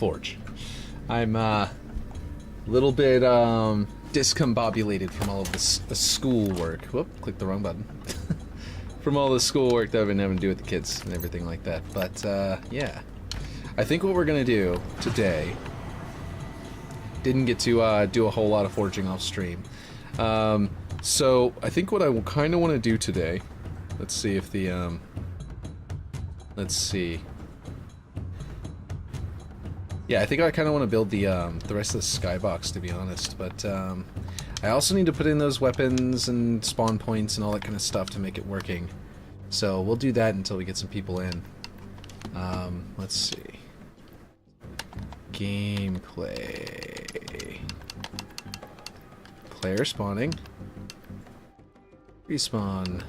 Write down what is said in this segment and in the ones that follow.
forge. I'm a little bit discombobulated from all of this schoolwork. Whoop, clicked the wrong button. From all the schoolwork that I've been having to do with the kids and everything like that. But yeah, I think what we're gonna do today. Didn't get to do a whole lot of forging off stream. So I think what I kind of want to do today. Let's see if the let's see. Yeah, I think I kind of want to build the rest of the skybox, to be honest. But I also need to put in those weapons and spawn points and all that kind of stuff to make it working. So we'll do that until we get some people in. Let's see. Gameplay. Player spawning. Respawn.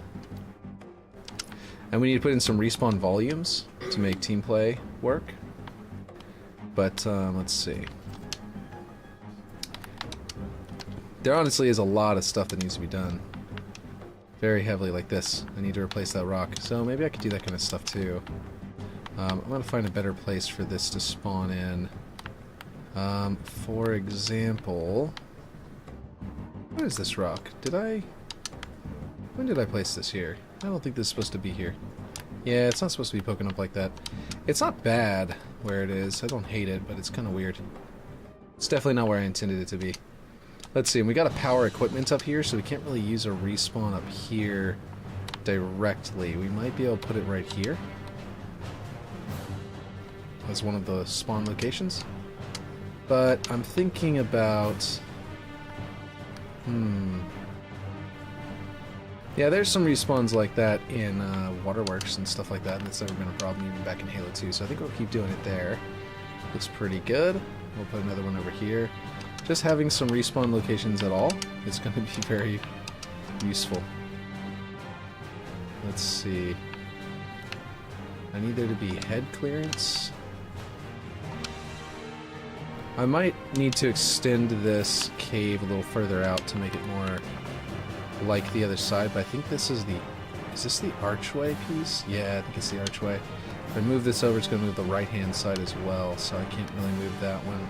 And we need to put in some respawn volumes to make team play work. But, let's see. There honestly is a lot of stuff that needs to be done. Very heavily like this. I need to replace that rock. So maybe I could do that kind of stuff too. I'm going to find a better place for this to spawn in. For example... What is this rock? When did I place this here? I don't think this is supposed to be here. Yeah, it's not supposed to be poking up like that. It's not bad where it is. I don't hate it, but it's kind of weird. It's definitely not where I intended it to be. Let's see, and we got a power equipment up here, so we can't really use a respawn up here directly. We might be able to put it right here as one of the spawn locations. But I'm thinking about... Yeah, there's some respawns like that in Waterworks and stuff like that, and it's never been a problem even back in Halo 2, so I think we'll keep doing it there. Looks pretty good. We'll put another one over here. Just having some respawn locations at all is going to be very useful. Let's see. I need there to be head clearance. I might need to extend this cave a little further out to make it more like the other side, but I think this is the... Is this the archway piece? Yeah, I think it's the archway. If I move this over, it's going to move the right-hand side as well, so I can't really move that one.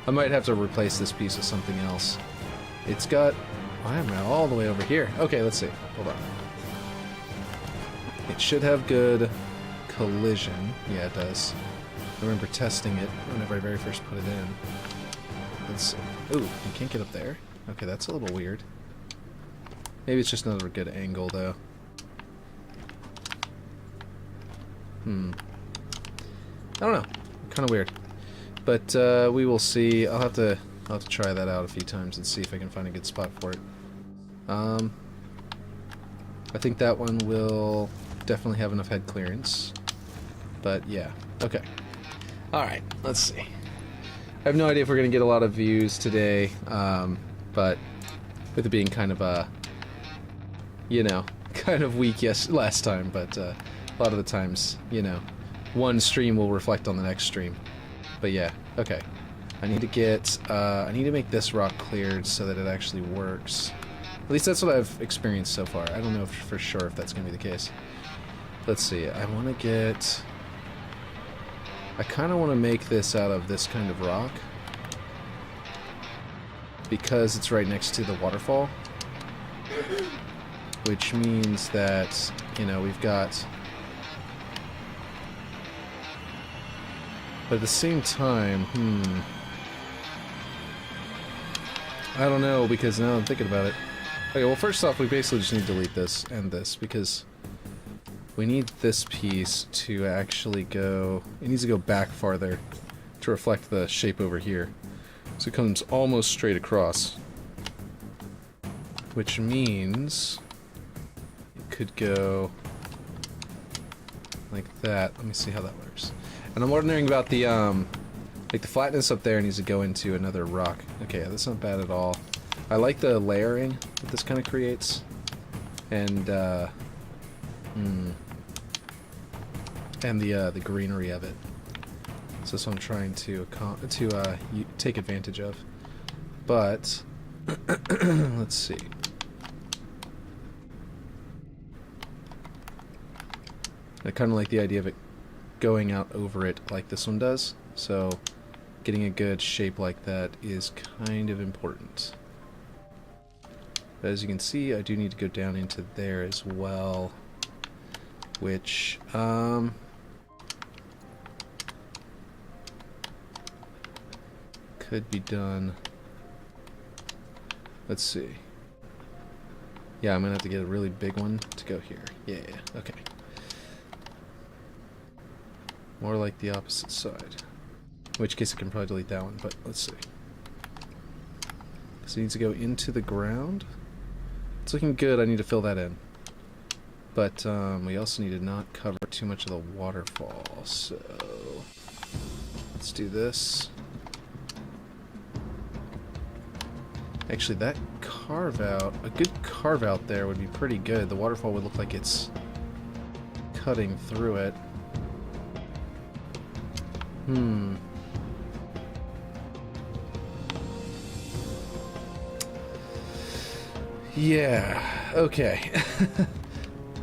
I might have to replace this piece with something else. It's got... Why am I all the way over here? Okay, let's see. Hold on. It should have good collision. Yeah, it does. I remember testing it whenever I very first put it in. Let's see. Ooh, you can't get up there? Okay, that's a little weird. Maybe it's just not a good angle, though. I don't know. Kind of weird. But we will see. I'll have to try that out a few times and see if I can find a good spot for it. I think that one will definitely have enough head clearance. But yeah. Okay. Alright, let's see. I have no idea if we're going to get a lot of views today, but with it being kind of a, you know, kind of weak last time, but a lot of the times, you know, one stream will reflect on the next stream. But yeah, okay. I need to make this rock cleared so that it actually works. At least that's what I've experienced so far. I don't know for sure if that's going to be the case. Let's see, I kind of want to make this out of this kind of rock because it's right next to the waterfall, which means that, you know, we've got... But at the same time, I don't know, because now I'm thinking about it. Okay, well, first off, we basically just need to delete this and this, because we need this piece to actually go... It needs to go back farther to reflect the shape over here. So it comes almost straight across. Which means... It could go... like that. Let me see how that works. And I'm wondering about the, like the flatness up there needs to go into another rock. Okay, that's not bad at all. I like the layering that this kind of creates. And, and the greenery of it. So that's what I'm trying to take advantage of. But let's see. I kind of like the idea of it going out over it like this one does. So getting a good shape like that is kind of important. But as you can see, I do need to go down into there as well, which could be done. Let's see. Yeah, I'm gonna have to get a really big one to go here. Yeah, okay. More like the opposite side. In which case I can probably delete that one, but let's see. So it needs to go into the ground. It's looking good, I need to fill that in. But we also need to not cover too much of the waterfall, so let's do this. Actually, that carve out, a good carve out there would be pretty good. The waterfall would look like it's cutting through it. Yeah, okay.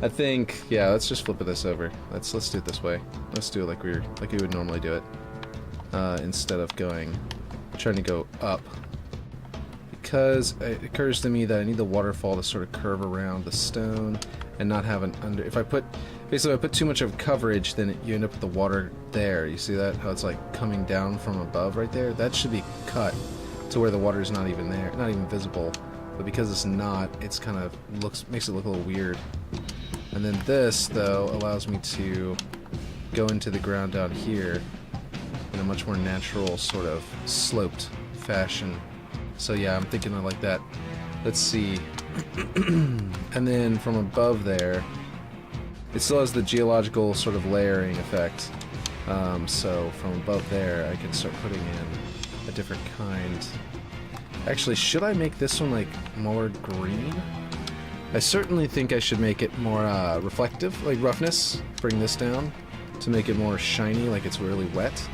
I think, yeah, let's just flip this over. Let's do it this way. Let's do it like we would normally do it. Instead of trying to go up. Because it occurs to me that I need the waterfall to sort of curve around the stone and not have an under. Basically, if I put too much of coverage, then you end up with the water there. You see that? How it's like coming down from above right there? That should be cut to where the water is not even there, not even visible. But because it's not, it's kind of makes it look a little weird. And then this, though, allows me to go into the ground down here in a much more natural sort of sloped fashion. So yeah, I'm thinking of like that. Let's see. And then from above there, it still has the geological sort of layering effect. So from above there, I can start putting in a different kind. Actually, should I make this one like more green? I certainly think I should make it more reflective, like roughness. Bring this down to make it more shiny, like it's really wet.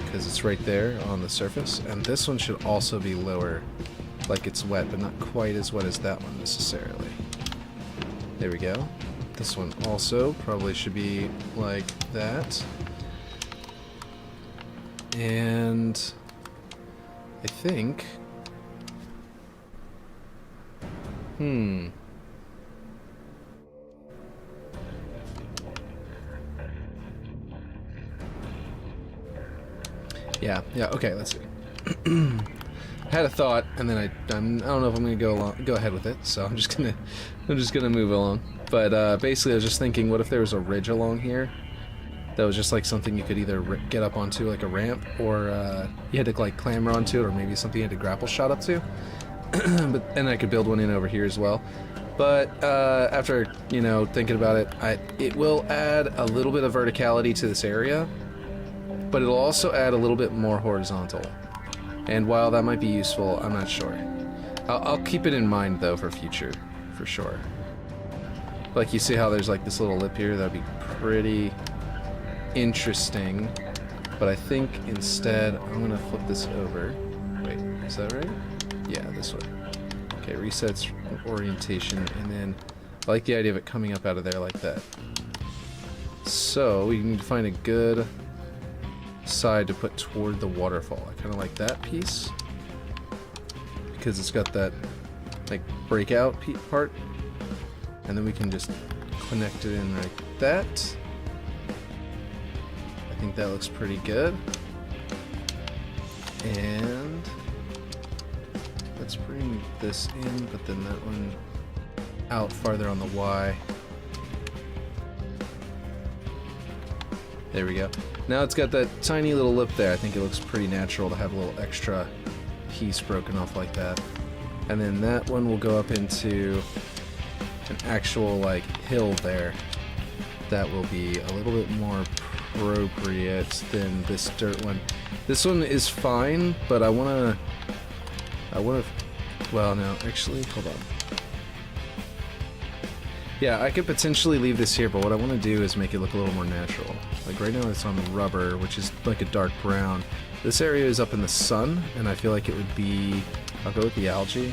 Because it's right there on the surface. And this one should also be lower, like it's wet, but not quite as wet as that one necessarily. There we go. This one also probably should be like that. And I think... Yeah, okay, let's see. I had a thought, and then I don't know if I'm gonna go ahead with it, so I'm just gonna move along. But basically, I was just thinking, what if there was a ridge along here that was just like something you could either get up onto, like a ramp, or you had to like clamber onto it, or maybe something you had to grapple shot up to. And I could build one in over here as well. But after thinking about it, it will add a little bit of verticality to this area. But it'll also add a little bit more horizontal. And while that might be useful, I'm not sure. I'll keep it in mind, though, for future, for sure. Like, you see how there's, like, this little lip here? That'd be pretty interesting. But I think instead, I'm going to flip this over. Wait, is that right? Yeah, this way. Okay, resets orientation, and then I like the idea of it coming up out of there like that. So, we need to find a good side to put toward the waterfall. I kind of like that piece because it's got that like breakout part, and then we can just connect it in like that. I think that looks pretty good. And let's bring this in, but then that one out farther on the Y. There we go. Now it's got that tiny little lip there. I think it looks pretty natural to have a little extra piece broken off like that. And then that one will go up into an actual like hill there. That will be a little bit more appropriate than this dirt one. This one is fine, but I wanna, well no, actually, hold on. Yeah, I could potentially leave this here, but what I want to do is make it look a little more natural. Like right now it's on rubber, which is like a dark brown. This area is up in the sun, and I feel like it would be... I'll go with the algae.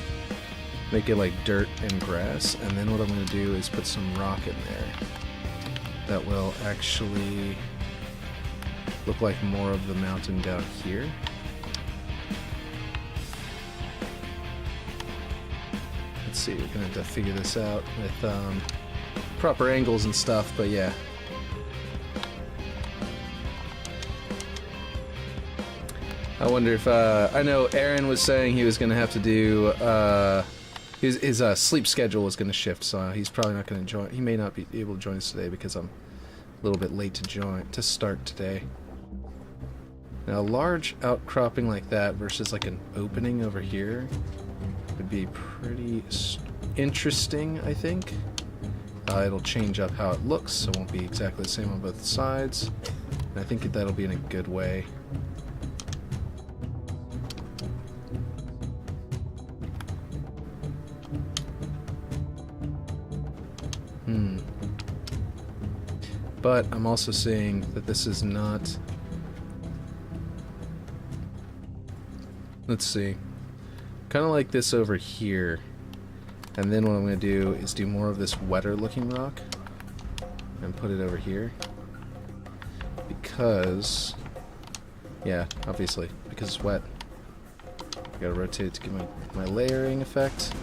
Make it like dirt and grass, and then what I'm going to do is put some rock in there. That will actually look like more of the mountain down here. Let's see, we're gonna have to figure this out with proper angles and stuff, but yeah. I wonder if, I know Aaron was saying he was gonna have to do, his sleep schedule was gonna shift, so he's probably not gonna join. He may not be able to join us today because I'm a little bit late to start today. Now, a large outcropping like that versus like an opening over here would be pretty interesting, I think. It'll change up how it looks, so it won't be exactly the same on both sides. And I think that'll be in a good way. But I'm also seeing that this is not... Let's see. Kind of like this over here. And then what I'm going to do is do more of this wetter looking rock. And put it over here. Because... Yeah, obviously. Because it's wet. I gotta rotate it to get my layering effect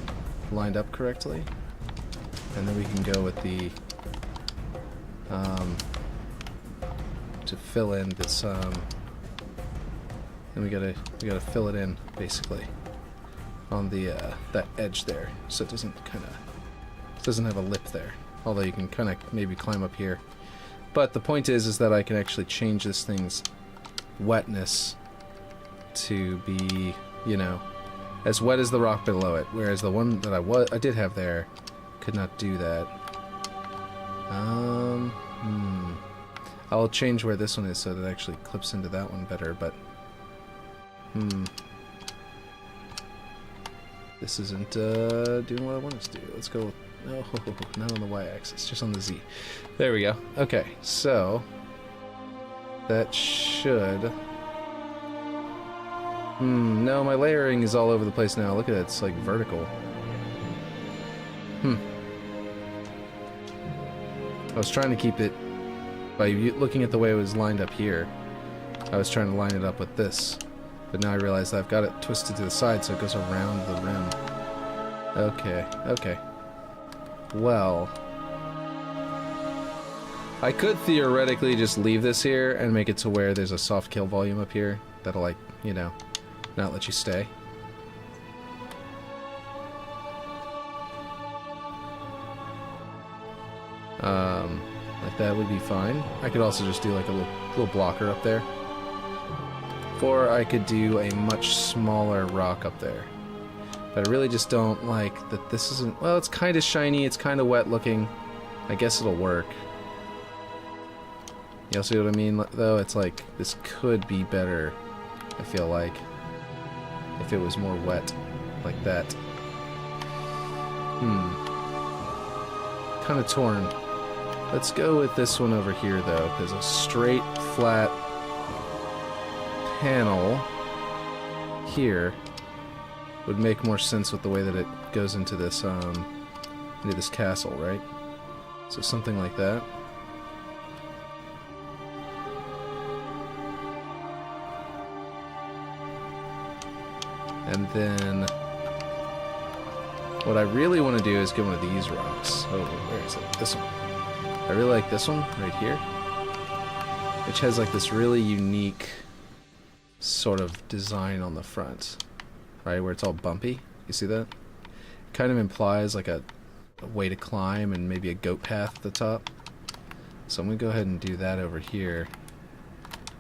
lined up correctly. And then we can go with the... to fill in this, and we gotta fill it in basically on the that edge there, so it doesn't have a lip there. Although you can kind of maybe climb up here. But the point is that I can actually change this thing's wetness to be, you know, as wet as the rock below it, whereas the one that I did have there could not do that. I'll change where this one is so that it actually clips into that one better, but... This isn't doing what I want it to do. Let's go with... No, not on the y-axis, just on the z. There we go. Okay, so... That should... no, my layering is all over the place now. Look at it, it's like vertical. I was trying to keep it... By looking at the way it was lined up here, I was trying to line it up with this. But now I realize that I've got it twisted to the side so it goes around the rim. Okay. Well... I could theoretically just leave this here and make it to where there's a soft kill volume up here that'll, like, you know, not let you stay. Like that would be fine. I could also just do like a little blocker up there. Or I could do a much smaller rock up there. But I really just don't like that this isn't... Well, it's kind of shiny, it's kind of wet looking. I guess it'll work. You all see what I mean, though? It's like, this could be better, I feel like, if it was more wet like that. Kind of torn. Let's go with this one over here, though, because a straight, flat panel here would make more sense with the way that it goes into this castle, right? So something like that. And then what I really want to do is get one of these rocks. Oh, where is it? This one. I really like this one right here, which has like this really unique sort of design on the front, right, where it's all bumpy. You see that? Kind of implies like a way to climb and maybe a goat path at the top. So I'm gonna go ahead and do that over here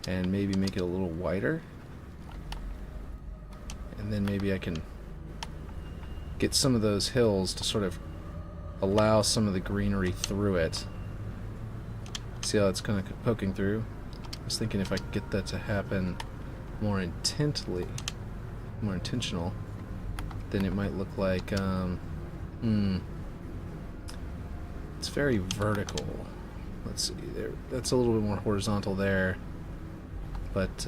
and maybe make it a little wider, and then maybe I can get some of those hills to sort of allow some of the greenery through it. See how it's kind of poking through? I was thinking if I could get that to happen more intentional, then it might look like, it's very vertical. Let's see, there. That's a little bit more horizontal there. But,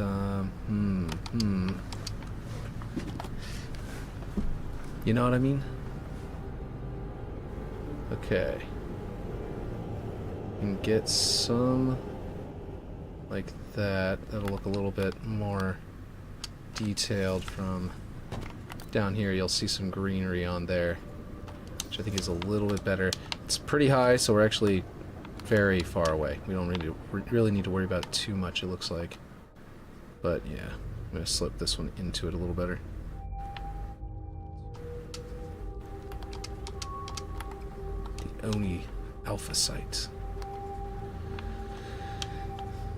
you know what I mean? Okay. And get some like that. That'll look a little bit more detailed from down here. You'll see some greenery on there, which I think is a little bit better. It's pretty high, so we're actually very far away. We don't really need to worry about it too much, it looks like. But yeah, I'm going to slip this one into it a little better. The Oni Alpha site.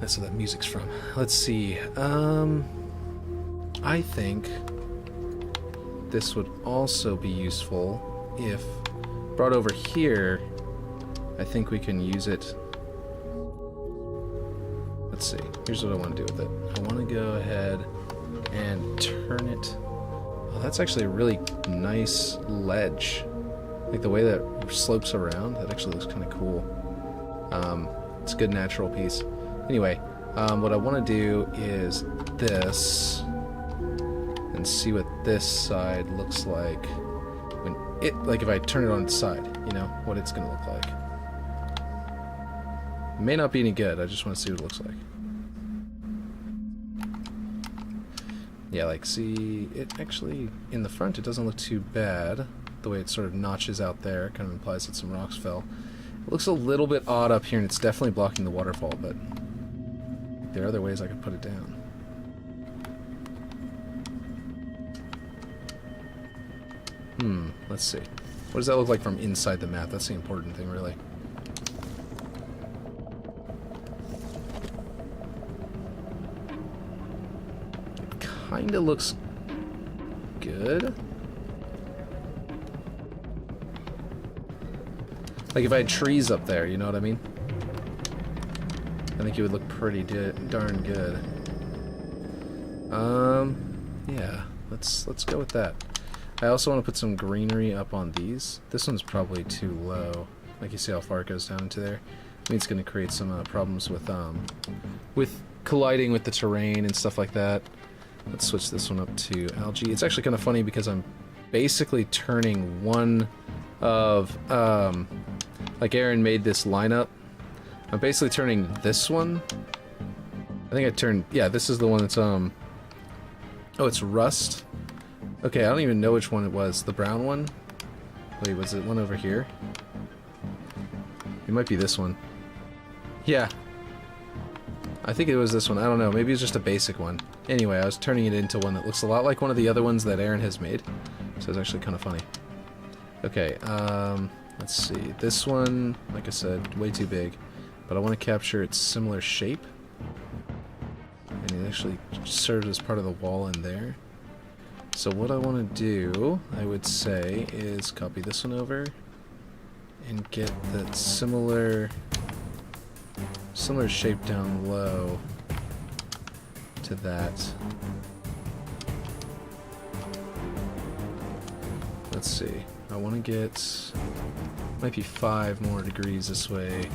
That's where that music's from. Let's see. I think this would also be useful if brought over here. I think we can use it. Let's see. Here's what I want to do with it. I want to go ahead and turn it. Oh, that's actually a really nice ledge. Like the way that slopes around, that actually looks kind of cool. It's a good natural piece. Anyway, what I want to do is this, and see what this side looks like when it, like if I turn it on its side, you know, what it's going to look like. It may not be any good, I just want to see what it looks like. Yeah, like, see, it actually, in the front, it doesn't look too bad. The way it sort of notches out there kind of implies that some rocks fell. It looks a little bit odd up here, and it's definitely blocking the waterfall, but there are other ways I could put it down. Let's see. What does that look like from inside the map? That's the important thing, really. It kinda looks good. Like if I had trees up there, you know what I mean? I think it would look pretty darn good. Yeah, let's go with that. I also want to put some greenery up on these. This one's probably too low. Like you see how far it goes down into there. I think it's going to create some problems with colliding with the terrain and stuff like that. Let's switch this one up to algae. It's actually kind of funny because I'm basically turning one of like Aaron made this lineup. I'm basically turning this one. I think I turned, yeah, this is the one that's oh, it's rust. Okay, I don't even know which one it was. The brown one? Wait, was it one over here? It might be this one. Yeah. I think it was this one. I don't know. Maybe it's just a basic one. Anyway, I was turning it into one that looks a lot like one of the other ones that Aaron has made. So it's actually kind of funny. Okay, let's see. This one, like I said, way too big. But I want to capture its similar shape. And it actually serves as part of the wall in there. So what I want to do, I would say, is copy this one over and get that similar shape down low to that. Let's see. I want to get, might be 5 more degrees this way.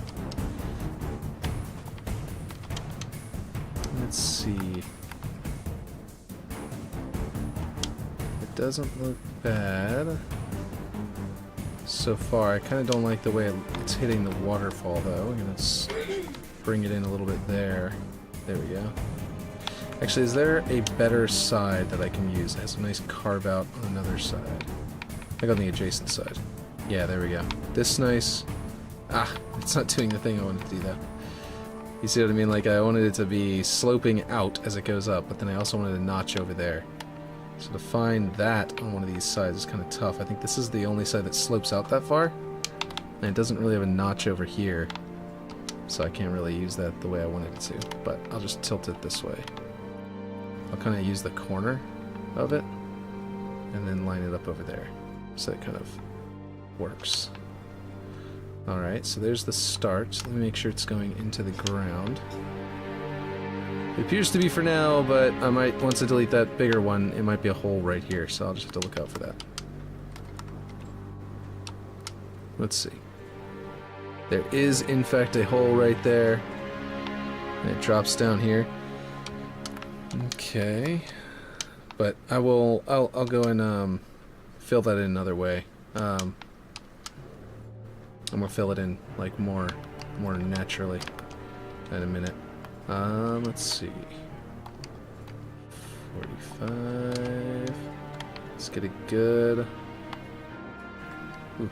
Let's see. It doesn't look bad so far. I kind of don't like the way it's hitting the waterfall, though. I'm going to bring it in a little bit there. There we go. Actually, is there a better side that I can use that has a nice carve out on another side? Like on the adjacent side. Yeah, there we go. This nice... Ah, it's not doing the thing I wanted to do, though. You see what I mean? Like, I wanted it to be sloping out as it goes up, but then I also wanted a notch over there. So to find that on one of these sides is kind of tough. I think this is the only side that slopes out that far. And it doesn't really have a notch over here. So I can't really use that the way I wanted it to. But I'll just tilt it this way. I'll kind of use the corner of it. And then line it up over there. So it kind of works. Alright, so there's the start. Let me make sure it's going into the ground. It appears to be for now, but I might, once I delete that bigger one, it might be a hole right here, so I'll just have to look out for that. Let's see. There is, in fact, a hole right there. And it drops down here. Okay. But I'll go and fill that in another way. I'm gonna fill it in like more naturally in a minute. Let's see. 45. Let's get a good. Oof.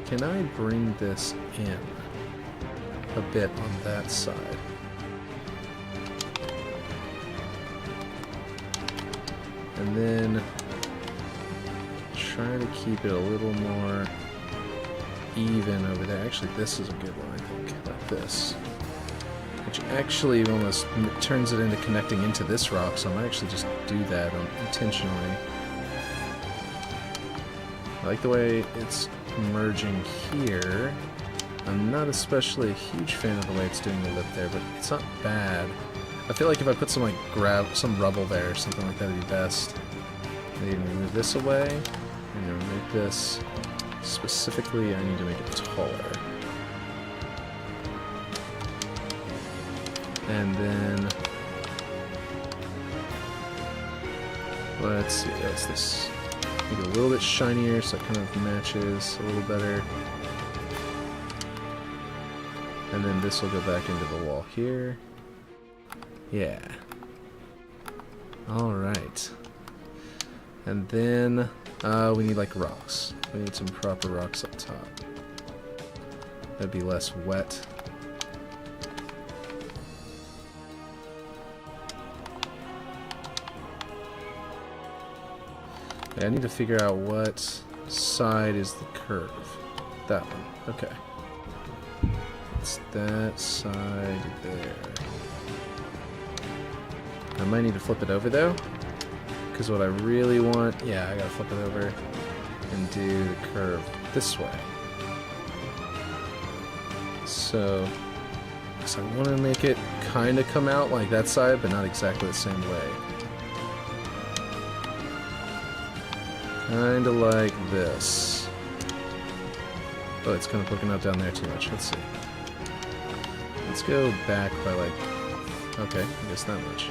Can I bring this in a bit on that side? And then try to keep it a little more even over there. Actually, this is a good one, I think, like this. Which actually almost turns it into connecting into this rock, so I might actually just do that intentionally. I like the way it's merging here. I'm not especially a huge fan of the way it's doing the lip there, but it's not bad. I feel like if I put some like some rubble there or something like that, it'd be best. Maybe move this away and remove this. Specifically, I need to make it taller. And then let's see, that's this. Make it a little bit shinier so it kind of matches a little better. And then this will go back into the wall here. Yeah. Alright. And then we need like rocks. We need some proper rocks up top. That'd be less wet. Yeah, I need to figure out what side is the curve. That one. Okay. It's that side there. I might need to flip it over though, because what I really want, yeah, I gotta flip it over and do the curve this way. So, because I want to make it kind of come out like that side, but not exactly the same way. Kind of like this. Oh, it's kind of poking out down there too much. Let's see. Let's go back by like, okay, I guess that much.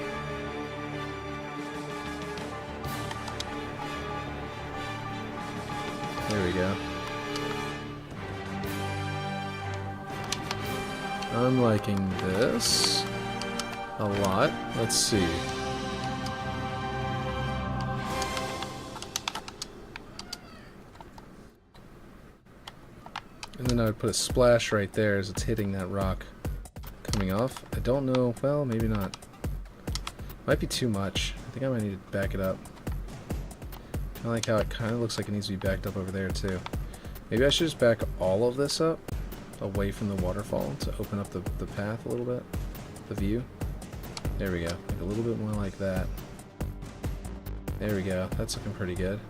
There we go. I'm liking this a lot. Let's see. And then I would put a splash right there as it's hitting that rock coming off. I don't know. Well, maybe not. Might be too much. I think I might need to back it up. I like how it kind of looks like it needs to be backed up over there too. Maybe I should just back all of this up away from the waterfall to open up the path a little bit. The view. There we go. Like a little bit more like that. There we go. That's looking pretty good.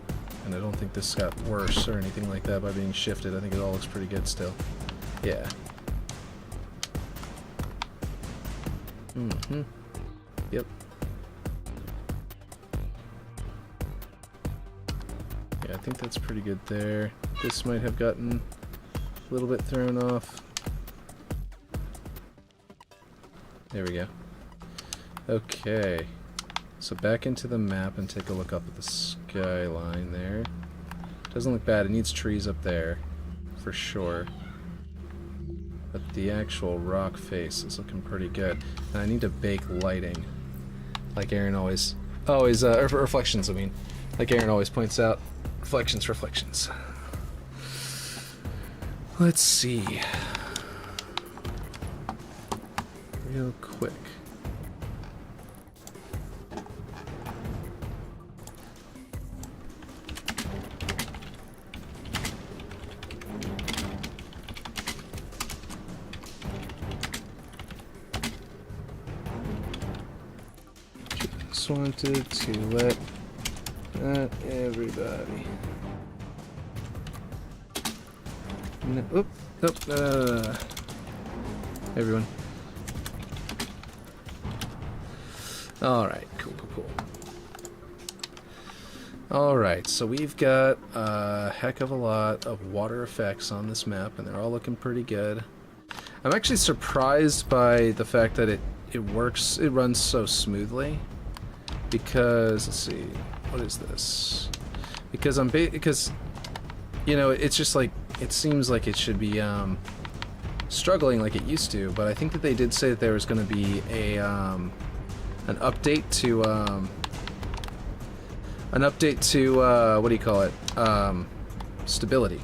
And I don't think this got worse or anything like that by being shifted. I think it all looks pretty good still. Yeah. Mm-hmm. Yep. Yeah, I think that's pretty good there. This might have gotten a little bit thrown off. There we go. Okay. So back into the map and take a look up at the skyline there. Doesn't look bad. It needs trees up there, for sure. But the actual rock face is looking pretty good. And I need to bake lighting, like Aaron always, reflections. I mean, like Aaron always points out, reflections. Let's see. Real quick. Just wanted to let everybody. No, oop, nope, everyone. Alright, cool. Alright, so we've got a heck of a lot of water effects on this map, and they're all looking pretty good. I'm actually surprised by the fact that it works, it runs so smoothly. Because, let's see, what is this? Because because, you know, it's just like, it seems like it should be, struggling like it used to, but I think that they did say that there was going to be a, an update to, what do you call it? Stability.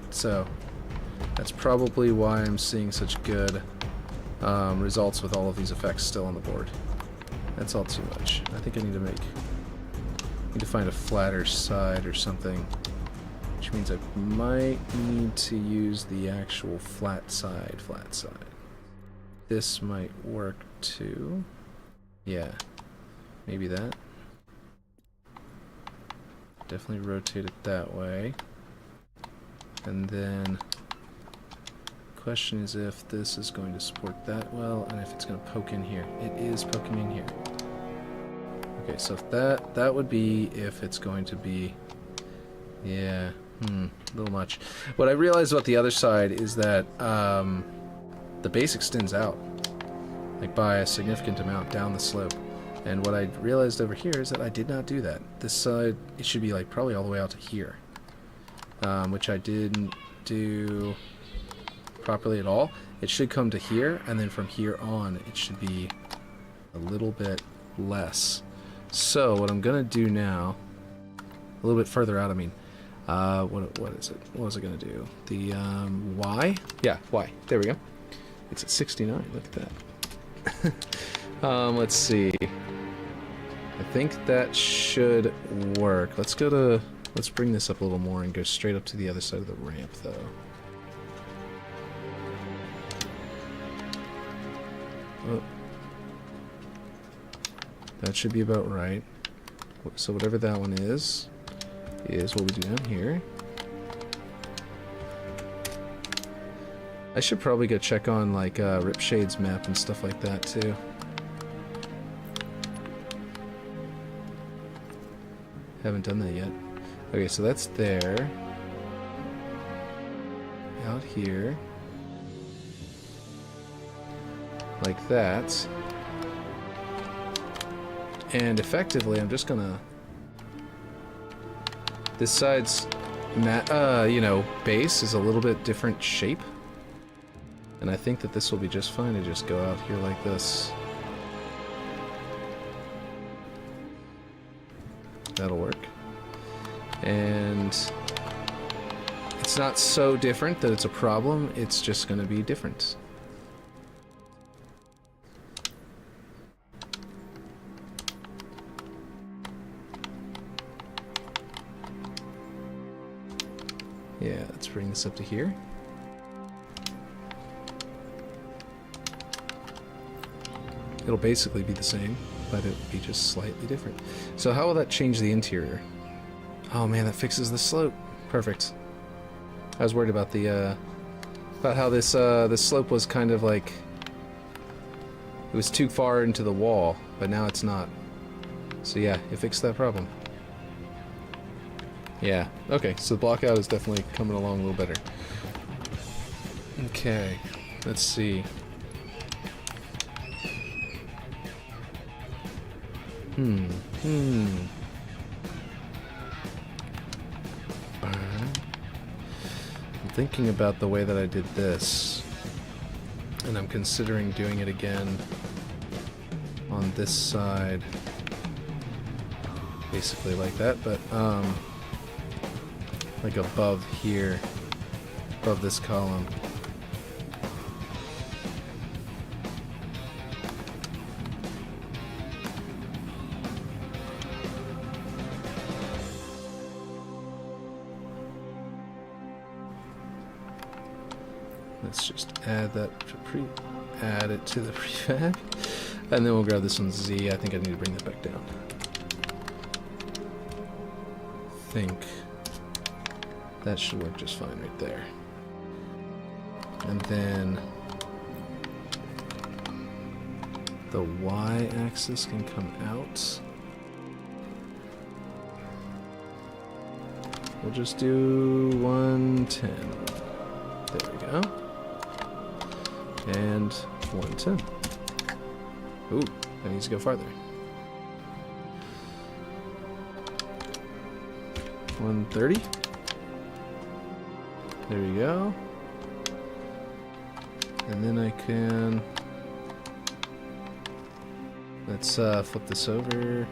So, that's probably why I'm seeing such good results with all of these effects still on the board. That's all too much. I think I need to find a flatter side or something, which means I might need to use the actual flat side. This might work too. Yeah, maybe that. Definitely rotate it that way. And then question is if this is going to support that well, and if it's going to poke in here. It is poking in here. Okay, so if that would be if it's going to be, yeah, a little much. What I realized about the other side is that the base extends out, like by a significant amount down the slope. And what I realized over here is that I did not do that. This side, it should be like probably all the way out to here, which I didn't do properly at all. It should come to here, and then from here on it should be a little bit less. So what I'm gonna do now, a little bit further out, I mean, what is it? What was I gonna do? The Y? Yeah, Y. There we go. It's at 69. Look at that. Let's see. I think that should work. Let's bring this up a little more and go straight up to the other side of the ramp, though. Oh. That should be about right. So whatever that one is what we do down here. I should probably go check on like Ripshade's map and stuff like that too. Haven't done that yet. Okay, so that's there. Out here. Like that. And effectively, I'm just gonna... This side's, base is a little bit different shape. And I think that this will be just fine to just go out here like this. That'll work. And it's not so different that it's a problem, it's just gonna be different. Yeah, let's bring this up to here. It'll basically be the same, but it'll be just slightly different. So how will that change the interior? Oh man, that fixes the slope. Perfect. I was worried about the about how this slope was kind of like it was too far into the wall, but now it's not. So yeah, it fixed that problem. Yeah, okay, so the blockout is definitely coming along a little better. Okay, let's see. I'm thinking about the way that I did this, and I'm considering doing it again on this side. Basically like that, but, like above here, above this column. Let's just add that to add it to the prefab, and then we'll grab this one Z. I think I need to bring that back down. I think that should work just fine right there. And then the Y-axis can come out. we'll just do 110. There we go. And 110. Ooh, that needs to go farther. 130. There we go. And then I can... let's flip this over.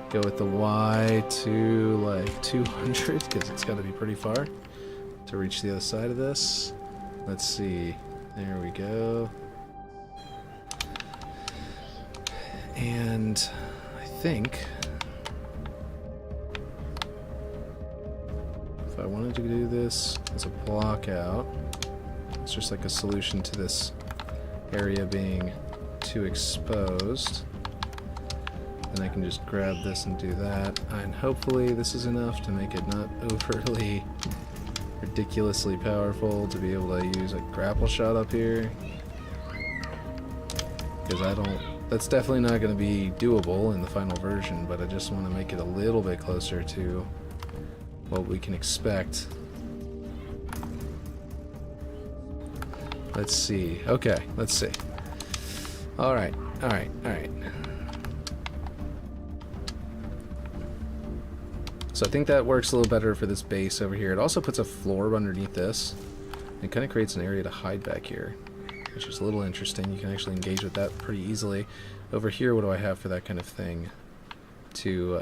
Go with the Y to like 200, because it's got to be pretty far to reach the other side of this. Let's see. There we go. And I think if I wanted to do this as a block out, it's just like a solution to this area being too exposed. Then I can just grab this and do that. And hopefully this is enough to make it not overly ridiculously powerful to be able to use a grapple shot up here. Because I don't... that's definitely not going to be doable in the final version, but I just want to make it a little bit closer to what we can expect. Let's see. Okay, let's see. Alright, alright, alright. So I think that works a little better for this base over here. It also puts a floor underneath this. It kind of creates an area to hide back here, which is a little interesting. You can actually engage with that pretty easily. Over here, what do I have for that kind of thing? To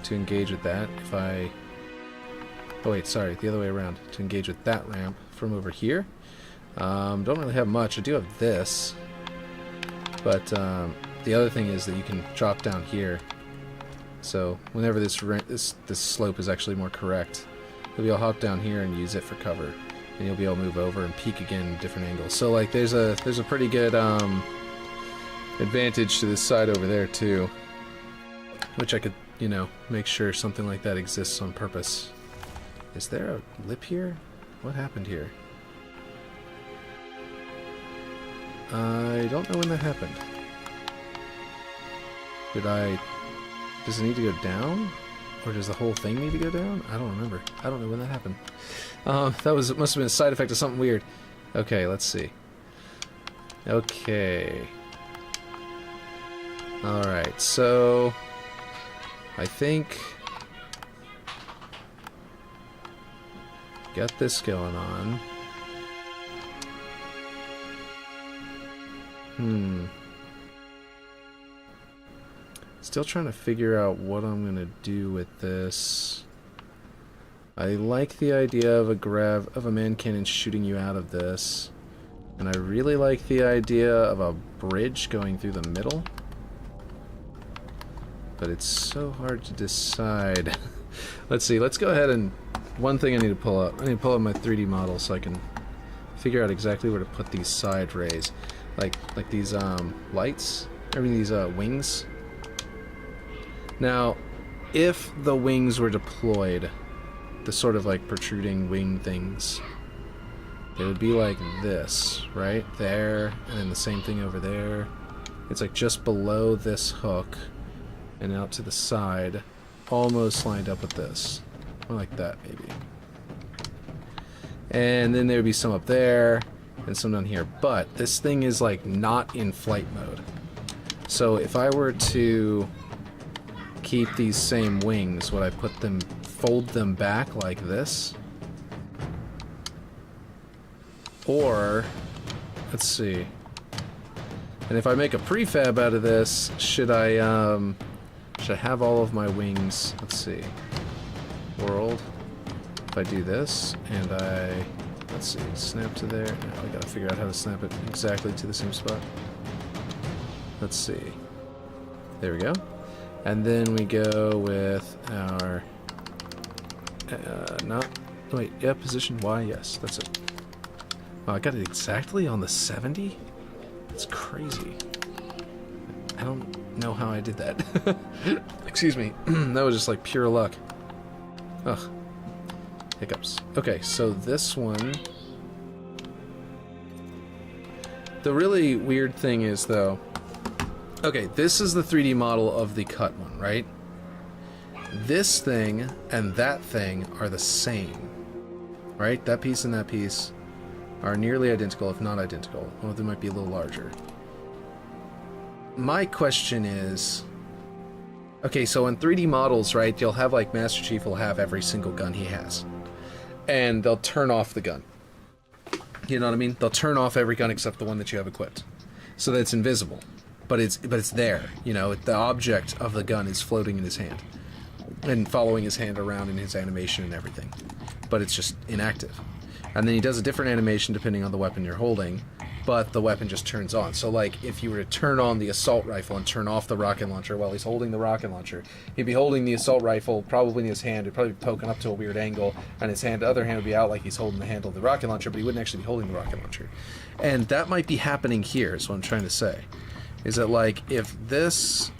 engage with that, if I... oh wait, sorry, the other way around. To engage with that ramp from over here. Don't really have much. I do have this. But the other thing is that you can drop down here. So whenever this slope is actually more correct, you'll be able to hop down here and use it for cover. And you'll be able to move over and peek again in different angles. So like there's a pretty good advantage to this side over there too, which I could, you know, make sure something like that exists on purpose. Is there a lip here? What happened here? I don't know when that happened. Does it need to go down? Or does the whole thing need to go down? I don't remember. I don't know when that happened. It must have been a side effect of something weird. Okay, let's see. Okay. Alright, so... I think... got this going on. Still trying to figure out what I'm gonna do with this. I like the idea of a man cannon shooting you out of this, and I really like the idea of a bridge going through the middle. But it's so hard to decide. Let's see. Let's go ahead and one thing I need to pull up. I need to pull up my 3D model so I can figure out exactly where to put these side rays, like these lights. I mean these wings. Now, if the wings were deployed, the sort of like protruding wing things, they would be like this, right? There, and then the same thing over there. It's like just below this hook and out to the side, almost lined up with this. Or like that, maybe. And then there would be some up there and some down here. But this thing is like not in flight mode. So if I were to keep these same wings, would I fold them back like this? Or, let's see. And if I make a prefab out of this, should I have all of my wings, let's see, world. If I do this, and let's see, snap to there. Now I gotta figure out how to snap it exactly to the same spot. Let's see. There we go. And then we go with our, position Y, yes, that's it. Wow, I got it exactly on the 70? That's crazy. I don't know how I did that. Excuse me. That was just like pure luck. Ugh. Hiccups. Okay, so this one... The really weird thing is, though... Okay, this is the 3D model of the cut one, right? this thing and that thing are the same, right? That piece and that piece are nearly identical, if not identical. One of them might be a little larger. My question is, okay, so in 3D models, right, you'll have, like, Master Chief will have every single gun he has. And they'll turn off the gun. You know what I mean? They'll turn off every gun except the one that you have equipped. So that it's invisible. But it's there. You know, the object of the gun is floating in his hand. And following his hand around in his animation and everything. But it's just inactive. And then he does a different animation depending on the weapon you're holding, but the weapon just turns on. So, like, if you were to turn on the assault rifle and turn off the rocket launcher while he's holding the rocket launcher, he'd be holding the assault rifle probably in his hand. It'd probably be poking up to a weird angle, and his hand, the other hand would be out like he's holding the handle of the rocket launcher, but he wouldn't actually be holding the rocket launcher. And that might be happening here, is what I'm trying to say. Is that, like, if this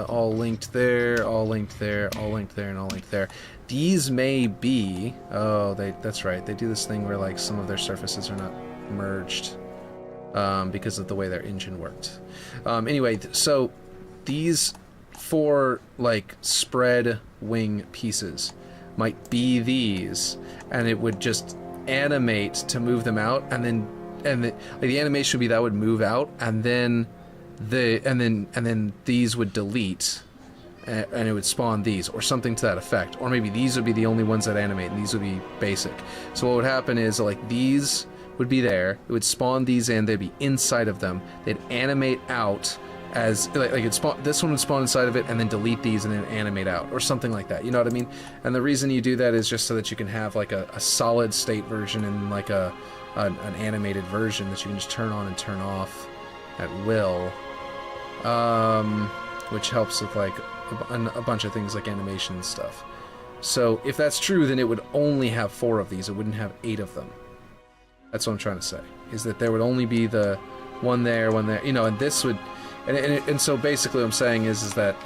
all linked there, all linked there, all linked there, and all linked there, these may be... Oh, that's right. They do this thing where, like, some of their surfaces are not merged because of the way their engine worked. Anyway, so these 4, like, spread wing pieces might be these, and it would just animate to move them out, and then like, the animation would be that would move out, and then these would delete, and it would spawn these, or something to that effect. Or maybe these would be the only ones that animate, and these would be basic. So what would happen is, like, these would be there, it would spawn these in, they'd be inside of them, they'd animate out as, like it'd spawn, this one would spawn inside of it, and then delete these, and then animate out, or something like that, you know what I mean? And the reason you do that is just so that you can have, like, a solid state version and, like, an animated version that you can just turn on and turn off at will. Which helps with, like, a bunch of things like animation and stuff. So if that's true, then it would only have 4 of these. It wouldn't have 8 of them. That's what I'm trying to say. Is that there would only be the one there, you know, and this would... And so basically what I'm saying is that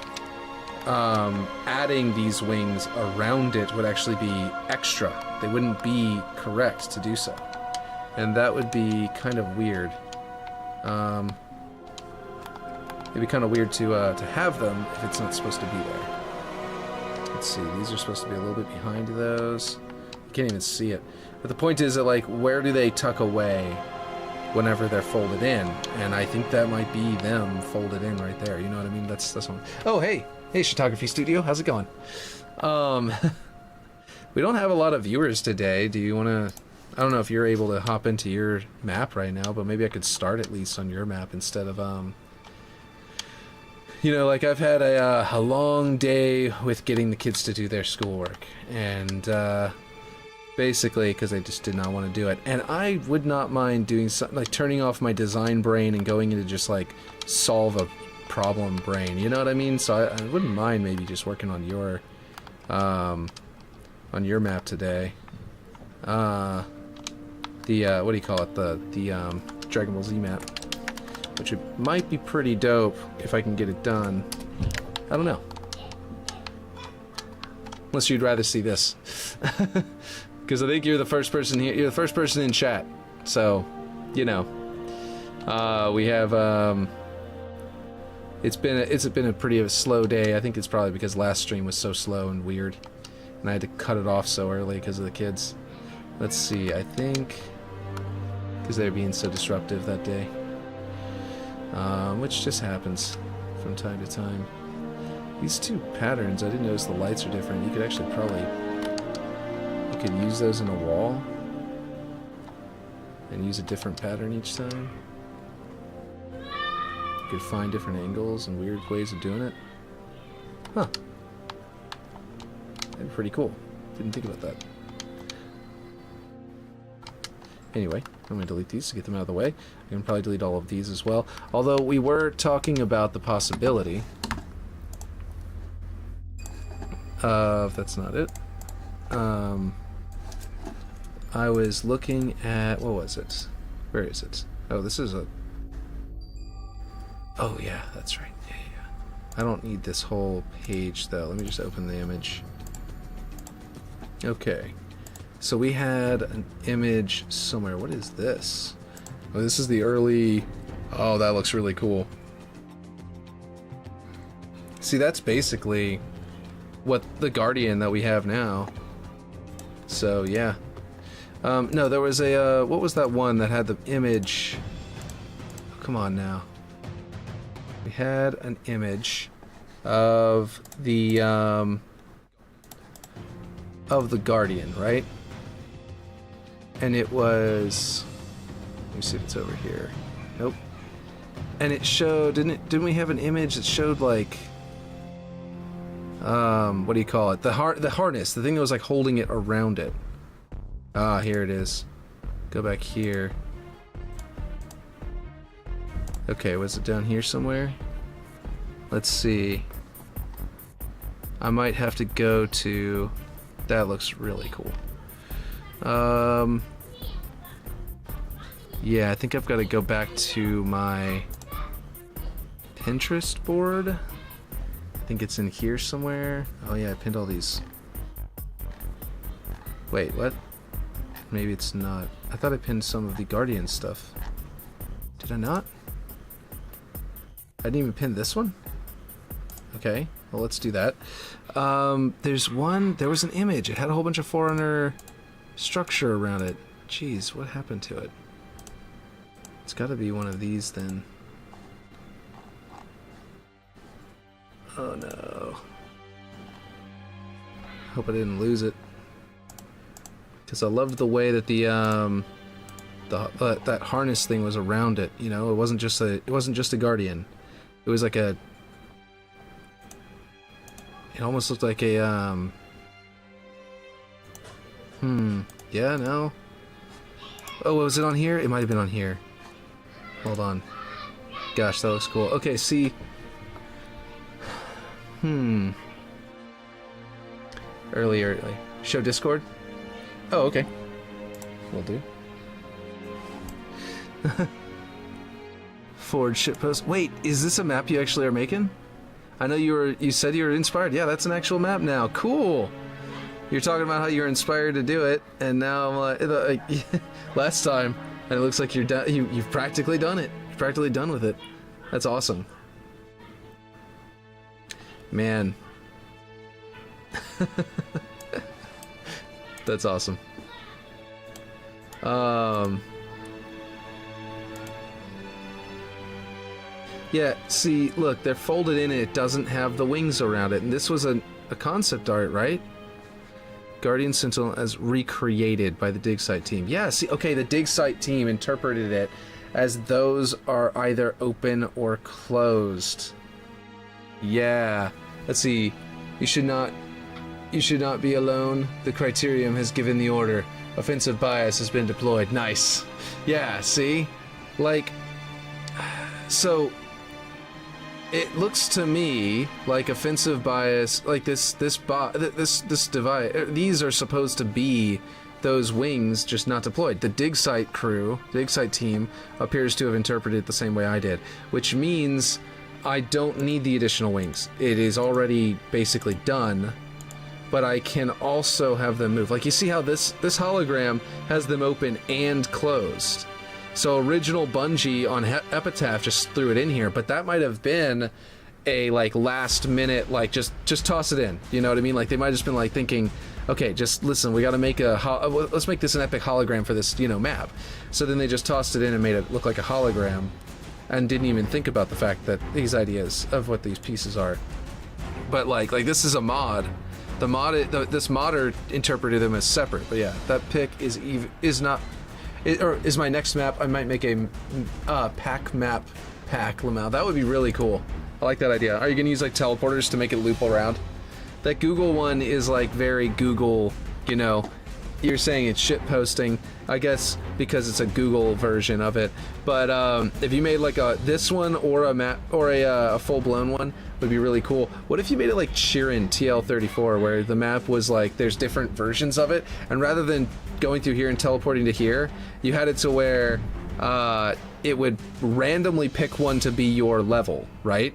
adding these wings around it would actually be extra. They wouldn't be correct to do so. And that would be kind of weird. It'd be kind of weird to have them if it's not supposed to be there. Let's see, these are supposed to be a little bit behind those. You can't even see it. But the point is that, like, where do they tuck away whenever they're folded in? And I think that might be them folded in right there. You know what I mean? That's one. Oh, hey, Photography Studio, how's it going? We don't have a lot of viewers today. Do you want to? I don't know if you're able to hop into your map right now, but maybe I could start at least on your map instead of you know, like, I've had a long day with getting the kids to do their schoolwork, and basically because I just did not want to do it. And I would not mind doing something like turning off my design brain and going into just, like, solve a problem brain. You know what I mean? So I wouldn't mind maybe just working on your map today. What do you call it? The Dragon Ball Z map. Which it might be pretty dope if I can get it done. I don't know. Unless you'd rather see this. Because I think you're the first person here. You're the first person in chat. So, you know. We have, it's been a pretty slow day. I think it's probably because last stream was so slow and weird. And I had to cut it off so early because of the kids. Let's see, I think... because they were being so disruptive that day. Which just happens from time to time. These 2 patterns, I didn't notice the lights are different. You could actually probably... you could use those in a wall. And use a different pattern each time. You could find different angles and weird ways of doing it. Huh. That'd be pretty cool. Didn't think about that. Anyway, I'm going to delete these to get them out of the way. I can probably delete all of these as well. Although we were talking about the possibility of... that's not it. I was looking at... what was it? Where is it? Oh, this is a... oh, yeah, that's right. Yeah. I don't need this whole page, though. Let me just open the image. Okay. So we had an image somewhere. What is this? Oh, this is the early... oh, that looks really cool. See, that's basically what the Guardian that we have now. So yeah. No, there was a what was that one that had the image? Oh, come on now. We had an image of the Guardian, right? And it was, let me see if it's over here. Nope. And it showed, didn't we have an image that showed like what do you call it? The harness, the thing that was like holding it around it. Ah, here it is. Go back here. Okay, was it down here somewhere? Let's see. I might have to go to... That looks really cool. Yeah, I think I've got to go back to my Pinterest board. I think it's in here somewhere. Oh yeah, I pinned all these. Wait, what? Maybe it's not. I thought I pinned some of the Guardian stuff. Did I not? I didn't even pin this one? Okay, well let's do that. There was an image. It had a whole bunch of Forerunner structure around it. Jeez, what happened to it? It's gotta be one of these then. Oh no. Hope I didn't lose it. Because I loved the way that that harness thing was around it. You know, it wasn't just a Guardian. It was like a. It almost looked like a Yeah, no. Oh, was it on here? It might have been on here. Hold on. Gosh, that looks cool. Okay, see. Earlier, show Discord. Oh, okay. Will do. Forward shitpost. Wait, is this a map you actually are making? I know you said you were inspired. Yeah, that's an actual map now. Cool. You're talking about how you were inspired to do it, and now last time, and it looks like you're done. You've practically done it. You're practically done with it. That's awesome. Man. That's awesome. Yeah, see, look, they're folded in and it doesn't have the wings around it. And this was a concept art, right? Guardian Sentinel as recreated by the dig site team. Yeah, see, okay, the dig site team interpreted it as those are either open or closed. Yeah. Let's see. You should not be alone. The Criterium has given the order. Offensive bias has been deployed. Nice. Yeah, see? Like, so it looks to me like offensive bias, like this device, these are supposed to be those wings, just not deployed. The dig site crew, dig site team, appears to have interpreted it the same way I did, which means I don't need the additional wings. It is already basically done, but I can also have them move. Like, you see how this hologram has them open and closed. So original Bungie on Epitaph just threw it in here, but that might have been a like last minute, like just toss it in. You know what I mean? Like they might have just been like thinking, okay, just listen, we got to make let's make this an epic hologram for this, map. So then they just tossed it in and made it look like a hologram, and didn't even think about the fact that these ideas of what these pieces are. But like this is a mod. This modder interpreted them as separate. But yeah, that pick is not. Or is my next map? I might make a pack map pack Lamau. That would be really cool. I like that idea. Are you gonna use like teleporters to make it loop around? That Google one is like very Google. You're saying it's shit posting, I guess, because it's a Google version of it. But if you made like this one or a map or a full blown one, would be really cool. What if you made it like Chirin TL34, where the map was like there's different versions of it, and rather than going through here and teleporting to here, you had it to where it would randomly pick one to be your level, right?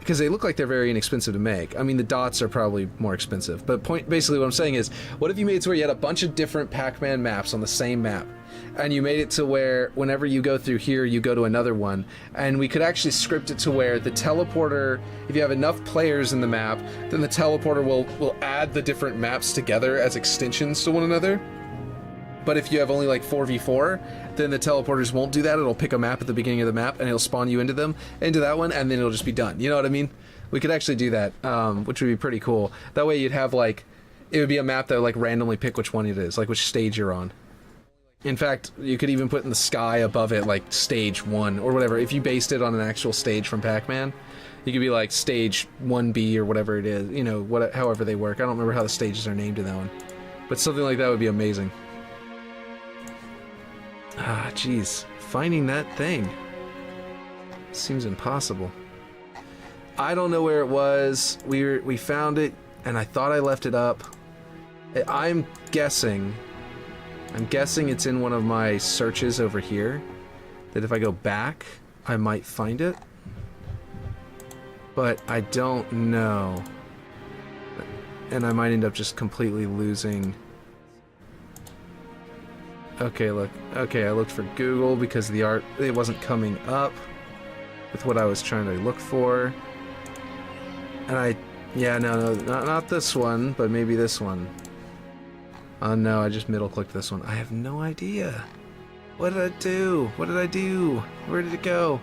because they look like they're very inexpensive to make. I mean, the dots are probably more expensive, but basically what I'm saying is, what if you made it to where you had a bunch of different Pac-Man maps on the same map, and you made it to where whenever you go through here, you go to another one, and we could actually script it to where the teleporter, if you have enough players in the map, then the teleporter will add the different maps together as extensions to one another. But if you have only like 4v4, then the teleporters won't do that. It'll pick a map at the beginning of the map and it'll spawn you into that one, and then it'll just be done. You know what I mean? We could actually do that, which would be pretty cool. That way you'd have like, it would be a map that would like randomly pick which one it is, like which stage you're on. In fact, you could even put in the sky above it like stage 1 or whatever. If you based it on an actual stage from Pac-Man, you could be like stage 1B or whatever it is, you know, however they work. I don't remember how the stages are named in that one, but something like that would be amazing. Ah, jeez. Finding that thing seems impossible. I don't know where it was. We found it, and I thought I left it up. I'm guessing it's in one of my searches over here, that if I go back, I might find it. But I don't know. And I might end up just completely losing... Okay, look. Okay, I looked for Google because the art, it wasn't coming up with what I was trying to look for. And yeah, no, not this one, but maybe this one. Oh no, I just middle-clicked this one. I have no idea. What did I do? What did I do? Where did it go?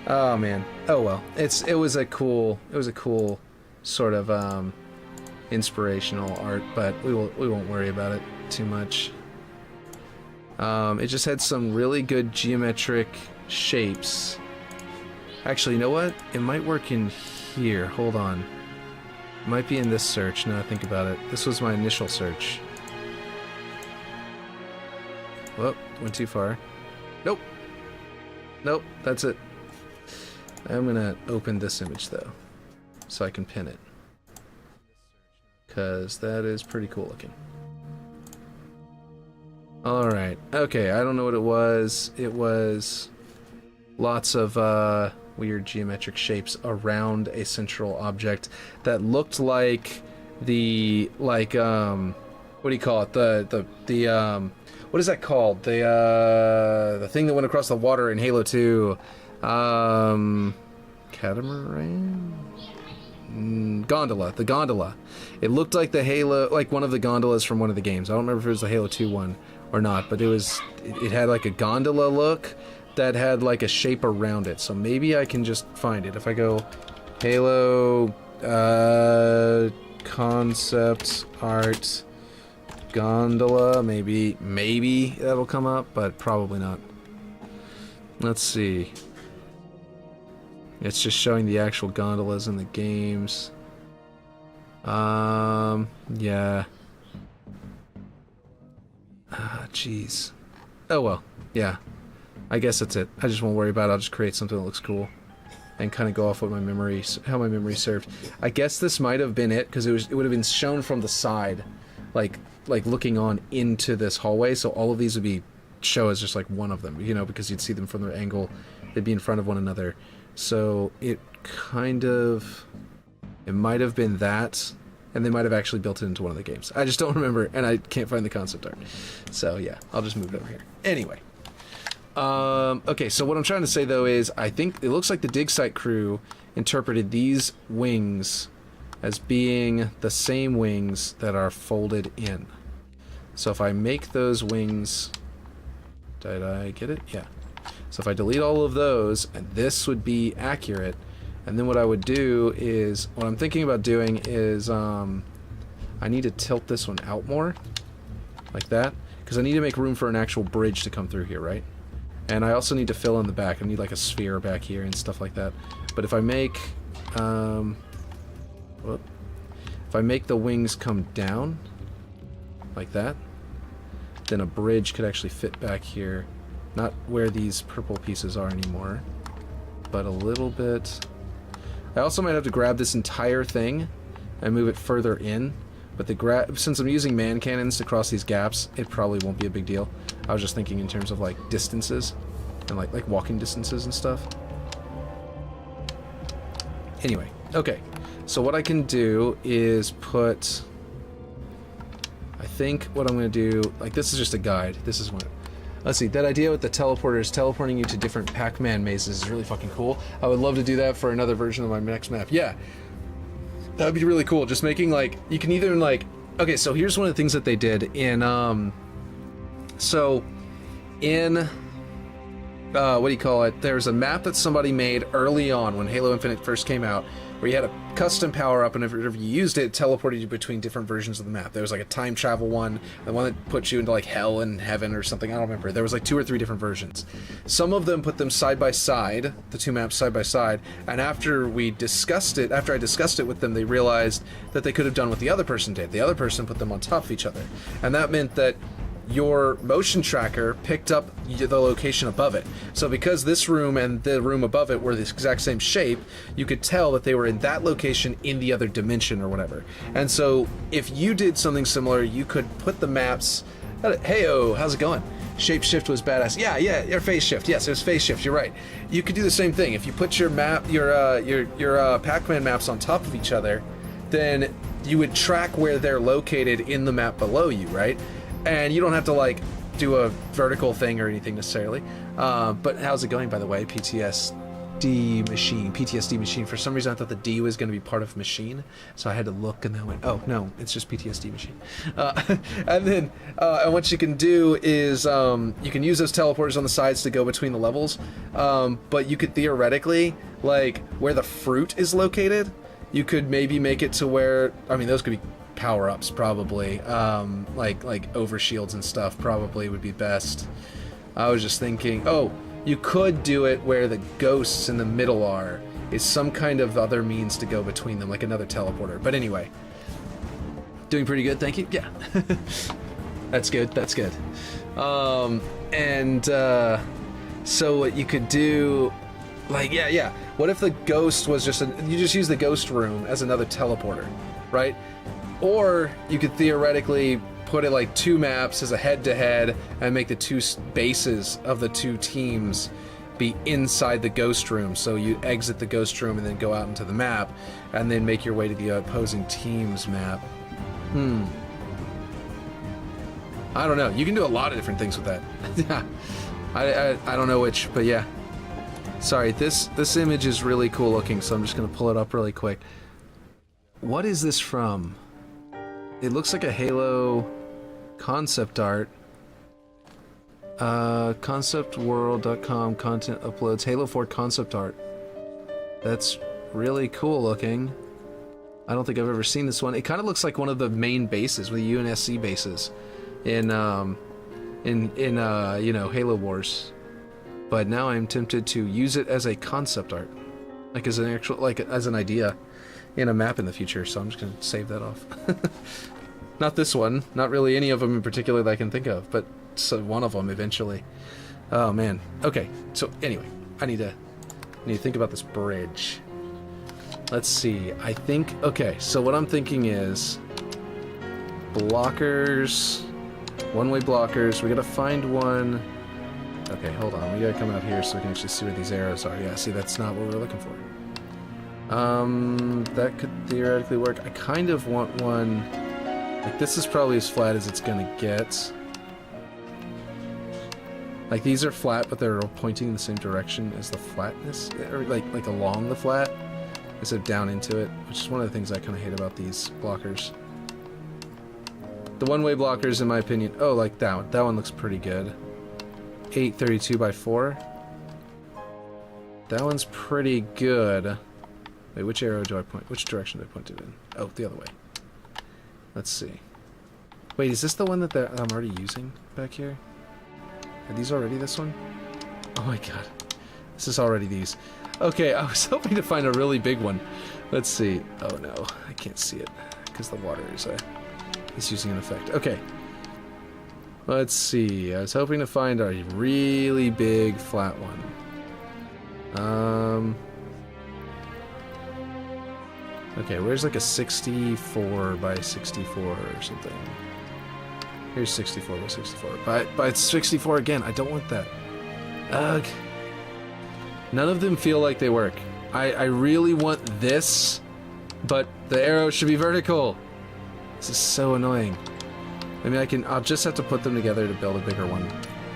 Oh man. Oh well. It was a cool sort of inspirational art, but we won't worry about it too much. It just had some really good geometric shapes. Actually, you know what? It might work in here. Hold on. It might be in this search, now I think about it. This was my initial search. Whoop, went too far. Nope. Nope, that's it. I'm gonna open this image, though, so I can pin it. Because that is pretty cool looking. Alright, okay, I don't know what it was. It was lots of weird geometric shapes around a central object that looked like what do you call it? The what is that called? The thing that went across the water in Halo 2. Catamaran? Gondola. The gondola. It looked like the Halo, like one of the gondolas from one of the games. I don't remember if it was the Halo 2 one or not, but it had like a gondola look that had like a shape around it. So maybe I can just find it. If I go Halo concept art gondola, maybe that'll come up, but probably not. Let's see. It's just showing the actual gondolas in the games. Yeah. Ah, jeez. Oh well, yeah. I guess that's it. I just won't worry about it. I'll just create something that looks cool and kind of go off what my memory, how my memory served. I guess this might have been it, because it would have been shown from the side, like looking on into this hallway. So all of these would show as just like one of them, you know, because you'd see them from their angle. They'd be in front of one another. So it might have been that, and they might have actually built it into one of the games. I just don't remember, and I can't find the concept art. So yeah, I'll just move it over here. Anyway. Okay, so what I'm trying to say though is, I think it looks like the dig site crew interpreted these wings as being the same wings that are folded in. So if I make those wings, did I get it? Yeah. So if I delete all of those, and this would be accurate, and then what I would do is, what I'm thinking about doing is, I need to tilt this one out more, like that, because I need to make room for an actual bridge to come through here, right? And I also need to fill in the back. I need like a sphere back here and stuff like that. But if I make, if I make the wings come down, like that, then a bridge could actually fit back here. Not where these purple pieces are anymore, but a little bit. I also might have to grab this entire thing and move it further in. But since I'm using man cannons to cross these gaps, it probably won't be a big deal. I was just thinking in terms of like distances and like walking distances and stuff. Anyway, Okay, so what I can do is put... I think what I'm going to do... Like, this is just a guide. This is what... Let's see, that idea with the teleporters teleporting you to different Pac-Man mazes is really fucking cool. I would love to do that for another version of my next map. Yeah, that would be really cool. Just making, like, you can either, like... Okay, so here's one of the things that they did in, So, in... what do you call it? There's a map that somebody made early on when Halo Infinite first came out, where you had a custom power-up, and if you used it, it teleported you between different versions of the map. There was like a time travel one, the one that put you into like hell and heaven or something, I don't remember. There was like 2 or 3 different versions. Some of them put them side by side, the 2 maps side by side, and after I discussed it with them, they realized that they could have done what the other person did. The other person put them on top of each other. And that meant that your motion tracker picked up the location above it. So because this room and the room above it were the exact same shape, you could tell that they were in that location in the other dimension or whatever. And so if you did something similar, you could put the maps... Hey-oh, how's it going? Shape shift was badass. Yeah, your phase shift. Yes, it was phase shift. You're right. You could do the same thing. If you put your map, your Pac-Man maps on top of each other, then you would track where they're located in the map below you, right? And you don't have to, like, do a vertical thing or anything necessarily. But how's it going, by the way? PTSD machine. For some reason, I thought the D was going to be part of machine. So I had to look, and then I went, oh, no, it's just PTSD machine. And then and what you can do is you can use those teleporters on the sides to go between the levels. But you could theoretically, like, where the fruit is located, you could maybe make it to where... I mean, those could be... power-ups probably, like overshields and stuff probably would be best. I was just thinking, oh, you could do it where the ghosts in the middle are, is some kind of other means to go between them, like another teleporter. But anyway, doing pretty good, thank you. Yeah. That's good. So what you could do, like, yeah, what if the ghost was just you just use the ghost room as another teleporter, right? Or you could theoretically put it like 2 maps as a head-to-head and make the 2 bases of the 2 teams be inside the ghost room. So you exit the ghost room and then go out into the map and then make your way to the opposing team's map. I don't know. You can do a lot of different things with that. I don't know which, but yeah. Sorry, this image is really cool looking, so I'm just going to pull it up really quick. What is this from? It looks like a Halo concept art. Conceptworld.com content uploads Halo 4 concept art. That's really cool looking. I don't think I've ever seen this one. It kind of looks like one of the main bases, with the UNSC bases in you know, Halo Wars. But now I'm tempted to use it as a concept art, like as an actual, like as an idea in a map in the future, so I'm just going to save that off. Not this one, not really any of them in particular that I can think of, but so one of them eventually. Oh man. Okay, so anyway, I need to think about this bridge. Let's see, I think, okay, so what I'm thinking is blockers, one-way blockers, we gotta find one. Okay, hold on, we gotta come out here so we can actually see where these arrows are. Yeah, see, that's not what we're looking for. That could theoretically work. I kind of want one... Like, this is probably as flat as it's gonna get. Like, these are flat, but they're pointing in the same direction as the flatness. Or, like along the flat, instead of down into it. Which is one of the things I kind of hate about these blockers. The one-way blockers, in my opinion... Oh, like that one. That one looks pretty good. 832 by 4. That one's pretty good. Wait, which arrow do I point? Which direction do I point it in? Oh, the other way. Let's see. Wait, is this the one that I'm already using back here? Are these already this one? Oh my god. This is already these. Okay, I was hoping to find a really big one. Let's see. Oh no, I can't see it because the water is using an effect. Okay. Let's see. I was hoping to find a really big flat one. Okay, where's like a 64 by 64 or something? Here's 64 by 64. But it's 64 again. I don't want that. Ugh. None of them feel like they work. I really want this, but the arrow should be vertical. This is so annoying. I mean, I'll just have to put them together to build a bigger one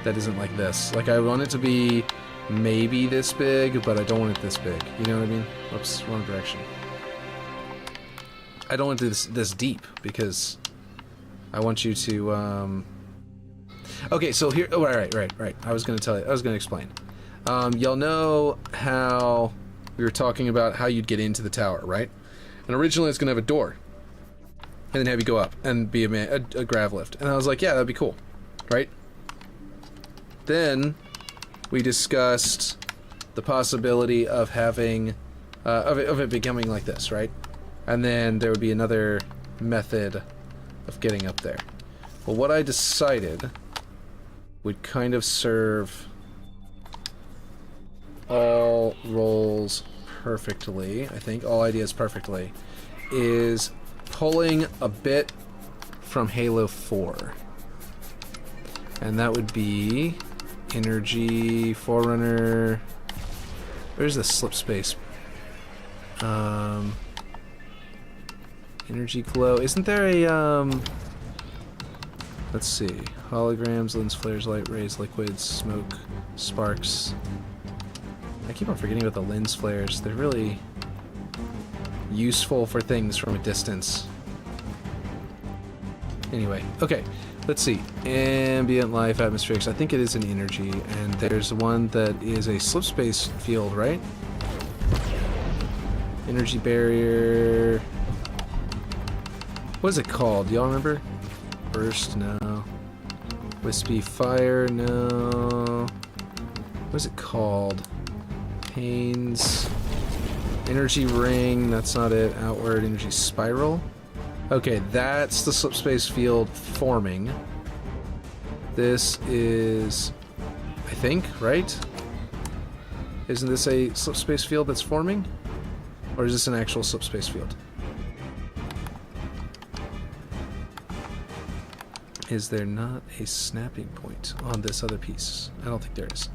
that isn't like this. Like, I want it to be maybe this big, but I don't want it this big. You know what I mean? Whoops, wrong direction. I don't want it this deep, because I want you to, Okay, so here... Oh, right. I was gonna tell you. I was gonna explain. Y'all know how we were talking about how you'd get into the tower, right? And originally it's gonna have a door. And then have you go up and be a grav lift. And I was like, yeah, that'd be cool. Right? Then we discussed the possibility of having... of it becoming like this, right? And then there would be another method of getting up there. Well, what I decided would kind of serve all roles perfectly, I think, all ideas perfectly, is pulling a bit from Halo 4. And that would be Energy, Forerunner... Where's the slip space? Energy Glow. Isn't there a, let's see. Holograms, lens flares, light rays, liquids, smoke, sparks. I keep on forgetting about the lens flares. They're really useful for things from a distance. Anyway, okay. Let's see. Ambient life, atmospherics. I think it is an energy, and there's one that is a slip space field, right? Energy barrier. What is it called? Y'all remember? Burst? No. Wispy fire? No. What is it called? Pains. Energy ring. That's not it. Outward energy spiral. Okay, that's the slip space field forming. This is, I think, right? Isn't this a slip space field that's forming? Or is this an actual slip space field? Is there not a snapping point on this other piece? I don't think there is.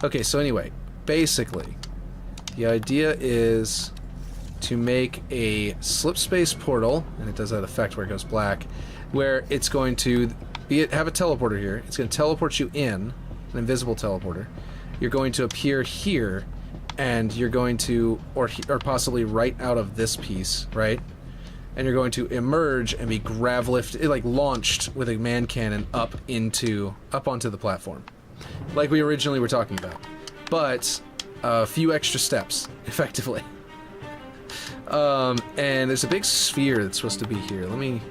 Okay, so anyway, basically, the idea is to make a slip space portal, and it does that effect where it goes black, where it's going to have a teleporter here. It's going to teleport you in, an invisible teleporter. You're going to appear here, and you're going to, or possibly right out of this piece, right? And you're going to emerge and be grav lifted, like launched with a man cannon up onto the platform, like we originally were talking about, but a few extra steps, effectively. And there's a big sphere that's supposed to be here. Let me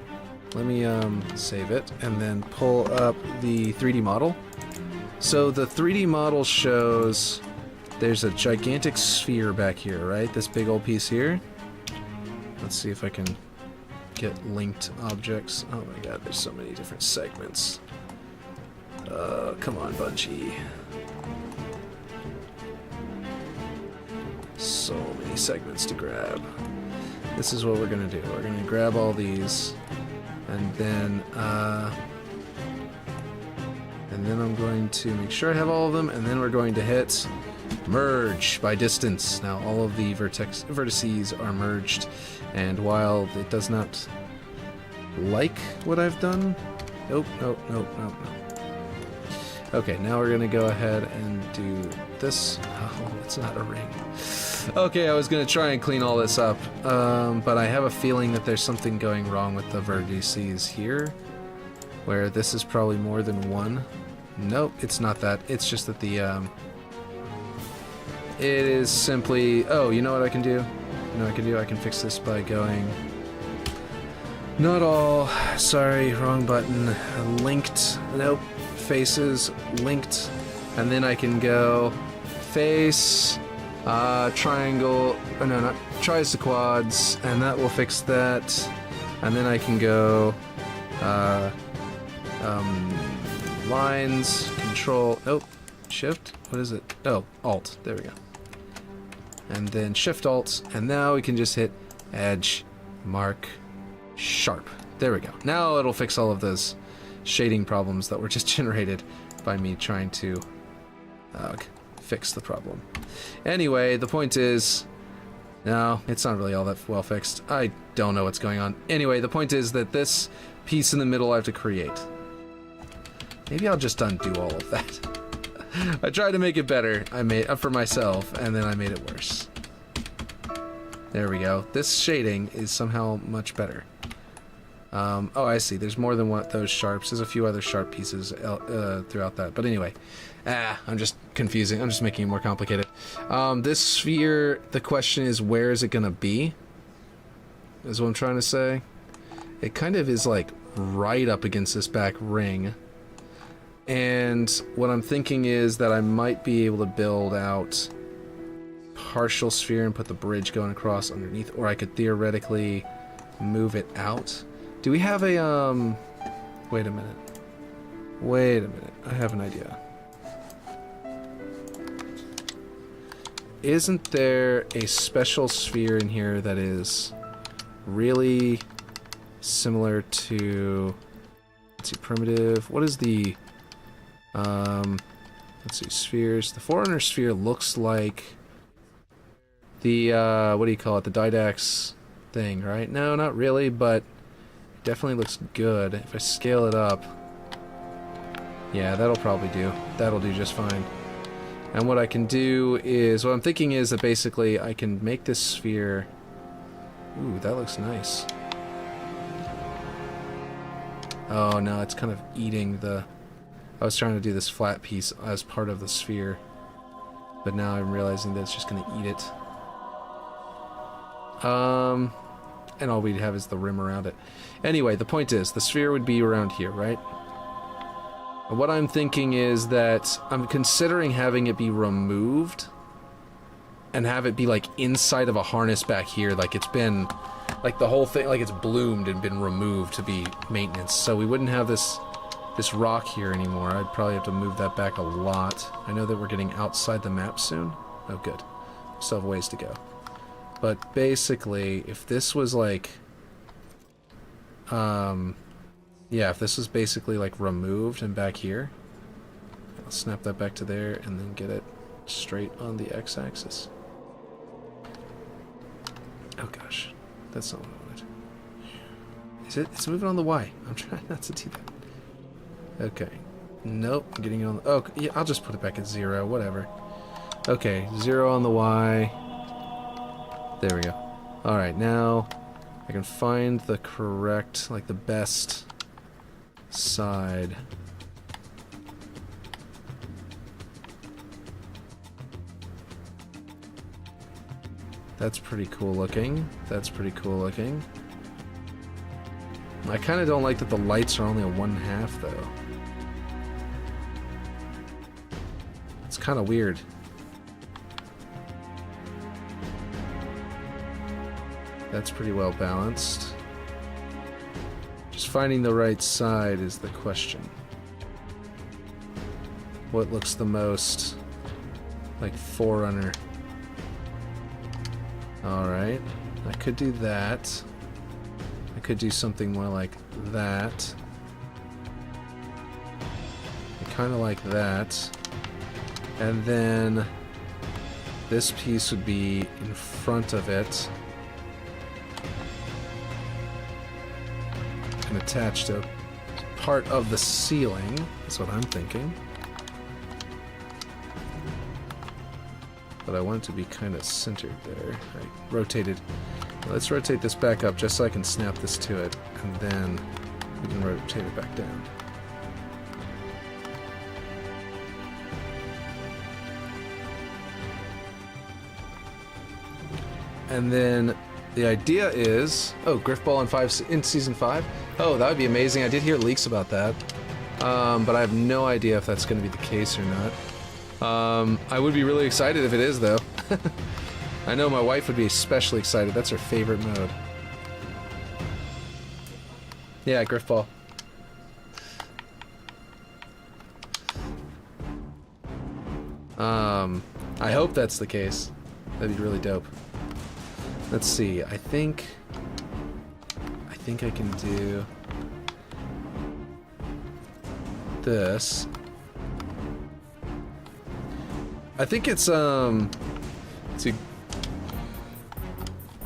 save it and then pull up the 3D model. So the 3D model shows there's a gigantic sphere back here, right? This big old piece here. Let's see if I can get linked objects. Oh my god, there's so many different segments. Come on, Bungie. So many segments to grab. This is what we're gonna do. We're gonna grab all these, and then I'm going to make sure I have all of them, and then we're going to hit merge by distance. Now all of the vertices are merged, and while it does not like what I've done, nope. Okay, now we're gonna go ahead and do this. Oh, it's not a ring. Okay, I was gonna try and clean all this up, but I have a feeling that there's something going wrong with the vertices here, where this is probably more than one. Nope, it's not that. It's just that the, it is simply... Oh, you know what I can do? You know what I can do? I can fix this by going... Not all. Sorry, wrong button. Linked. Nope. Faces. Linked. And then I can go... Face... triangle... Oh, no, not... Tries to quads. And that will fix that. And then I can go... lines, control, nope, shift, what is it? Oh, alt, there we go. And then shift alt, and now we can just hit edge, mark, sharp. There we go. Now it'll fix all of those shading problems that were just generated by me trying to fix the problem. Anyway, the point is, No, it's not really all that well fixed. I don't know what's going on. Anyway, the point is that this piece in the middle I have to create. Maybe I'll just undo all of that. I tried to make it better. I made for myself, and then I made it worse. There we go. This shading is somehow much better. Oh, I see. There's more than one those sharps. There's a few other sharp pieces throughout that. But anyway, I'm just confusing. I'm just making it more complicated. This sphere, the question is, where is it going to be? Is what I'm trying to say. It kind of is like right up against this back ring. And what I'm thinking is that I might be able to build out partial sphere and put the bridge going across underneath, or I could theoretically move it out. Do we have a, wait a minute. Wait a minute. I have an idea. Isn't there a special sphere in here that is really similar to, let's see, primitive, what is the, let's see, spheres. The Forerunner sphere looks like the, what do you call it, the Didax thing, right? No, not really, but it definitely looks good. If I scale it up, yeah, that'll probably do. That'll do just fine. And what I can do is, what I'm thinking is that basically I can make this sphere, ooh, that looks nice. Oh no, it's kind of eating the, I was trying to do this flat piece as part of the sphere, but now I'm realizing that it's just going to eat it. And all we'd have is the rim around it. Anyway, the point is, the sphere would be around here, right? And what I'm thinking is that I'm considering having it be removed and have it be like inside of a harness back here, like it's been, like the whole thing, like it's bloomed and been removed to be maintenance. So we wouldn't have this rock here anymore. I'd probably have to move that back a lot. I know that we're getting outside the map soon. Oh, good. Still have ways to go. But basically, if this was like, yeah, if this was basically like removed and back here, I'll snap that back to there and then get it straight on the x-axis. Oh gosh, that's not what I wanted. Is it? It's moving on the y. I'm trying not to do that. Okay. Nope, I'm getting it on the... Oh, yeah, I'll just put it back at 0, whatever. Okay, 0 on the y. There we go. Alright, now I can find the correct, like the best side. That's pretty cool looking. That's pretty cool looking. I kind of don't like that the lights are only a 1/2 though. It's kind of weird. That's pretty well balanced. Just finding the right side is the question. What looks the most like Forerunner? Alright, I could do that. I could do something more like that. Kind of like that. And then this piece would be in front of it and attached to part of the ceiling. That's what I'm thinking. But I want it to be kind of centered there. I rotated. Let's rotate this back up just so I can snap this to it, and then we can rotate it back down. And then the idea is, oh, Griffball in Season 5? Oh, that would be amazing. I did hear leaks about that. But I have no idea if that's going to be the case or not. I would be really excited if it is, though. I know my wife would be especially excited. That's her favorite mode. Yeah, Griffball. I hope that's the case. That'd be really dope. Let's see. I think I can do this. I think it's let's see.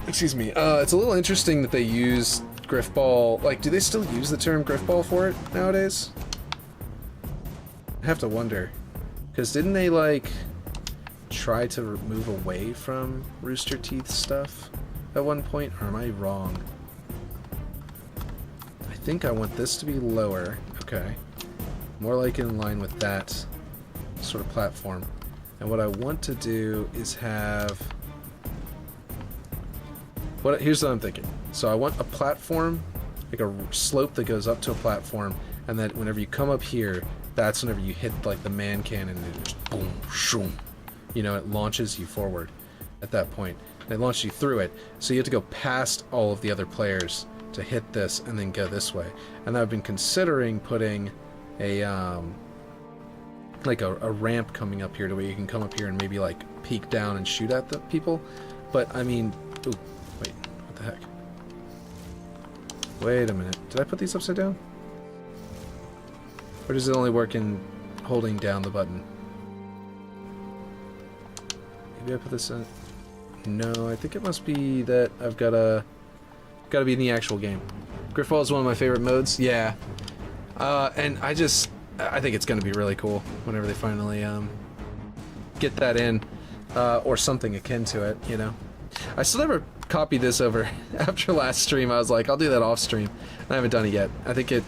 Excuse me. It's a little interesting that they use Griffball. Like, do they still use the term Griffball for it nowadays? I have to wonder. Because didn't they, like, try to move away from Rooster Teeth stuff at one point? Or am I wrong? I think I want this to be lower. Okay. More like in line with that sort of platform. And what I want to do is have... Here's what I'm thinking. So I want a platform, like a slope that goes up to a platform, and then whenever you come up here, that's whenever you hit like the man cannon and it just boom, shoom. You know, it launches you forward at that point. And it launches you through it, so you have to go past all of the other players to hit this and then go this way. And I've been considering putting a like a ramp coming up here to where you can come up here and maybe like peek down and shoot at the people. But I mean, ooh, wait, what the heck? Wait a minute, did I put these upside down? Or does it only work in holding down the button? Maybe I put this in. No, I think it must be that I've gotta be in the actual game. Griffball is one of my favorite modes. Yeah, and I think it's gonna be really cool whenever they finally get that in, or something akin to it. You know, I still never copied this over. After last stream, I was like, I'll do that off stream. I haven't done it yet. I think it.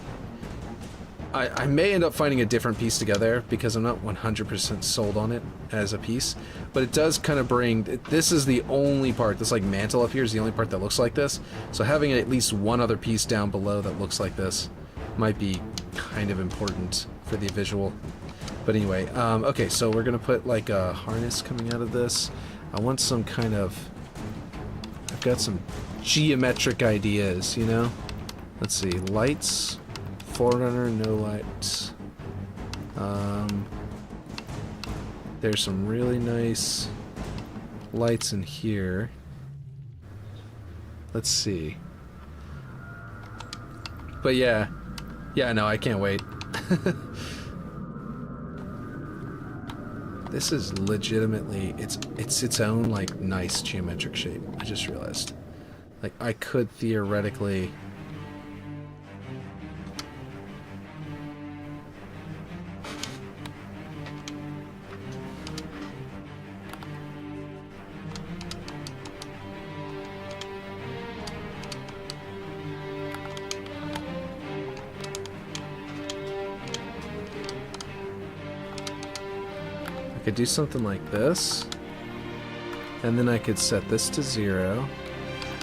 I may end up finding a different piece together because I'm not 100% sold on it as a piece, but it does kind of bring, this is the only part, this like mantle up here is the only part that looks like this, so having at least one other piece down below that looks like this might be kind of important for the visual. But anyway, okay, so we're gonna put like a harness coming out of this. I want some kind of, I've got some geometric ideas, you know? Let's see, lights. Forerunner, no lights. There's some really nice lights in here. Let's see. But yeah, no, I can't wait. This is legitimately, it's its own like nice geometric shape. I just realized, like I could theoretically. Could do something like this, and then I could set this to 0,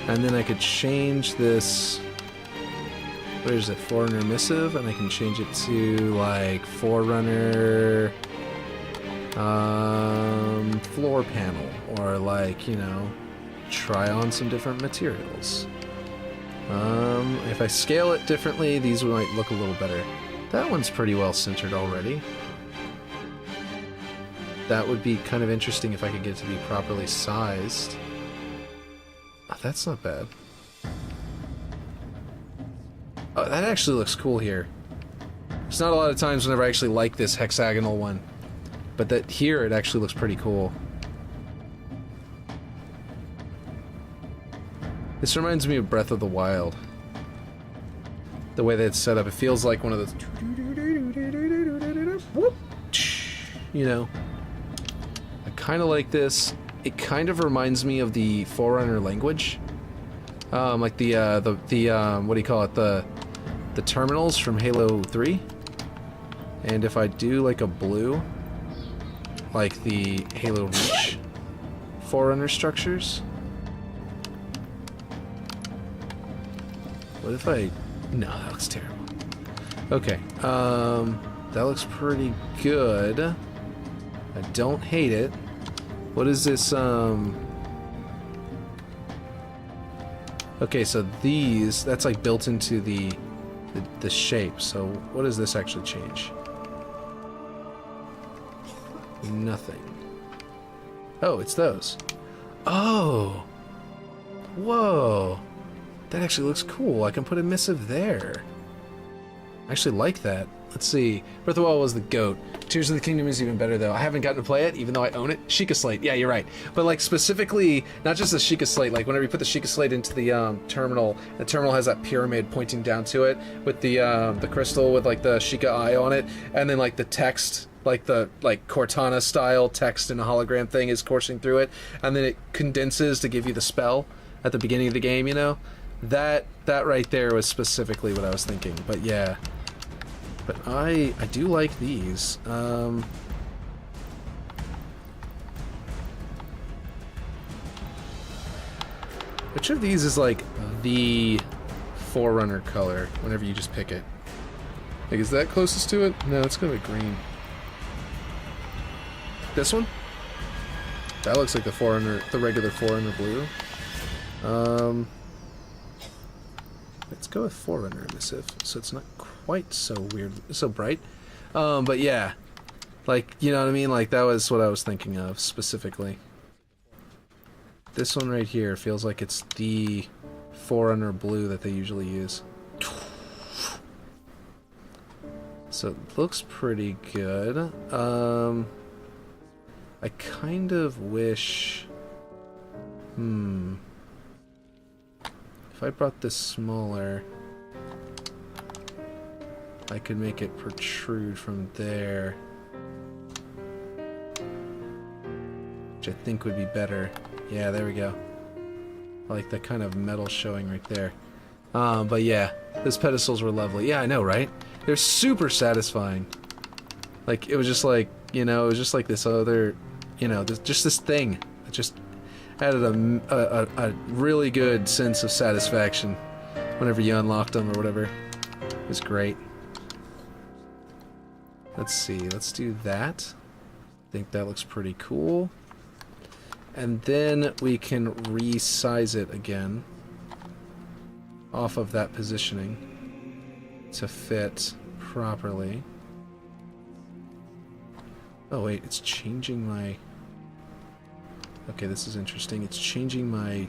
and then I could change this, where is it, Forerunner Missive, and I can change it to like Forerunner floor panel, or like, you know, try on some different materials. If I scale it differently, these might look a little better. That one's pretty well centered already. That would be kind of interesting if I could get it to be properly sized. Oh, that's not bad. Oh, that actually looks cool here. There's not a lot of times whenever I actually like this hexagonal one, but that here it actually looks pretty cool. This reminds me of Breath of the Wild. The way that it's set up, it feels like one of those, you know. Kind of like this. It kind of reminds me of the Forerunner language, like the what do you call it, the terminals from Halo 3. And if I do like a blue, like the Halo Reach Forerunner structures. What if I? No, that looks terrible. Okay, that looks pretty good. I don't hate it. What is this, okay, so these, that's like built into the shape, so what does this actually change? Nothing. Oh, it's those. Oh! Whoa! That actually looks cool. I can put a missive there. I actually like that. Let's see. Breath of the Wild was the GOAT. Tears of the Kingdom is even better, though. I haven't gotten to play it, even though I own it. Sheikah Slate. Yeah, you're right. But, like, specifically, not just the Sheikah Slate. Like, whenever you put the Sheikah Slate into the terminal has that pyramid pointing down to it with the crystal with, like, the Sheikah eye on it. And then, like, the text, like, the, like, Cortana-style text in a hologram thing is coursing through it. And then it condenses to give you the spell at the beginning of the game, you know? That right there was specifically what I was thinking. But, yeah. But I do like these. Which of these is like the Forerunner color whenever you just pick it? Like, is that closest to it? No, it's gonna be green. This one? That looks like the Forerunner, the regular Forerunner blue. Let's go with Forerunner in this so it's not quite so weird, so bright. But yeah, like, you know what I mean? Like, that was what I was thinking of specifically. This one right here feels like it's the Forerunner blue that they usually use. So it looks pretty good. I kind of wish... If I brought this smaller, I could make it protrude from there, which I think would be better. Yeah, there we go. I like that kind of metal showing right there. But yeah, those pedestals were lovely. Yeah, I know, right? They're super satisfying. Like, it was just like, you know, it was just like this other, you know, just this thing. It just added a really good sense of satisfaction whenever you unlocked them or whatever. It was great. Let's see, let's do that. I think that looks pretty cool. And then we can resize it again off of that positioning to fit properly. Oh wait, it's changing my... Okay, this is interesting. It's changing my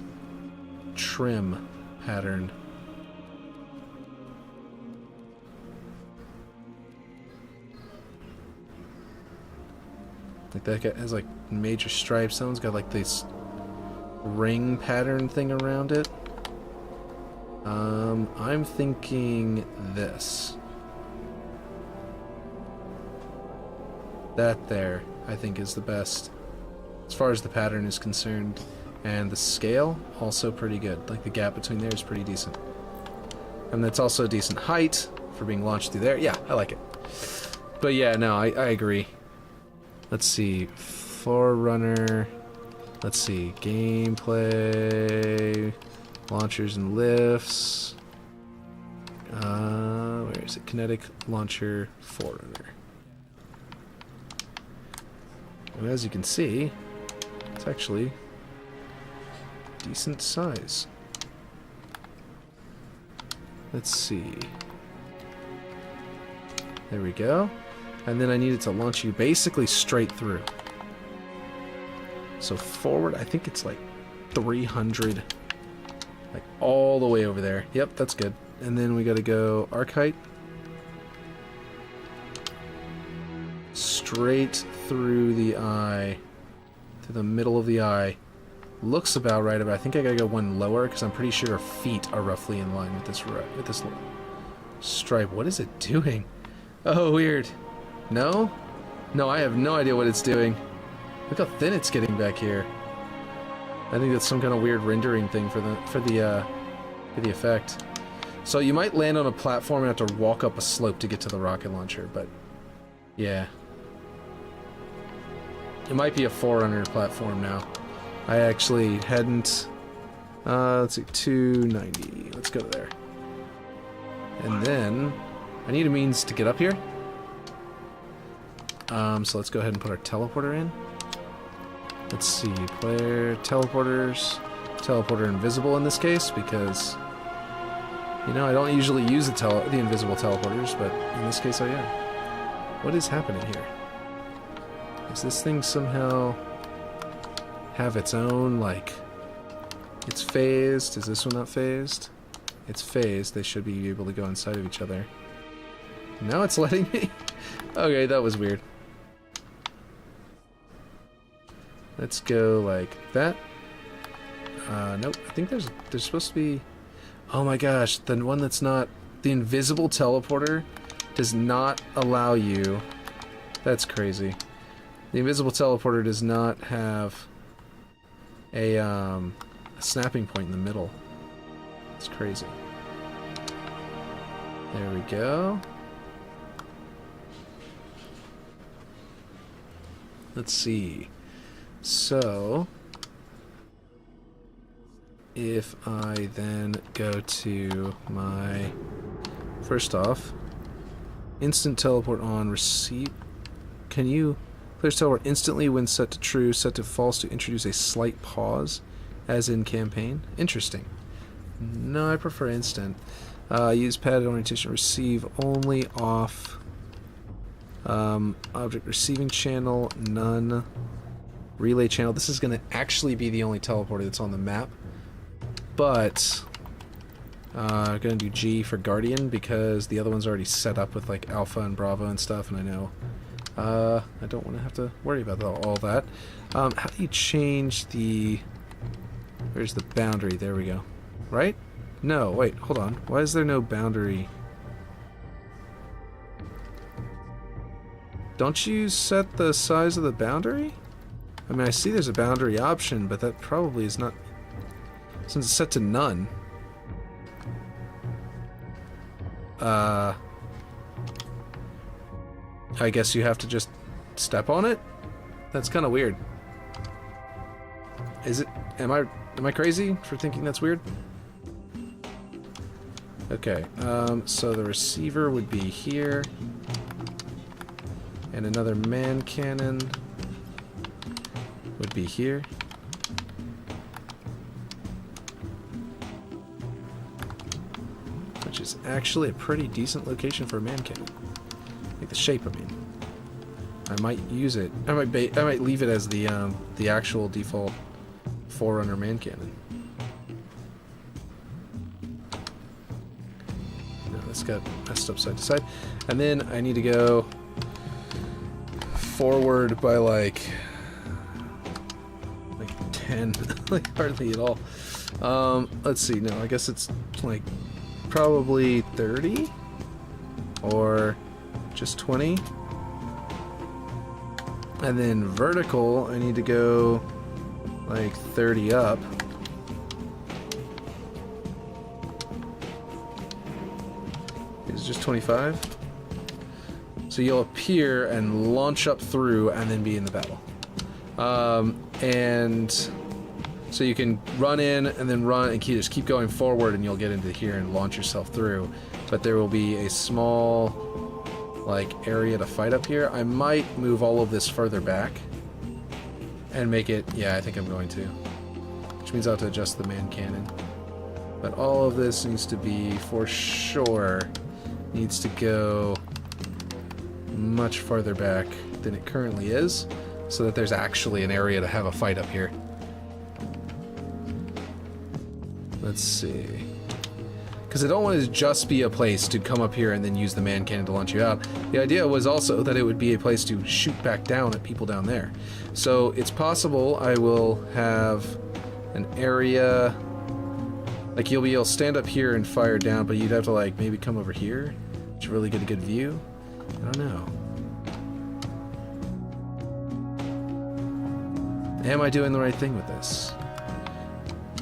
trim pattern. Like, that guy has like major stripes. That one's got like this ring pattern thing around it. I'm thinking this. That there, I think, is the best as far as the pattern is concerned. And the scale, also pretty good. Like, the gap between there is pretty decent. And that's also a decent height for being launched through there. Yeah, I like it. But yeah, no, I agree. Let's see, Forerunner, let's see, gameplay, launchers and lifts, where is it, kinetic launcher, Forerunner. And as you can see, it's actually decent size. Let's see, there we go. And then I need it to launch you basically straight through. So forward, I think it's like 300. Like all the way over there. Yep, that's good. And then we gotta go arc height. Straight through the eye. To the middle of the eye. Looks about right, but I think I gotta go one lower because I'm pretty sure her feet are roughly in line with this stripe. What is it doing? Oh, weird. No? No, I have no idea what it's doing. Look how thin it's getting back here. I think that's some kind of weird rendering thing for the effect. So you might land on a platform and have to walk up a slope to get to the rocket launcher, but yeah. It might be a Forerunner platform now. I actually hadn't... let's see, 290. Let's go there. And then I need a means to get up here. So let's go ahead and put our teleporter in. Let's see, player, teleporters, teleporter invisible in this case, because, you know, I don't usually use the invisible teleporters, but in this case I am. What is happening here? Does this thing somehow have its own, like, it's phased? Is this one not phased? It's phased, they should be able to go inside of each other. Now it's letting me? Okay, that was weird. Let's go like that. Nope, I think there's supposed to be... Oh my gosh, the one that's not... The invisible teleporter does not allow you... That's crazy. The invisible teleporter does not have a snapping point in the middle. It's crazy. There we go. Let's see. So, if I then go to my... First off, instant teleport on receipt. Can you... Players teleport instantly when set to true, set to false to introduce a slight pause, as in campaign. Interesting. No, I prefer instant. Use padded orientation. Receive only off. Object receiving channel, none. Relay channel. This is going to actually be the only teleporter that's on the map. But I'm going to do G for Guardian because the other one's already set up with like Alpha and Bravo and stuff, and I know I don't want to have to worry about all that. How do you change the... Where's the boundary? There we go. Right? No, wait, hold on. Why is there no boundary? Don't you set the size of the boundary? I mean, I see there's a boundary option, but that probably is not... Since it's set to none. I guess you have to just step on it? That's kind of weird. Is it... Am I crazy for thinking that's weird? Okay, so the receiver would be here. And another man cannon would be here. Which is actually a pretty decent location for a man cannon. Like the shape, I mean. I might use it. I might leave it as the actual default Forerunner man cannon. No, this got messed up side to side. And then I need to go forward by like 10, like hardly at all. Let's see. No, I guess it's like probably 30 or just 20. And then vertical, I need to go like 30 up. Is it just 25? So you'll appear and launch up through and then be in the battle. And so you can run in and then run and just keep going forward and you'll get into here and launch yourself through. But there will be a small like area to fight up here. I might move all of this further back and make it, yeah, I think I'm going to. Which means I'll have to adjust the man cannon. But all of this needs to be, for sure, needs to go much farther back than it currently is, so that there's actually an area to have a fight up here. Let's see. Because I don't want it to just be a place to come up here and then use the man cannon to launch you out. The idea was also that it would be a place to shoot back down at people down there. So it's possible I will have an area... Like you'll stand up here and fire down, but you'd have to like maybe come over here to really get a good view. I don't know. Am I doing the right thing with this?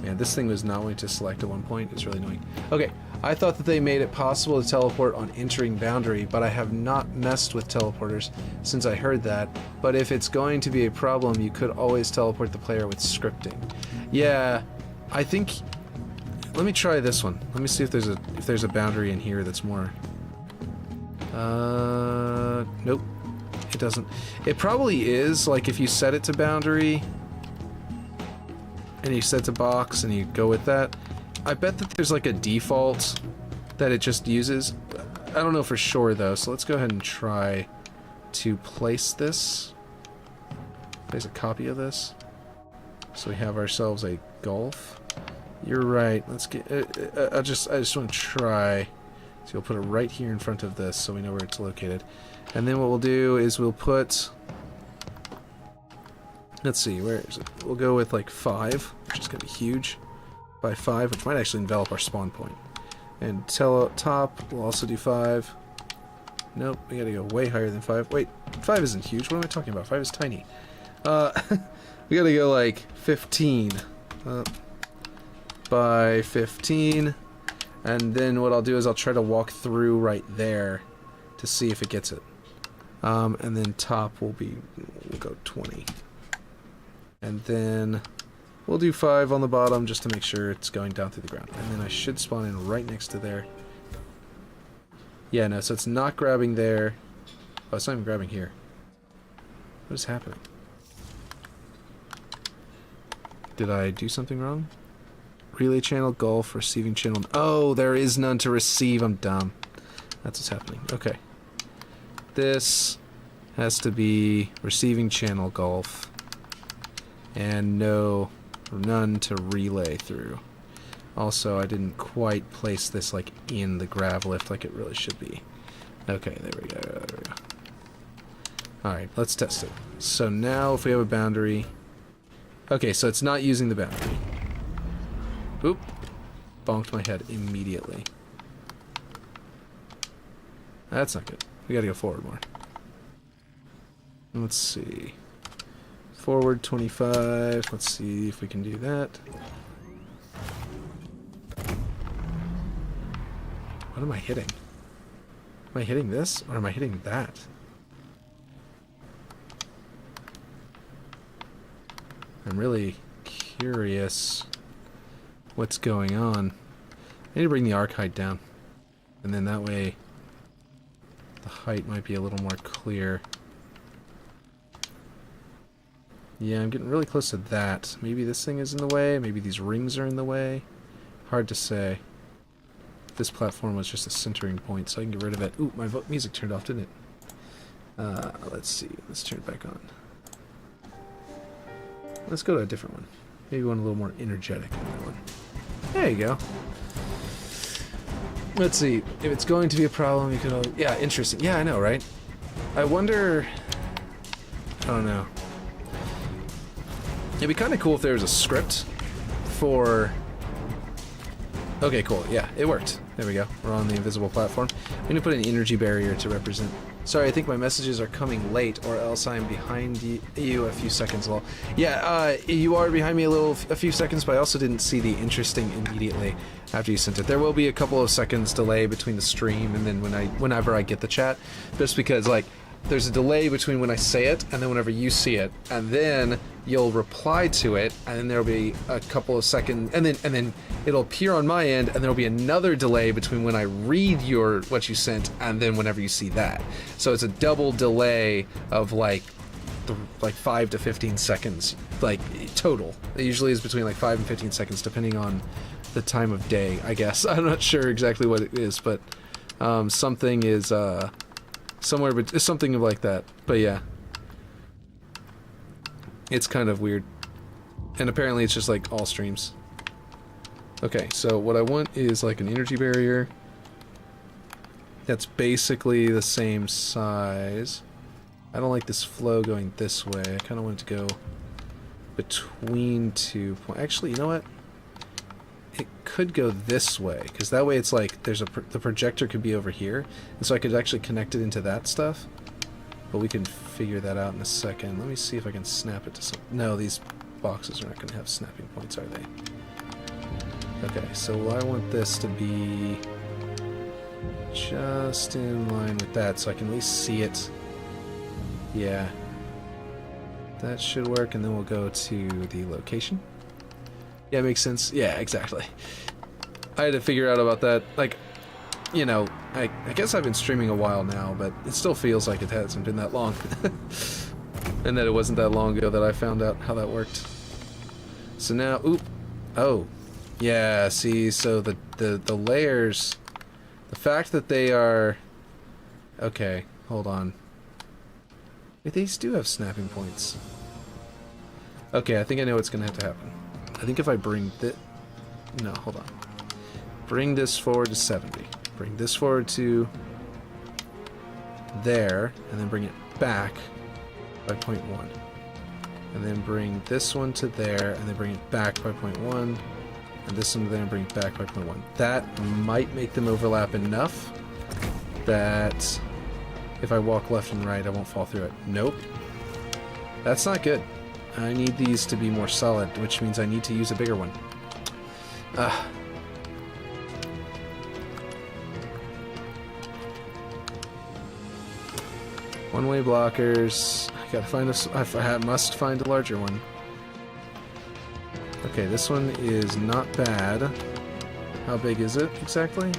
Man, this thing was not going to select at one point. It's really annoying. Okay, I thought that they made it possible to teleport on entering boundary, but I have not messed with teleporters since I heard that. But if it's going to be a problem, you could always teleport the player with scripting. Yeah, I think... Let me try this one. Let me see if there's a boundary in here that's more... Nope. It doesn't. It probably is, like, if you set it to boundary... and you set to box and you go with that. I bet that there's like a default that it just uses. I don't know for sure though, so let's go ahead and try to place this. Place a copy of this. So we have ourselves a golf. You're right. Let's get. I just want to try So you'll put it right here in front of this so we know where it's located. And then what we'll do is we'll put... Let's see, where is it? We'll go with like 5, which is going to be huge. By 5, which might actually envelop our spawn point. And top, we'll also do 5. Nope, we gotta go way higher than 5. Wait, 5 isn't huge. What am I talking about? 5 is tiny. We gotta go like 15. By 15. And then what I'll do is I'll try to walk through right there to see if it gets it. And then top will be, we'll go 20. And then we'll do 5 on the bottom just to make sure it's going down through the ground. And then I should spawn in right next to there. Yeah, no, so it's not grabbing there. Oh, it's not even grabbing here. What is happening? Did I do something wrong? Relay channel, golf, receiving channel. Oh, there is none to receive. I'm dumb. That's what's happening. Okay. This has to be receiving channel, golf. And none to relay through. Also, I didn't quite place this like in the grav lift like it really should be. Okay, there we go, there we go. Alright, let's test it. So now if we have a boundary... Okay, so it's not using the boundary. Oop. Bonked my head immediately. That's not good. We gotta go forward more. Let's see. Forward 25. Let's see if we can do that. What am I hitting? Am I hitting this, or am I hitting that? I'm really curious what's going on. I need to bring the arc height down. And then that way the height might be a little more clear. Yeah, I'm getting really close to that. Maybe this thing is in the way, maybe these rings are in the way. Hard to say. This platform was just a centering point, so I can get rid of it. Ooh, my music turned off, didn't it? Let's see. Let's turn it back on. Let's go to a different one. Maybe one a little more energetic than that one. There you go. Let's see. If it's going to be a problem, you could... Yeah, interesting. Yeah, I know, right? I wonder... I don't know. It'd be kind of cool if there was a script for... Okay, cool. Yeah, it worked. There we go. We're on the invisible platform. I'm going to put an energy barrier to represent... Sorry, I think my messages are coming late, or else I'm behind you a few seconds. Well, yeah, you are behind me a few seconds, but I also didn't see the interesting immediately after you sent it. There will be a couple of seconds delay between the stream and then whenever I get the chat, just because, like, there's a delay between when I say it and then whenever you see it, and then you'll reply to it, and then there'll be a couple of seconds, and then it'll appear on my end, and there'll be another delay between when I read what you sent and then whenever you see that. So it's a double delay of like 5 to 15 seconds, like total. It usually is between like 5 and 15 seconds, depending on the time of day, I guess. I'm not sure exactly what it is, but something is somewhere, but it's something like that. But yeah, it's kind of weird, and apparently it's just like all streams. Okay, so what I want is like an energy barrier that's basically the same size. I don't like this flow going this way. I kind of want it to go between 2 points. Actually, you know what? It could go this way, because that way it's like the projector could be over here, and so I could actually connect it into that stuff. But we can figure that out in a second. Let me see if I can snap it to some... No, these boxes are not going to have snapping points, are they? Okay, so I want this to be just in line with that, so I can at least see it. Yeah. That should work, and then we'll go to the location. Yeah, it makes sense. Yeah, exactly. I had to figure out about that. Like, you know, I guess I've been streaming a while now, but it still feels like it hasn't been that long. And that it wasn't that long ago that I found out how that worked. So now, oop. Oh. Yeah, see, so the layers, the fact that they are... Okay, hold on. These do have snapping points. Okay, I think I know what's going to have to happen. I think if I bring this... No, hold on. Bring this forward to 70. bring this forward to there, and then bring it back by 0.1. And then bring this one to there, and then bring it back by 0.1. And this one to there, and bring it back by 0.1. That might make them overlap enough that if I walk left and right, I won't fall through it. Nope. That's not good. I need these to be more solid, which means I need to use a bigger one. One-way blockers. I gotta find I must find a larger one. Okay, this one is not bad. How big is it exactly?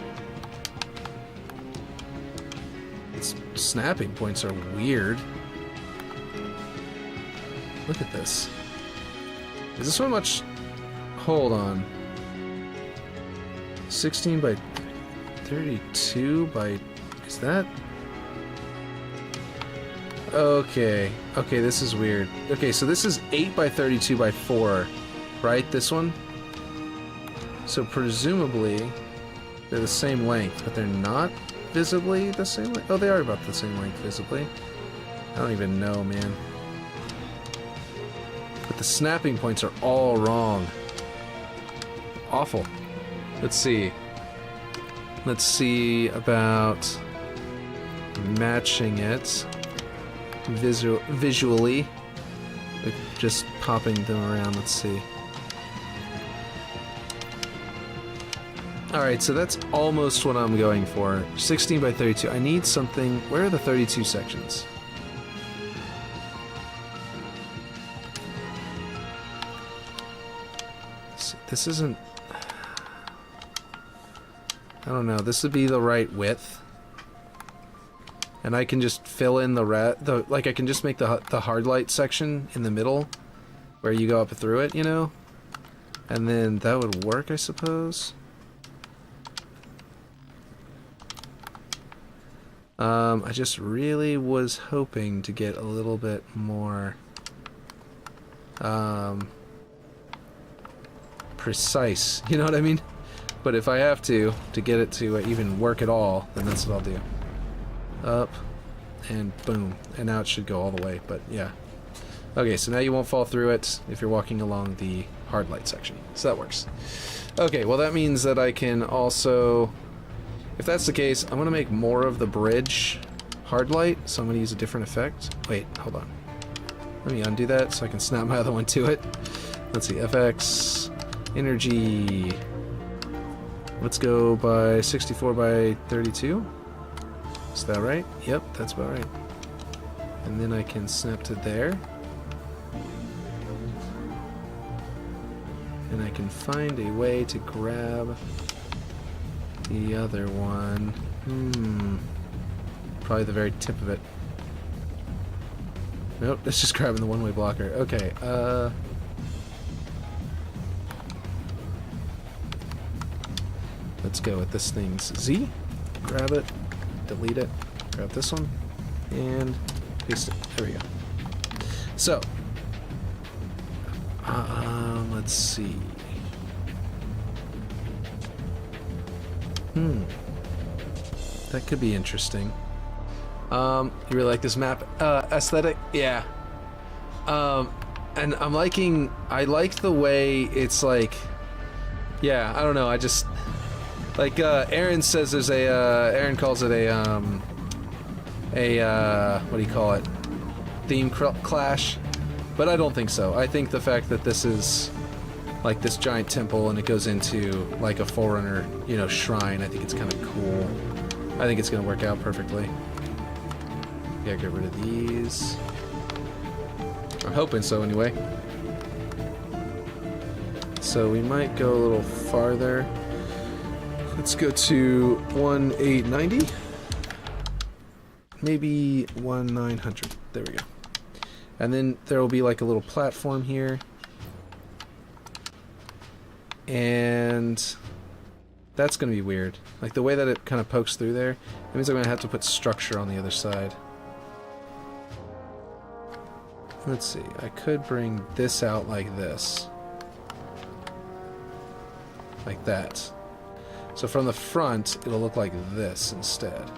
Its snapping points are weird. Look at this. Is this one much? Hold on. 16 by 32 by... Is that... Okay. Okay, this is weird. Okay, so this is 8 by 32 by 4, right? This one? So presumably they're the same length, but they're not visibly the same length. Oh, they are about the same length visibly. I don't even know, man. But the snapping points are all wrong. Awful. Let's see. Let's see about matching it visually. Like just popping them around. Let's see. Alright, so that's almost what I'm going for. 16 by 32. I need something... Where are the 32 sections? This isn't... I don't know. This would be the right width. And I can just fill in the like, I can just make the hard light section in the middle where you go up through it, you know? And then that would work, I suppose. I just really was hoping to get a little bit more precise, you know what I mean? But if I have to get it to even work at all, then that's what I'll do. Up, and boom. And now it should go all the way, but yeah. Okay, so now you won't fall through it if you're walking along the hard light section. So that works. Okay, well that means that I can also... If that's the case, I'm going to make more of the bridge hard light, so I'm going to use a different effect. Wait, hold on. Let me undo that so I can snap my other one to it. Let's see, FX, energy. Let's go by 64 by 32. Is that right? Yep, that's about right. And then I can snap to there. And I can find a way to grab the other one. Probably the very tip of it. Nope, that's just grabbing the one-way blocker. Okay, let's go with this thing's Z. Grab it, delete it, grab this one, and paste it. There we go. So, let's see. That could be interesting. You really like this map aesthetic? Yeah. And I'm liking... I like the way it's like... Yeah, I don't know, I just... Like, Aaron says there's a, Aaron calls it a, what do you call it? Theme clash? But I don't think so. I think the fact that this is, like, this giant temple and it goes into, like, a Forerunner, you know, shrine, I think it's kind of cool. I think it's gonna work out perfectly. Yeah, get rid of these. I'm hoping so, anyway. So we might go a little farther. Let's go to 1,890. Maybe 1,900. There we go. And then there will be like a little platform here. And that's going to be weird. Like the way that it kind of pokes through there, it means I'm going to have to put structure on the other side. Let's see, I could bring this out like this. Like that. So from the front, it'll look like this instead.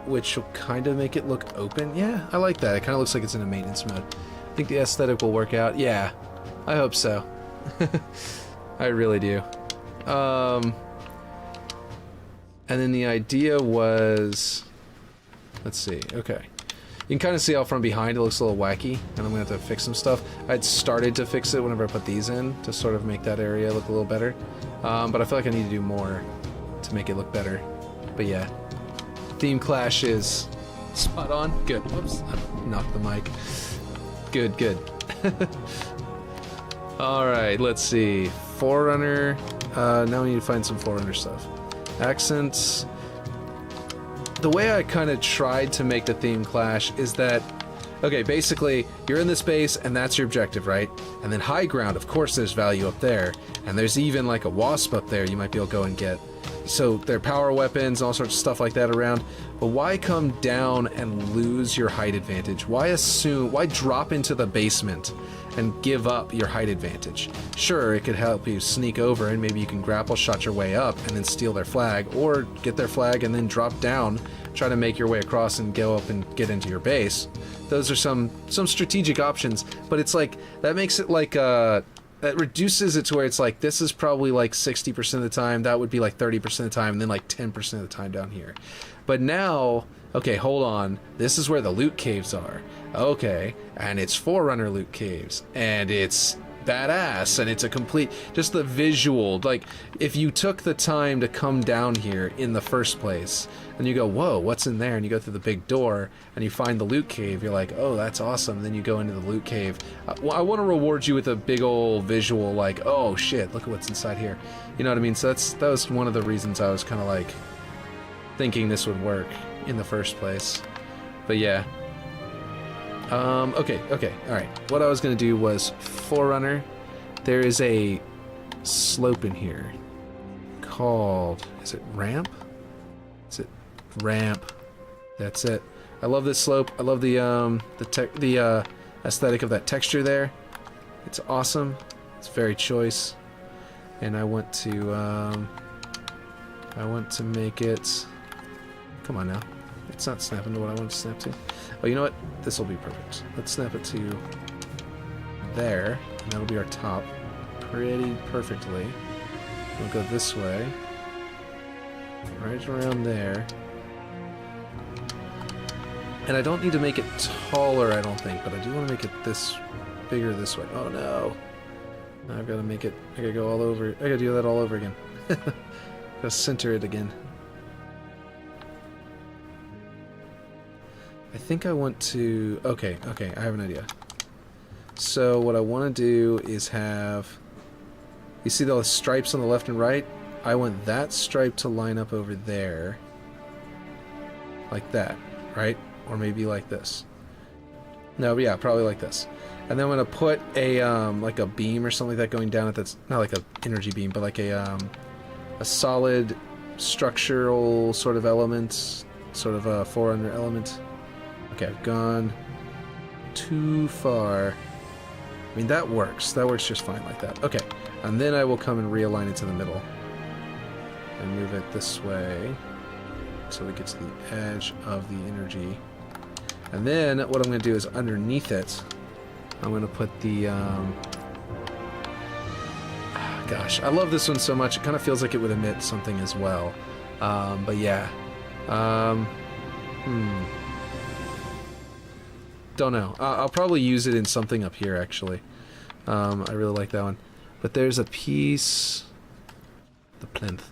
Which will kind of make it look open. Yeah, I like that. It kind of looks like it's in a maintenance mode. I think the aesthetic will work out. Yeah, I hope so. I really do. And then the idea was... Let's see. Okay. You can kind of see how from behind it looks a little wacky, and I'm going to have to fix some stuff. I'd started to fix it whenever I put these in to sort of make that area look a little better. But I feel like I need to do more to make it look better. But yeah. Theme clash is spot on. Good. Whoops. I knocked the mic. Good, good. Alright, let's see. Forerunner. Now we need to find some Forerunner stuff. Accents. The way I kind of tried to make the theme clash is that, okay, basically, you're in this base, and that's your objective, right? And then high ground, of course there's value up there, and there's even like a wasp up there you might be able to go and get. So there are power weapons and all sorts of stuff like that around, but why come down and lose your height advantage? Why drop into the basement and give up your height advantage? Sure, it could help you sneak over and maybe you can grapple shot your way up and then steal their flag, or get their flag and then drop down, try to make your way across and go up and get into your base. Those are some strategic options, but it's like, that makes it like that reduces it to where it's like, this is probably like 60% of the time, that would be like 30% of the time, and then like 10% of the time down here. But now, okay, hold on, this is where the loot caves are. Okay, and it's Forerunner loot caves, and it's badass, and it's a complete, just the visual, like, if you took the time to come down here in the first place, and you go, whoa, what's in there, and you go through the big door, and you find the loot cave, you're like, oh, that's awesome, then you go into the loot cave. I want to reward you with a big old visual, like, oh shit, look at what's inside here. You know what I mean? So that was one of the reasons I was kind of like, thinking this would work in the first place. But yeah. Okay, alright. What I was going to do was Forerunner. There is a slope in here called, is it ramp? Is it ramp? That's it. I love this slope. I love the aesthetic of that texture there. It's awesome. It's very choice. And I want to make it, come on now. It's not snapping to what I want to snap to. Oh, you know what? This will be perfect. Let's snap it to there, and that'll be our top. Pretty perfectly. We'll go this way. Right around there. And I don't need to make it taller, I don't think, but I do want to make it this bigger this way. Oh no! Now I've got to make it, I gotta go all over, I gotta do that all over again. Gotta center it again. I think I want to... Okay, I have an idea. So what I want to do is have... You see those stripes on the left and right? I want that stripe to line up over there. Like that, right? Or maybe like this. No, yeah, probably like this. And then I'm going to put a, like a beam or something like that going down at that's... Not like an energy beam, but like a solid structural sort of element. Sort of a Forerunner element. Okay, I've gone too far. I mean, that works. That works just fine like that. Okay, and then I will come and realign it to the middle. And move it this way. So it gets to the edge of the energy. And then what I'm going to do is underneath it, I'm going to put the... Gosh, I love this one so much. It kind of feels like it would emit something as well. But yeah. Don't know. I'll probably use it in something up here, actually. I really like that one. But there's a piece... The plinth.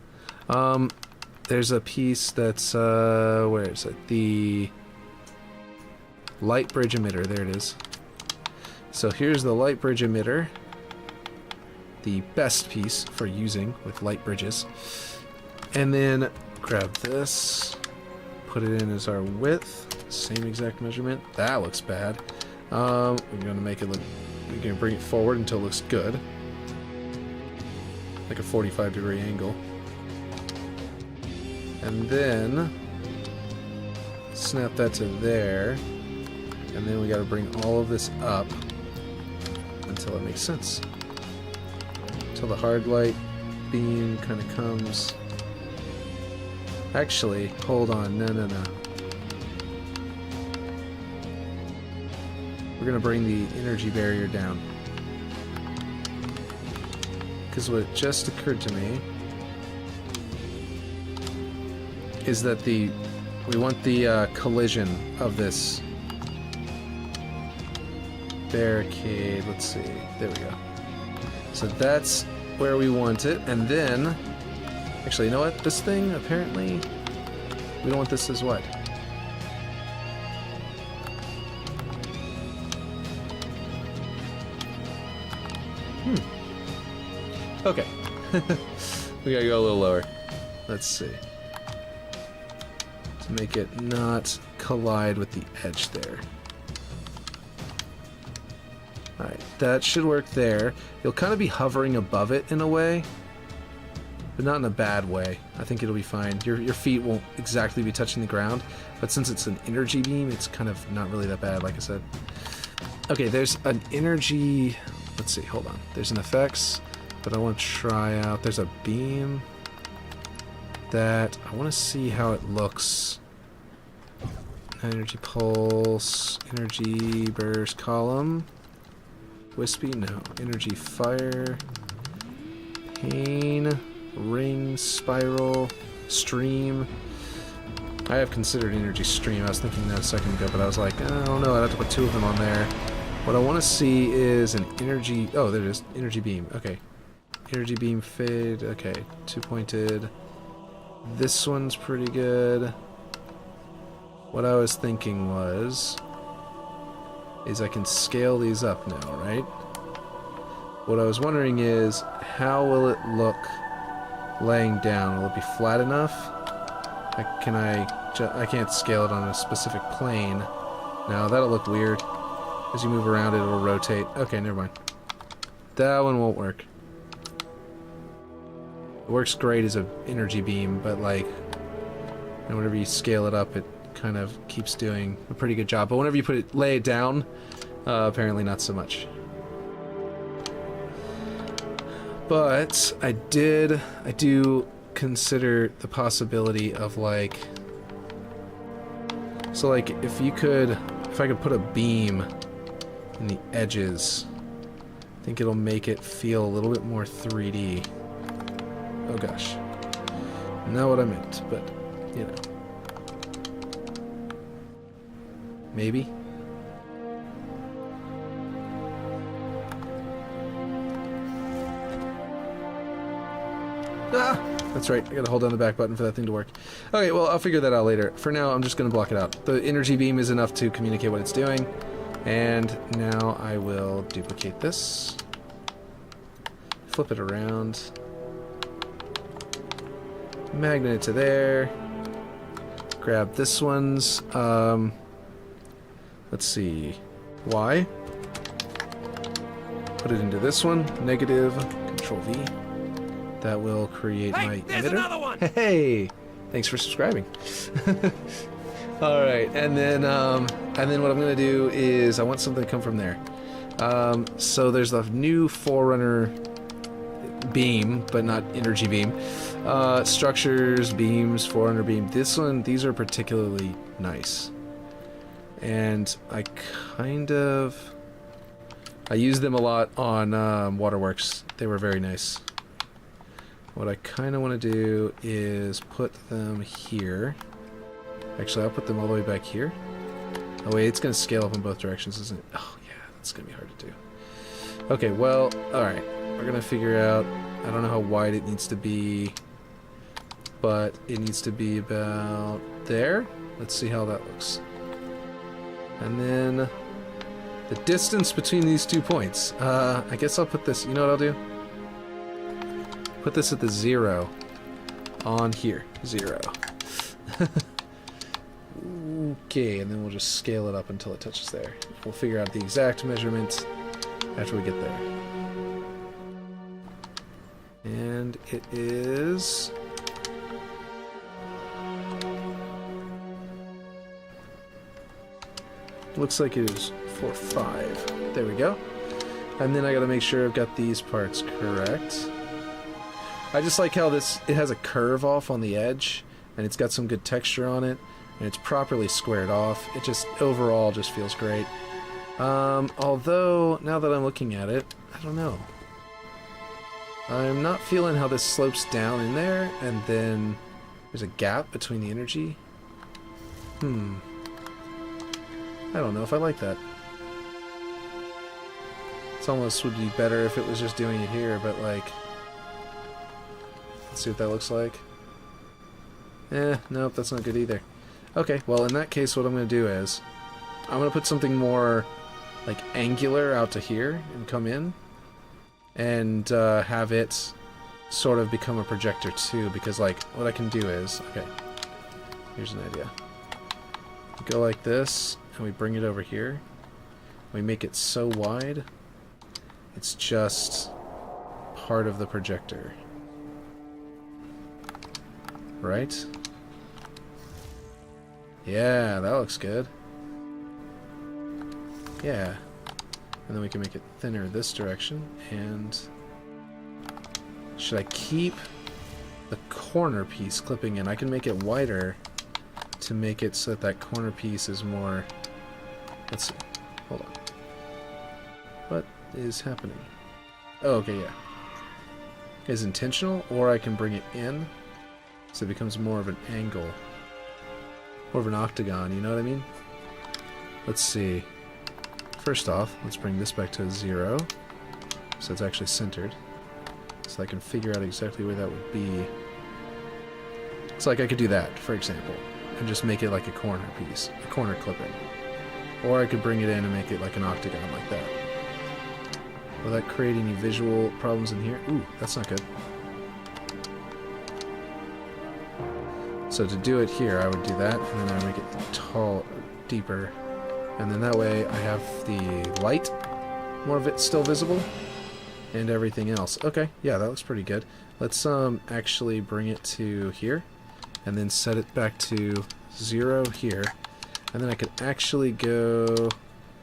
There's a piece that's... where is it? The... light bridge emitter. There it is. So here's the light bridge emitter. The best piece for using with light bridges. And then grab this. Put it in as our width. Same exact measurement. That looks bad. We're gonna make it look... We're gonna bring it forward until it looks good. Like a 45-degree angle. And then... snap that to there. And then we gotta bring all of this up until it makes sense. Until the hard light beam kind of comes... Actually, hold on. No. We're gonna bring the energy barrier down. Because what just occurred to me is that we want the collision of this barricade. Let's see. There we go. So that's where we want it. And then, actually, you know what? This thing, apparently, we don't want this as what? Okay. We gotta go a little lower. Let's see. To make it not collide with the edge there. Alright, that should work there. You'll kind of be hovering above it in a way, but not in a bad way. I think it'll be fine. Your feet won't exactly be touching the ground, but since it's an energy beam, it's kind of not really that bad, like I said. Okay, there's an energy... Let's see, hold on. There's an effects that I want to try out. There's a beam that I want to see how it looks. Energy pulse, energy burst column. Wispy, no. Energy fire. Pain, ring, spiral, stream. I have considered energy stream. I was thinking that a second ago, but I was like, I don't know. I'd have to put two of them on there. What I want to see is an energy... Oh, there it is. Energy beam. Okay. Energy beam fade. Okay. Two-pointed. This one's pretty good. What I was thinking was... is I can scale these up now, right? What I was wondering is, how will it look laying down? Will it be flat enough? I can't scale it on a specific plane. No, that'll look weird. As you move around it, it'll rotate. Okay, never mind. That one won't work. It works great as an energy beam, but like, whenever you scale it up, it kind of keeps doing a pretty good job. But whenever you lay it down, apparently not so much. But I do consider the possibility of like, so like if I could put a beam in the edges, I think it'll make it feel a little bit more 3D. Oh gosh. Not what I meant, but, you know. Maybe? Ah! That's right, I gotta hold down the back button for that thing to work. Okay, well, I'll figure that out later. For now, I'm just gonna block it out. The energy beam is enough to communicate what it's doing. And now I will duplicate this. Flip it around. Magnet it to there. Grab this one's, let's see, Y. Put it into this one, negative, Control V. That will create my emitter. Another one! Hey! Thanks for subscribing. Alright, and then what I'm gonna do is I want something to come from there. So there's the new Forerunner beam, but not energy beam. Structures, beams, Forerunner beam. These are particularly nice. And I used them a lot on Waterworks. They were very nice. What I kind of want to do is put them here. Actually, I'll put them all the way back here. Oh wait, it's going to scale up in both directions, isn't it? Oh yeah, that's going to be hard to do. Okay, well, alright. We're going to figure out, I don't know how wide it needs to be, but it needs to be about there. Let's see how that looks. And then the distance between these 2 points. I guess I'll put this, you know what I'll do? Put this at the 0 on here. 0. Okay, and then we'll just scale it up until it touches there. We'll figure out the exact measurement after we get there. And it is... looks like it is 4.5. There we go. And then I gotta make sure I've got these parts correct. I just like how it has a curve off on the edge, and it's got some good texture on it, and it's properly squared off. It just, overall, just feels great. Although, now that I'm looking at it, I don't know. I'm not feeling how this slopes down in there, and then there's a gap between the energy. I don't know if I like that. It almost would be better if it was just doing it here, but like... Let's see what that looks like. Nope, that's not good either. Okay, well in that case what I'm going to do is... I'm going to put something more like angular out to here and come in. And have it sort of become a projector too, because like what I can do is... Okay, here's an idea. We go like this, and we bring it over here. We make it so wide, it's just part of the projector. Right? Yeah, that looks good. Yeah. And then we can make it thinner this direction, and... Should I keep the corner piece clipping in? I can make it wider to make it so that that corner piece is more... Let's see. Hold on. What is happening? Oh, okay, yeah. Is intentional, or I can bring it in so it becomes more of an angle. More of an octagon, you know what I mean? Let's see. First off, let's bring this back to 0, so it's actually centered. So I can figure out exactly where that would be. So like I could do that, for example, and just make it like a corner piece, a corner clipping. Or I could bring it in and make it like an octagon like that. Will that create any visual problems in here? Ooh, that's not good. So to do it here, I would do that, and then I would make it tall, deeper. And then that way I have the light, more of it still visible, and everything else. Okay, yeah, that looks pretty good. Let's actually bring it to here, and then set it back to 0 here. And then I could actually go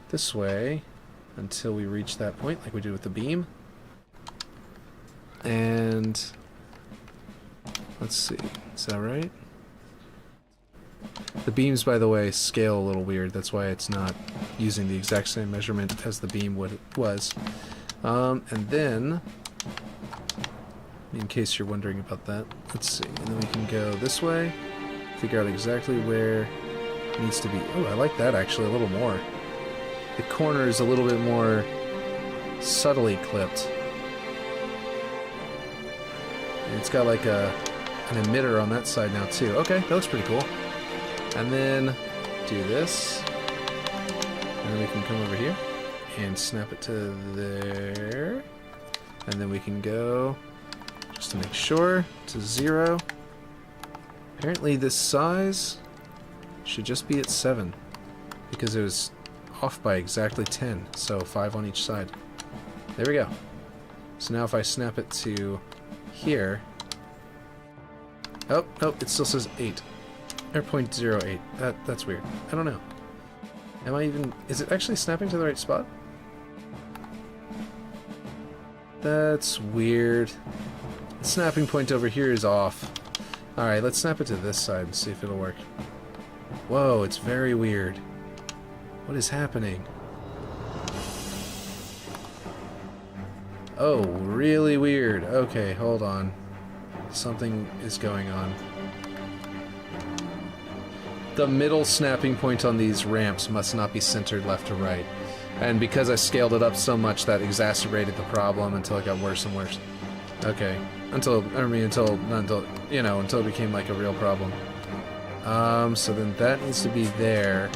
this way until we reach that point, like we did with the beam. And let's see, is that right? The beams, by the way, scale a little weird. That's why it's not using the exact same measurement as the beam was. And then, in case you're wondering about that, let's see. And then we can go this way, figure out exactly where it needs to be. Oh, I like that actually a little more. The corner is a little bit more subtly clipped. And it's got like an emitter on that side now too. Okay, that looks pretty cool. And then do this, and then we can come over here and snap it to there, and then we can go, just to make sure, to 0. Apparently this size should just be at 7, because it was off by exactly 10, so 5 on each side. There we go. So now if I snap it to here, oh, it still says 8. Or 0.08. That's weird. I don't know. Am I even... Is it actually snapping to the right spot? That's weird. The snapping point over here is off. Alright, let's snap it to this side and see if it'll work. Whoa, it's very weird. What is happening? Oh, really weird. Okay, hold on. Something is going on. The middle snapping point on these ramps must not be centered left to right. And because I scaled it up so much, that exacerbated the problem until it got worse and worse. Okay. Until it became like a real problem. So then that needs to be there.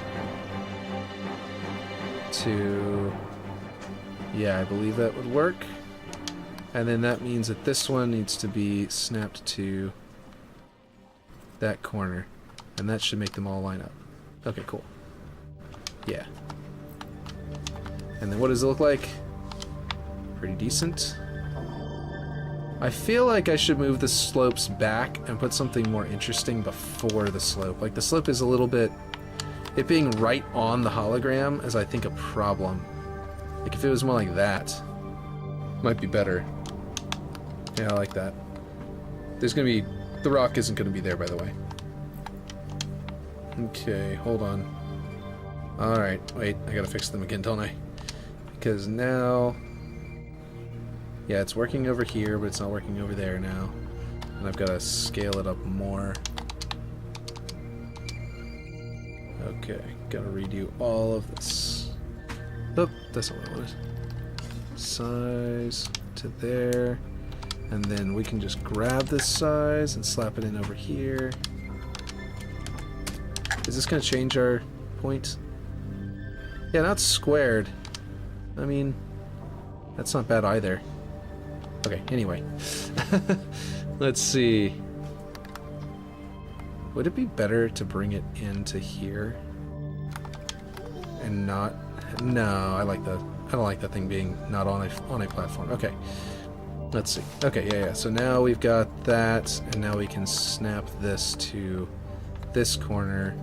Yeah, I believe that would work. And then that means that this one needs to be snapped to that corner. And that should make them all line up. Okay, cool. Yeah. And then what does it look like? Pretty decent. I feel like I should move the slopes back and put something more interesting before the slope. Like, the slope is a little bit... It being right on the hologram is, I think, a problem. Like, if it was more like that, might be better. Yeah, I like that. There's gonna be... The rock isn't gonna be there, by the way. Okay, hold on. Alright, wait, I gotta fix them again, don't I? Because now... Yeah, it's working over here, but it's not working over there now. And I've gotta scale it up more. Okay, gotta redo all of this. Oh, that's not what I wanted. Size to there. And then we can just grab this size and slap it in over here. Is this gonna change our point? Yeah, now it's squared. I mean, that's not bad either. Okay, anyway. Let's see. Would it be better to bring it into here? And not... No, I don't like that thing being not on a platform. Okay. Let's see. Okay, yeah. So now we've got that, and now we can snap this to this corner,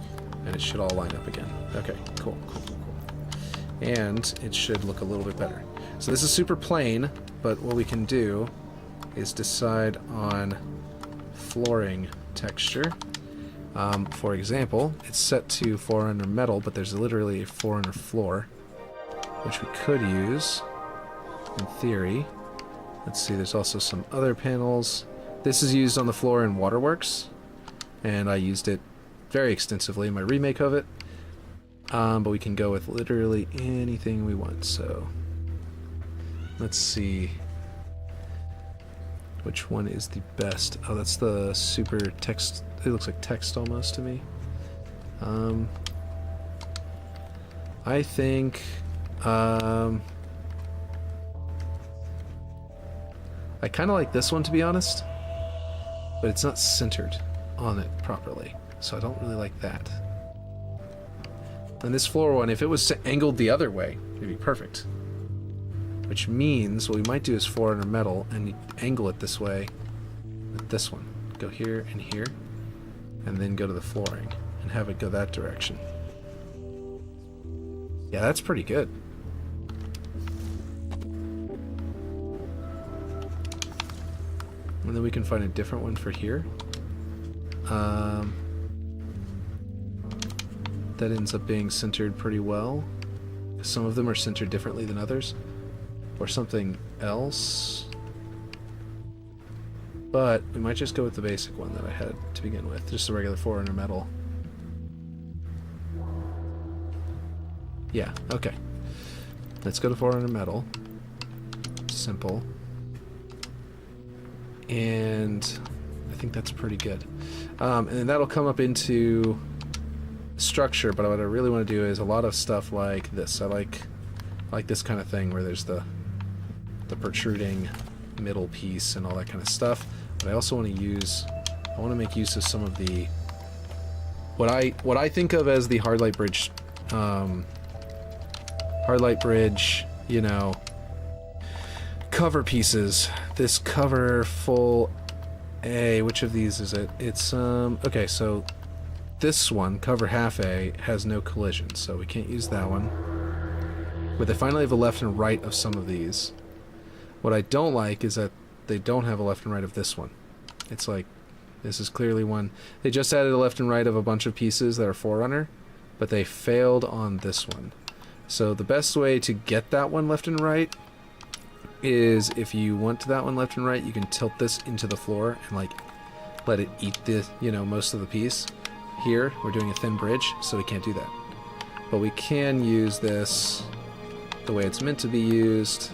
and it should all line up again. Okay, cool. And it should look a little bit better. So this is super plain, but what we can do is decide on flooring texture. For example, it's set to Forerunner metal, but there's literally a Forerunner floor, which we could use in theory. Let's see, there's also some other panels. This is used on the floor in Waterworks, and I used it very extensively in my remake of it. But we can go with literally anything we want, so let's see which one is the best. Oh, that's the super text. It looks like text almost to me. I think I kind of like this one, to be honest, but it's not centered on it properly, so I don't really like that. And this floor one, if it was angled the other way, it'd be perfect. Which means what we might do is Forerunner metal and angle it this way with this one. Go here and here, and then go to the flooring and have it go that direction. Yeah, that's pretty good. And then we can find a different one for here. That ends up being centered pretty well. Some of them are centered differently than others. Or something else. But we might just go with the basic one that I had to begin with. Just the regular Forerunner metal. Yeah, okay. Let's go to Forerunner metal. Simple. And I think that's pretty good. And then that'll come up into structure, but what I really want to do is a lot of stuff like this. I like this kind of thing where there's the protruding middle piece and all that kind of stuff. But I also want to make use of some of the what I think of as the hardlight bridge, you know, cover pieces. This cover full A, which of these is it? It's okay, so this one, cover half A, has no collision, so we can't use that one. But they finally have a left and right of some of these. What I don't like is that they don't have a left and right of this one. It's like, this is clearly one. They just added a left and right of a bunch of pieces that are Forerunner, but they failed on this one. So the best way to get that one left and right is, if you want that one left and right, you can tilt this into the floor and like let it eat the, you know, most of the piece. Here, we're doing a thin bridge, so we can't do that. But we can use this the way it's meant to be used,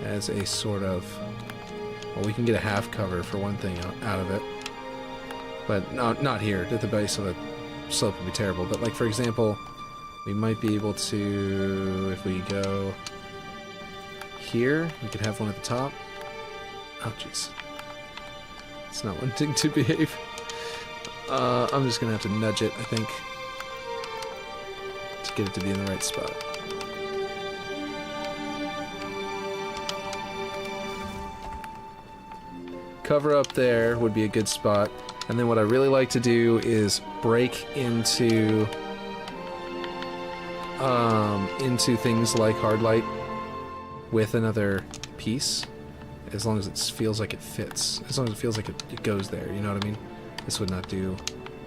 as a sort of, well, we can get a half cover for one thing out of it, but not here. At the base of the slope would be terrible. But like, for example, we might be able to, if we go here, we could have one at the top. Oh jeez, it's not wanting to behave. I'm just gonna have to nudge it, I think, to get it to be in the right spot. Cover up there would be a good spot. And then what I really like to do is break into things like hard light with another piece. as long as it feels like it fits. As long as it feels like it goes there, you know what I mean? This would not do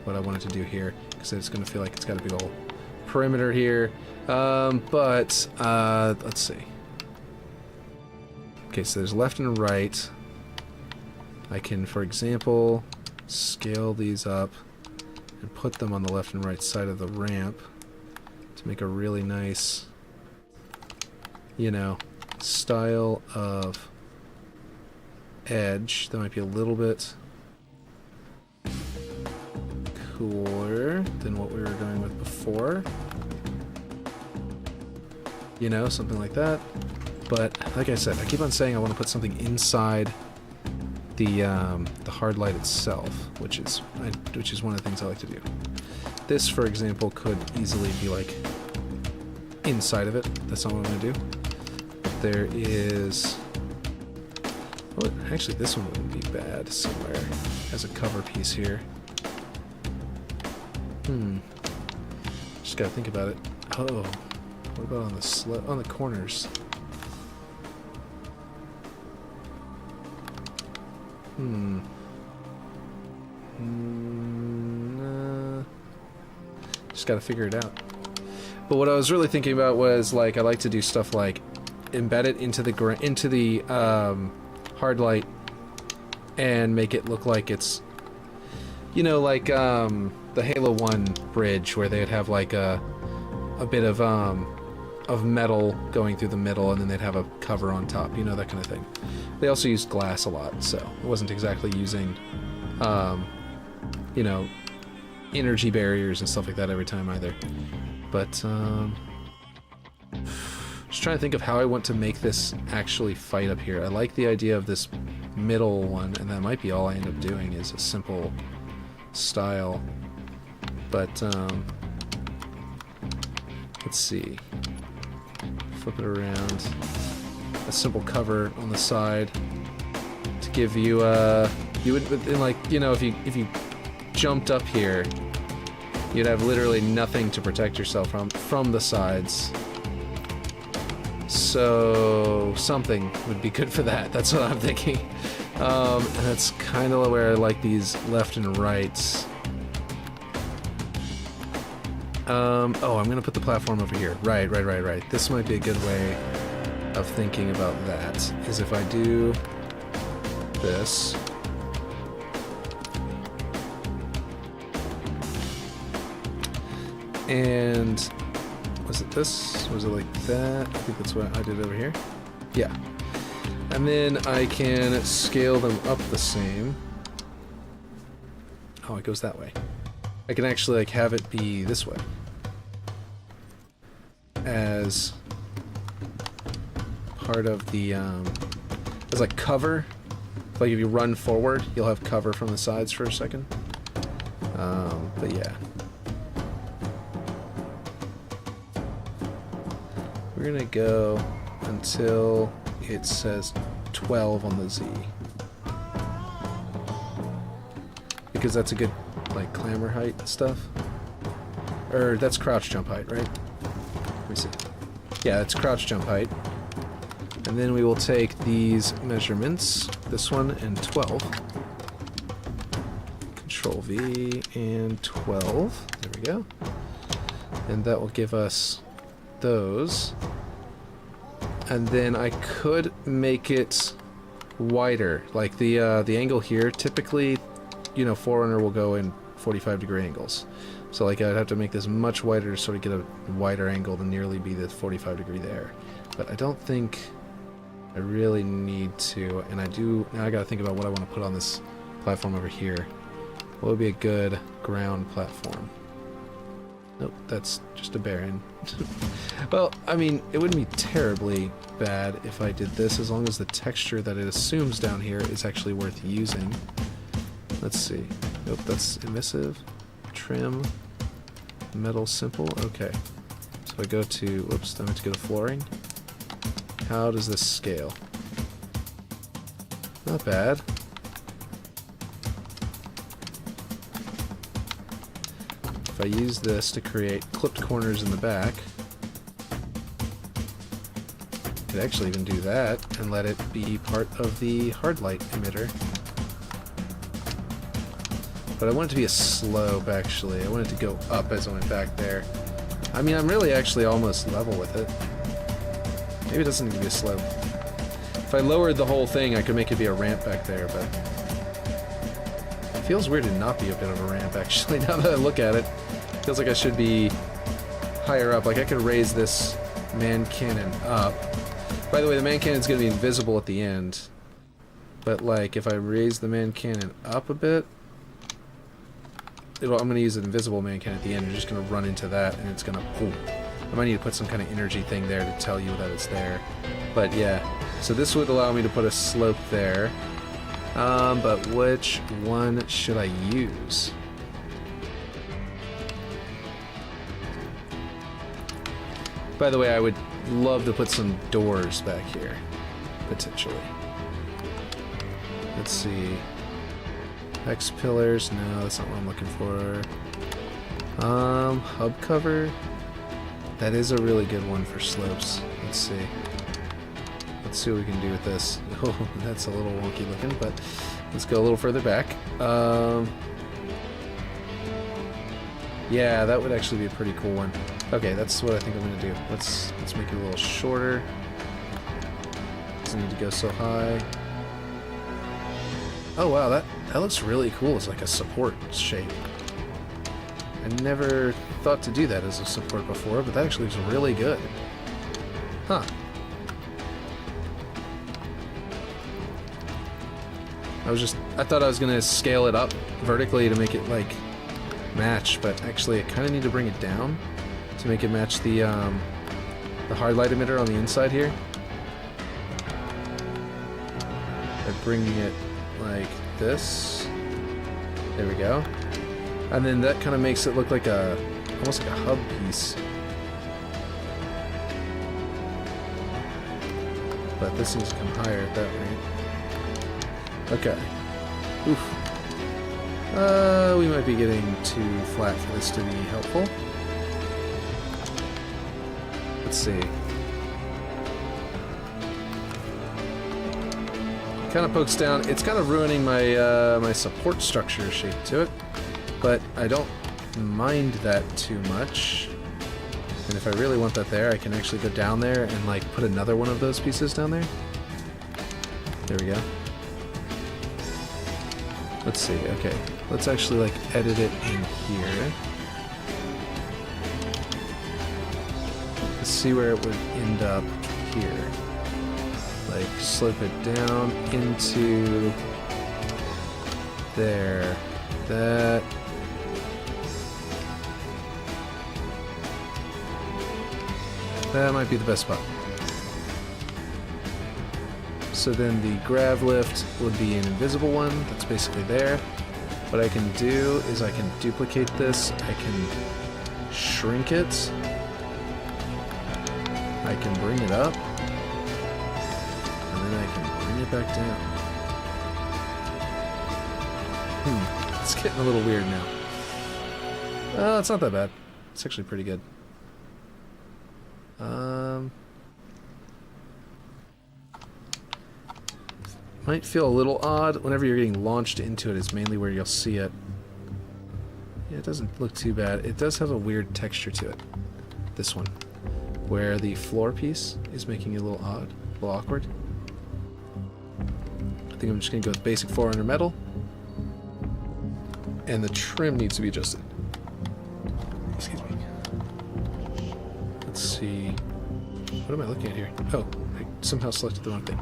what I wanted to do here, because it's going to feel like it's got a big old perimeter here. Let's see. Okay, so there's left and right. I can, for example, scale these up and put them on the left and right side of the ramp to make a really nice, you know, style of edge that might be a little bit cooler than what we were going with before. You know, something like that. But like I said, I keep on saying I want to put something inside the hard light itself, which is one of the things I like to do. This, for example, could easily be like inside of it. That's not what I'm going to do. But there is... Well, actually, this one wouldn't be bad somewhere as a cover piece here. Just gotta think about it. Oh, what about on the corners? Just gotta figure it out. But what I was really thinking about was, like, I like to do stuff like embed it into the hard light and make it look like it's, you know, like the Halo 1 bridge where they'd have like a bit of metal going through the middle, and then they'd have a cover on top, you know, that kind of thing. They also used glass a lot, so it wasn't exactly using, you know, energy barriers and stuff like that every time either. But, just trying to think of how I want to make this actually fight up here. I like the idea of this middle one, and that might be all I end up doing is a simple style. But, let's see. Flip it around. A simple cover on the side to give you, you would, like, you know, if you jumped up here, you'd have literally nothing to protect yourself from the sides. So something would be good for that. That's what I'm thinking. And that's kind of where I like these left and rights. Oh, I'm gonna put the platform over here. Right. This might be a good way of thinking about that, is if I do this. And was it this? Was it like that? I think that's what I did over here. Yeah. And then I can scale them up the same. Oh, it goes that way. I can actually like have it be this way. As part of the, as like cover. Like if you run forward, you'll have cover from the sides for a second. But yeah. We're gonna go until it says 12 on the Z. Because that's a good, like, clamber height stuff. Or that's crouch jump height, right? Let me see. Yeah, that's crouch jump height. And then we will take these measurements, this one and 12. Control V and 12. There we go. And that will give us those. And then I could make it wider. Like the angle here, typically, you know, Forerunner will go in 45-degree angles. So like I'd have to make this much wider to sort of get a wider angle to nearly be the 45-degree there. But I don't think I really need to, and I do, now I gotta think about what I want to put on this platform over here. What would be a good ground platform? Nope, that's just a bare end. Well, I mean, it wouldn't be terribly bad if I did this, as long as the texture that it assumes down here is actually worth using. Let's see. Nope, that's emissive. Trim. Metal simple. Okay. So I go to, whoops, I meant to go to flooring. How does this scale? Not bad. If I use this to create clipped corners in the back, could actually even do that and let it be part of the hard light emitter. But I want it to be a slope, actually. I want it to go up as I went back there. I mean, I'm really actually almost level with it. Maybe it doesn't need to be a slope. If I lowered the whole thing, I could make it be a ramp back there, but... It feels weird to not be a bit of a ramp, actually, now that I look at it. It feels like I should be higher up. Like, I could raise this man cannon up. By the way, the man cannon's gonna be invisible at the end. But, like, if I raise the man cannon up a bit... I'm going to use an invisible man cannon at the end. You're just going to run into that, and it's going to boom. I might need to put some kind of energy thing there to tell you that it's there. But yeah, so this would allow me to put a slope there. But which one should I use? By the way, I would love to put some doors back here, potentially. Let's see. Hex pillars, no, that's not what I'm looking for. Hub cover. That is a really good one for slopes. Let's see. Let's see what we can do with this. Oh, that's a little wonky looking, but let's go a little further back. Yeah, that would actually be a pretty cool one. Okay, that's what I think I'm gonna do. Let's make it a little shorter. Doesn't need to go so high. Oh wow, that looks really cool as like a support shape. I never thought to do that as a support before, but that actually looks really good. Huh. I thought I was gonna scale it up vertically to make it like match, but actually I kinda need to bring it down to make it match the hard light emitter on the inside here. By bringing it like this. There we go. And then that kind of makes it look like almost like a hub piece. But this needs to come higher at that rate. Okay. Oof. We might be getting too flat for this to be helpful. Let's see. Kind of pokes down. It's kind of ruining my my support structure shape to it, but I don't mind that too much. And if I really want that there, I can actually go down there and like put another one of those pieces down there. There we go. Let's see. Okay, let's actually like edit it in here. Let's see where it would end up here. Like, slope it down into there. That. That might be the best spot. So then the grav lift would be an invisible one. That's basically there. What I can do is I can duplicate this. I can shrink it. I can bring it up. And then I can bring it back down. It's getting a little weird now. It's not that bad. It's actually pretty good. Might feel a little odd whenever you're getting launched into it. Is mainly where you'll see it. Yeah, it doesn't look too bad. It does have a weird texture to it. This one, where the floor piece is making it a little odd, a little awkward. I think I'm just gonna go with basic 400 metal, and the trim needs to be adjusted. Excuse me. Let's see. What am I looking at here? Oh, I somehow selected the wrong thing.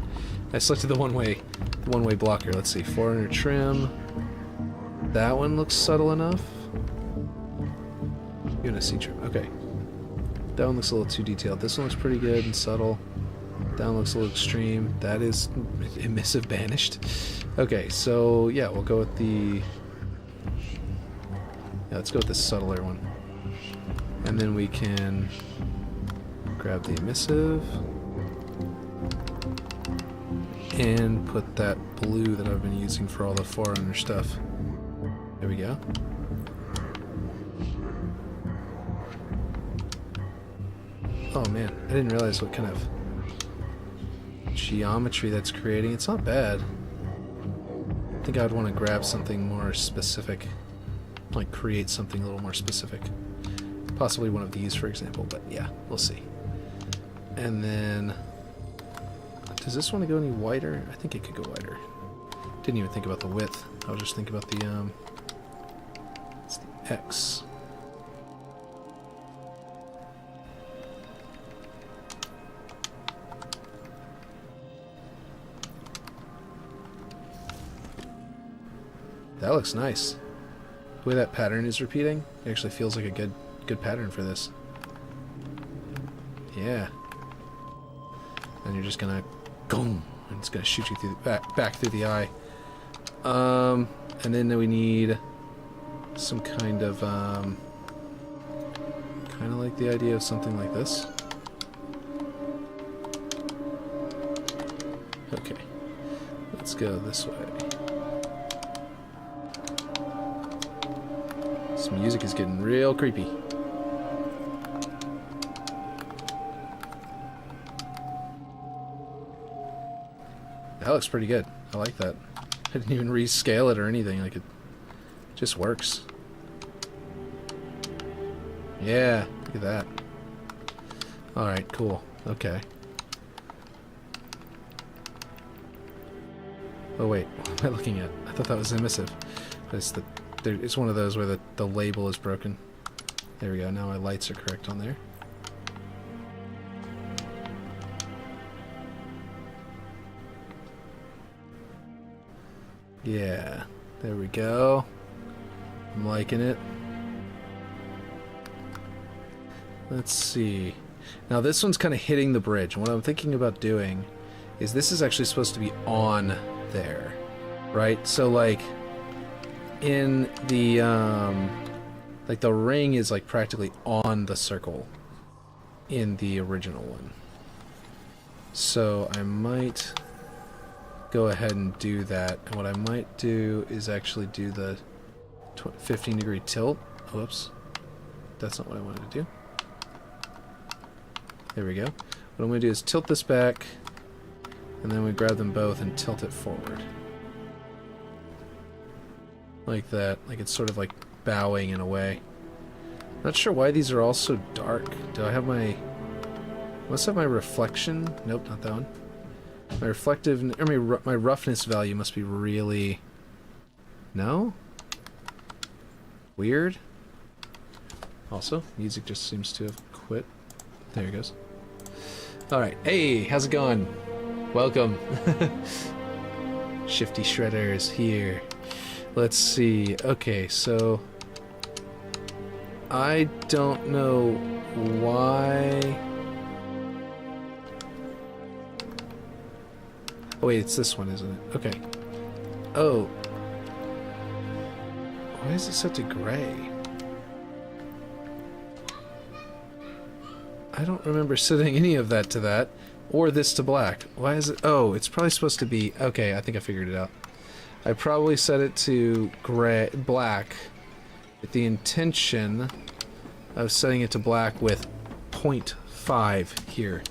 I selected the one-way blocker. Let's see, 400 trim. That one looks subtle enough. UNSC trim. Okay. That one looks a little too detailed. This one looks pretty good and subtle. That one looks a little extreme. That is emissive banished. Okay, so yeah, we'll go with the. Yeah, let's go with the subtler one. And then we can grab the emissive and put that blue that I've been using for all the Forerunner stuff. There we go. Oh man, I didn't realize what kind of geometry that's creating. It's not bad. I think I'd want to grab something more specific. Like create something a little more specific. Possibly one of these, for example, but yeah, we'll see. And then... Does this want to go any wider? I think it could go wider. Didn't even think about the width. I was just thinking about the, it's the X. That looks nice. The way that pattern is repeating, it actually feels like a good pattern for this. Yeah. And you're just gonna boom, and it's gonna shoot you through the back through the eye. And then we need some kind of like the idea of something like this. Okay, let's go this way. This music is getting real creepy. That looks pretty good. I like that. I didn't even rescale it or anything. Like, it just works. Yeah, look at that. Alright, cool. Okay. Oh wait, what am I looking at? I thought that was emissive. It's one of those where the label is broken. There we go, now my lights are correct on there. Yeah, there we go. I'm liking it. Let's see. Now this one's kind of hitting the bridge. What I'm thinking about doing is this is actually supposed to be on there, right? So like in the like the ring is like practically on the circle in the original one. So I might go ahead and do that, and what I might do is actually do the 15-degree tilt. Whoops, that's not what I wanted to do. There we go. What I'm going to do is tilt this back, and then we grab them both and tilt it forward. Like that. Like it's sort of like bowing in a way. Not sure why these are all so dark. Do I have my... Must have my reflection? Nope, not that one. My reflective... or my roughness value must be really... No? Weird. Also, music just seems to have quit. There it goes. Alright, hey, how's it going? Welcome. Shifty Shredders here. Let's see. Okay, so... I don't know why... Oh wait, it's this one, isn't it? Okay. Oh. Why is it set to gray? I don't remember setting any of that to that, or this to black. Why is it? Oh, it's probably supposed to be... Okay, I think I figured it out. I probably set it to black with the intention of setting it to black with 0.5 here.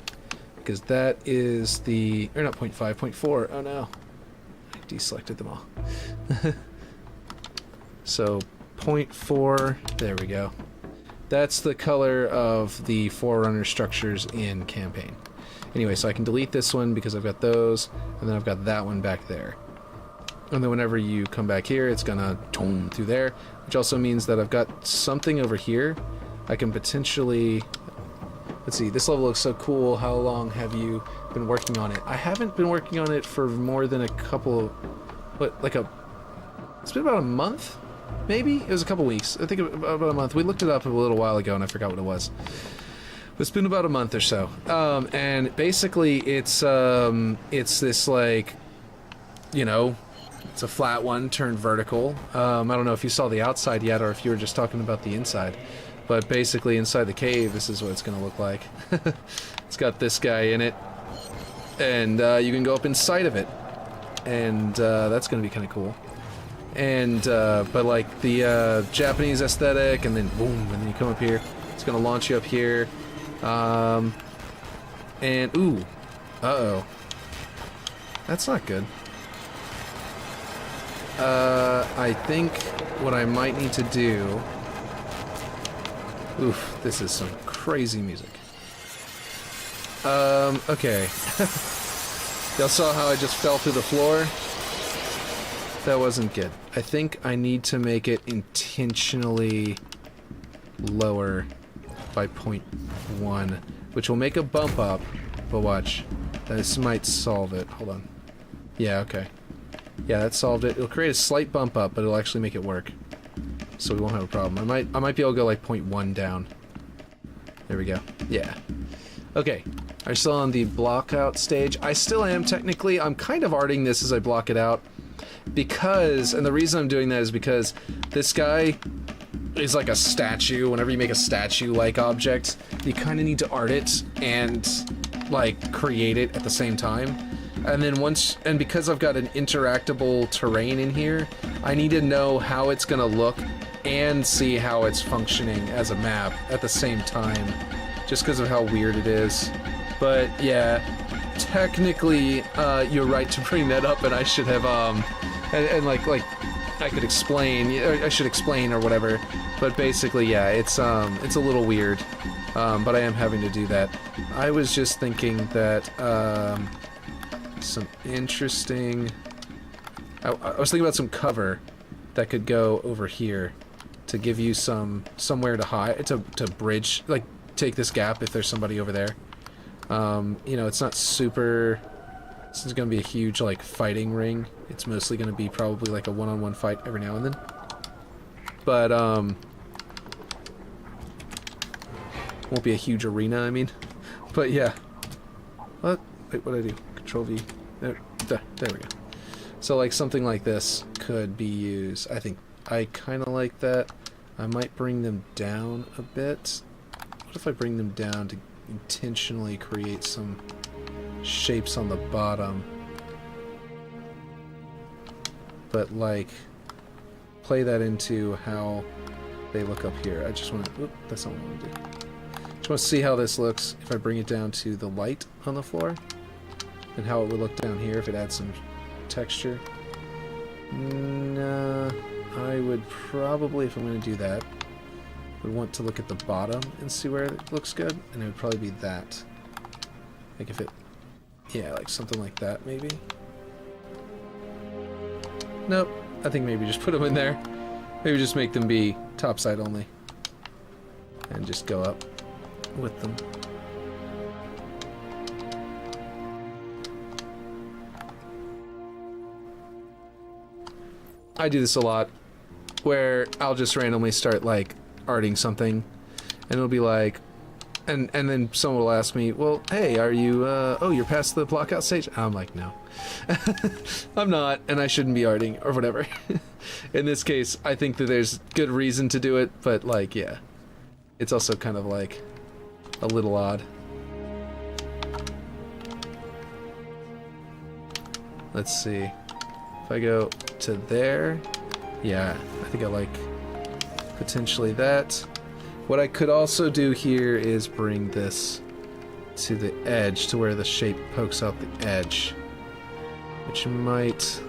Because that is the... Or not 0.5, 0.4. Oh no. I deselected them all. So, 0.4. There we go. That's the color of the Forerunner structures in Campaign. Anyway, so I can delete this one because I've got those, and then I've got that one back there. And then whenever you come back here, it's gonna tone through there, which also means that I've got something over here. I can potentially... Let's see, this level looks so cool. How long have you been working on it? I haven't been working on it for more than a couple... What, like a... It's been about a month? Maybe? It was a couple weeks. I think about a month. We looked it up a little while ago and I forgot what it was. But it's been about a month or so. And basically it's this like, you know, it's a flat one turned vertical. I don't know if you saw the outside yet or if you were just talking about the inside. But basically inside the cave, this is what it's going to look like. It's got this guy in it. And you can go up inside of it. And that's going to be kind of cool. And, but like the Japanese aesthetic, and then boom, and then you come up here. It's going to launch you up here. And, ooh, uh-oh. That's not good. I think what I might need to do... Oof, this is some crazy music. Okay. Y'all saw how I just fell through the floor? That wasn't good. I think I need to make it intentionally lower by 0.1, which will make a bump up, but watch. This might solve it. Hold on. Yeah, okay. Yeah, that solved it. It'll create a slight bump up, but it'll actually make it work. So we won't have a problem. I might be able to go like 0.1 down. There we go. Yeah. Okay. Are you still on the block out stage? I still am, technically. I'm kind of arting this as I block it out. Because, and the reason I'm doing that is because this guy is like a statue. Whenever you make a statue-like object, you kind of need to art it and, like, create it at the same time. And then and because I've got an interactable terrain in here, I need to know how it's gonna look and see how it's functioning as a map at the same time, just because of how weird it is. But yeah, technically, you're right to bring that up, and I should have, and like I could explain, I should explain or whatever. But basically, yeah, it's a little weird, but I am having to do that. I was just thinking that, some interesting... I was thinking about some cover that could go over here to give you somewhere to hide, to bridge, like, take this gap if there's somebody over there. You know, it's not super... This is going to be a huge, like, fighting ring. It's mostly going to be probably, like, a one-on-one fight every now and then. But, won't be a huge arena, I mean. But, yeah. What? Wait, what'd I do? Control V. There we go. So, like, something like this could be used. I think I kind of like that. I might bring them down a bit. What if I bring them down to intentionally create some shapes on the bottom? But, like, play that into how they look up here. I just want to... Oop, that's not what I want to do. Just want to see how this looks if I bring it down to the light on the floor. And how it would look down here if it adds some texture. Nah, I would probably, if I'm going to do that, would want to look at the bottom and see where it looks good, and it would probably be that. Like if it, yeah, like something like that maybe. Nope, I think maybe just put them in there. Maybe just make them be topside only. And just go up with them. I do this a lot, where I'll just randomly start, like, arting something, and it'll be like, and then someone will ask me, well, hey, are you, oh, you're past the block out stage? I'm like, no. I'm not, and I shouldn't be arting, or whatever. In this case, I think that there's good reason to do it, but, like, yeah. It's also kind of, like, a little odd. Let's see. If I go to there, yeah, I think I like potentially that. What I could also do here is bring this to the edge, to where the shape pokes out the edge, which might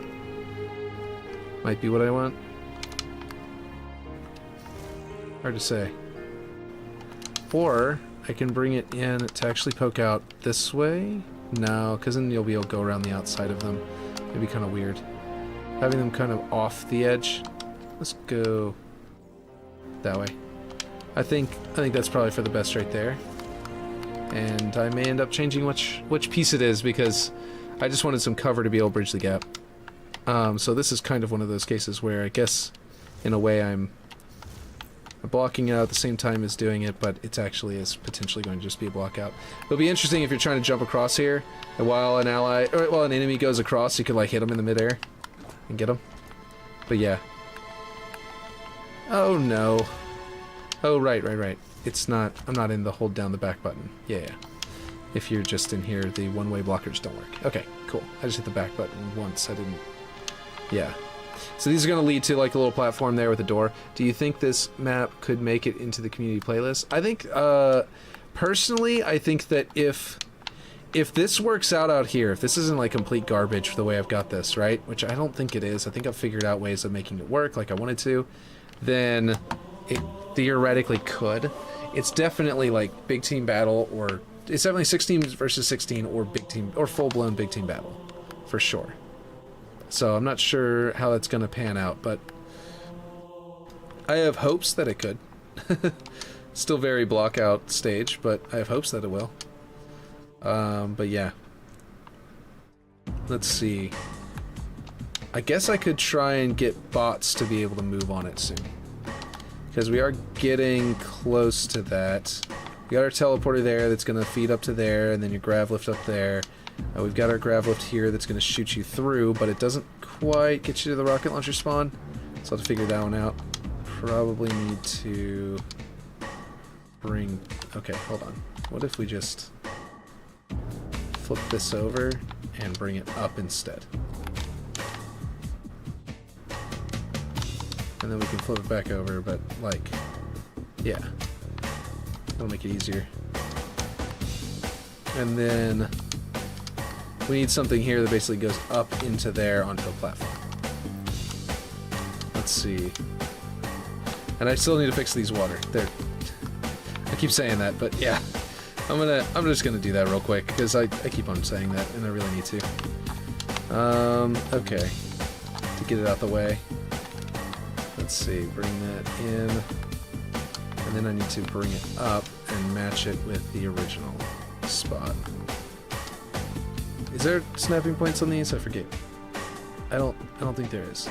be what I want. Hard to say. Or I can bring it in to actually poke out this way. No, because then you'll be able to go around the outside of them. It'd be kind of weird. Having them kind of off the edge. Let's go that way. I think that's probably for the best right there. And I may end up changing which piece it is, because I just wanted some cover to be able to bridge the gap. So this is kind of one of those cases where I guess in a way I'm blocking it out at the same time as doing it, but it actually is potentially going to just be a block out. It'll be interesting if you're trying to jump across here, and while an enemy goes across, you could like hit them in the midair and get them. But yeah. Oh no. Oh right. It's not. I'm not in the hold down the back button. Yeah. If you're just in here, the one-way blockers don't work. Okay, cool. I just hit the back button once. I didn't. Yeah. So these are going to lead to like a little platform there with a door. Do you think this map could make it into the community playlist? I think, personally, I think that if if this works out here, if this isn't like complete garbage the way I've got this, right? Which I don't think it is. I think I've figured out ways of making it work like I wanted to. Then it theoretically could. It's definitely like big team battle, or it's definitely 16 versus 16 or big team or full-blown big team battle for sure. So I'm not sure how that's going to pan out, but I have hopes that it could. Still very block out stage, but I have hopes that it will. But yeah. Let's see. I guess I could try and get bots to be able to move on it soon. Because we are getting close to that. We got our teleporter there that's going to feed up to there, and then your grav lift up there. We've got our grav lift here that's going to shoot you through, but it doesn't quite get you to the rocket launcher spawn. So I'll have to figure that one out. Probably need to bring... Okay, hold on. What if we just flip this over and bring it up instead? And then we can flip it back over, but like, yeah. That'll make it easier. And then we need something here that basically goes up into there onto a platform. Let's see. And I still need to fix these water. There. I keep saying that, but yeah. I'm just gonna do that real quick, because I keep on saying that, and I really need to. Okay. To get it out the way. Let's see, bring that in. And then I need to bring it up and match it with the original spot. Is there snapping points on these? I forget. I don't think there is.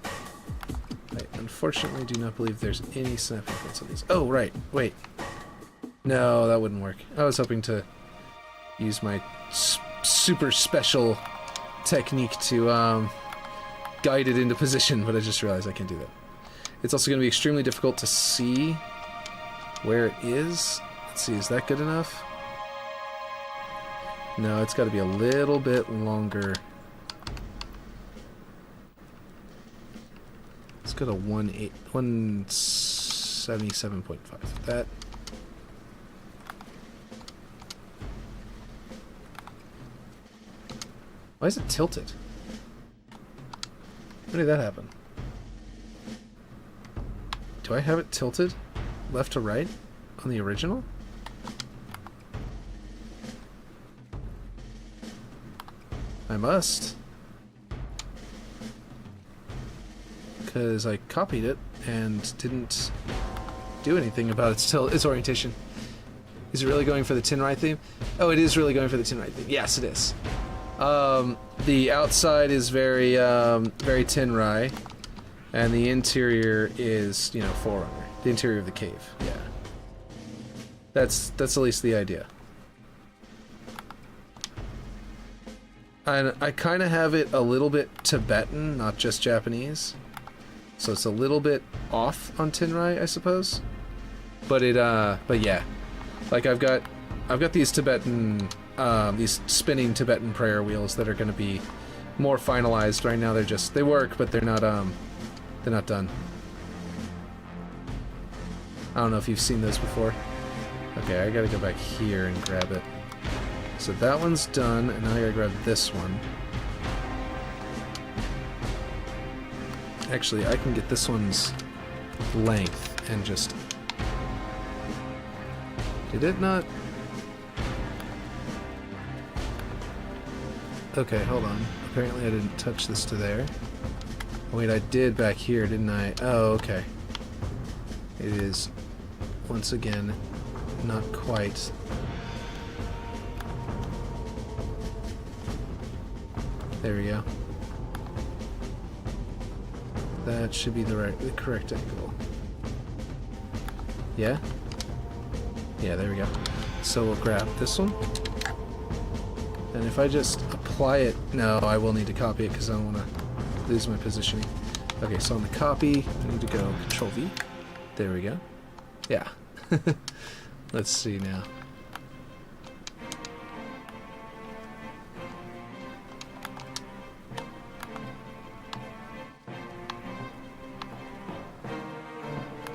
I unfortunately do not believe there's any snapping points on these. Oh, right. Wait. No, that wouldn't work. I was hoping to use my super special technique to guide it into position, but I just realized I can't do that. It's also going to be extremely difficult to see where it is. Let's see, is that good enough? No, it's got to be a little bit longer. Let's go to 177.5. That. Why is it tilted? When did that happen? Do I have it tilted left to right on the original? I must. Because I copied it and didn't do anything about its orientation. Is it really going for the Tinrai theme? Oh, it is really going for the Tinrai theme. Yes, it is. The outside is very, very Tinrai, and the interior is, you know, Forerunner. The interior of the cave, yeah. That's at least the idea. And I kind of have it a little bit Tibetan, not just Japanese. So it's a little bit off on Tinrai, I suppose. But yeah. Like I've got these Tibetan, these spinning Tibetan prayer wheels that are going to be more finalized. Right now they work, but they're not done. I don't know if you've seen those before. Okay, I gotta go back here and grab it. So that one's done, and now I gotta grab this one. Actually, I can get this one's length and just... Did it not? Okay, hold on. Apparently I didn't touch this to there. Wait, I did back here, didn't I? Oh, okay. It is, once again, not quite. There we go. That should be the correct angle. Yeah? Yeah, there we go. So we'll grab this one. And if I just apply it... No, I will need to copy it because I don't want to lose my positioning. Okay, so on the copy, I need to go Control-V. There we go. Yeah. Let's see now.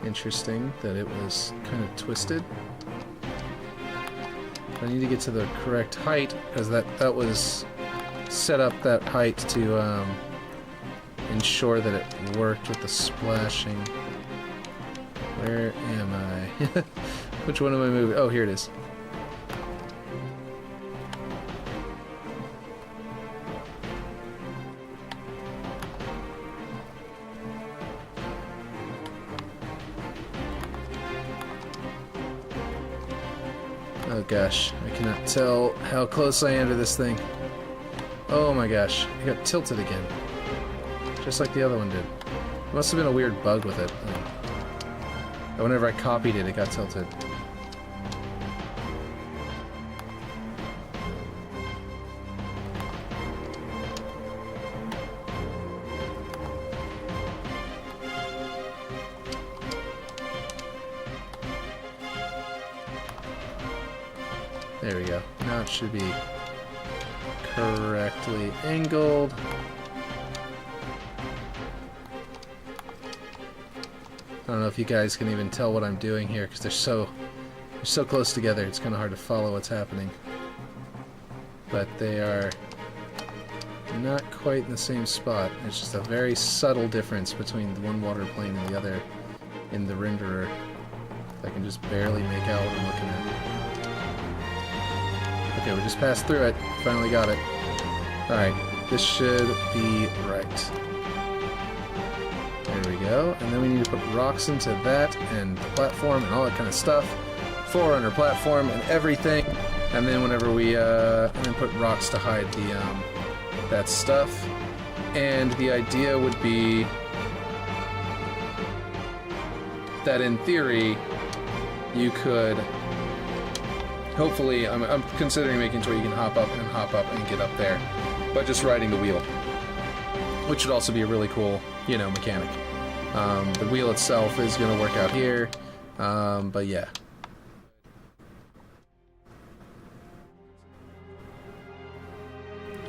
Interesting that it was kind of twisted. I need to get to the correct height, because that was set up that height to ensure that it worked with the splashing. Where am I? Which one am I moving? Oh, here it is. Oh gosh, I cannot tell how close I am to this thing. Oh my gosh, I got tilted again. Just like the other one did. It must have been a weird bug with it. Oh. Whenever I copied it, it got tilted. There we go. Now it should be correctly angled. I don't know if you guys can even tell what I'm doing here because they're so close together. It's kind of hard to follow what's happening. But they are not quite in the same spot. It's just a very subtle difference between the one water plane and the other in the renderer. I can just barely make out what I'm looking at. Okay, we just passed through it. Finally got it. Alright, this should be right. There we go. And then we need to put rocks into that and the platform and all that kind of stuff. Forerunner platform and everything. And then whenever we and then put rocks to hide the that stuff. And the idea would be that in theory you could hopefully, I'm considering making sure you can hop up and get up there by just riding the wheel, which would also be a really cool, you know, mechanic. The wheel itself is going to work out here, but yeah.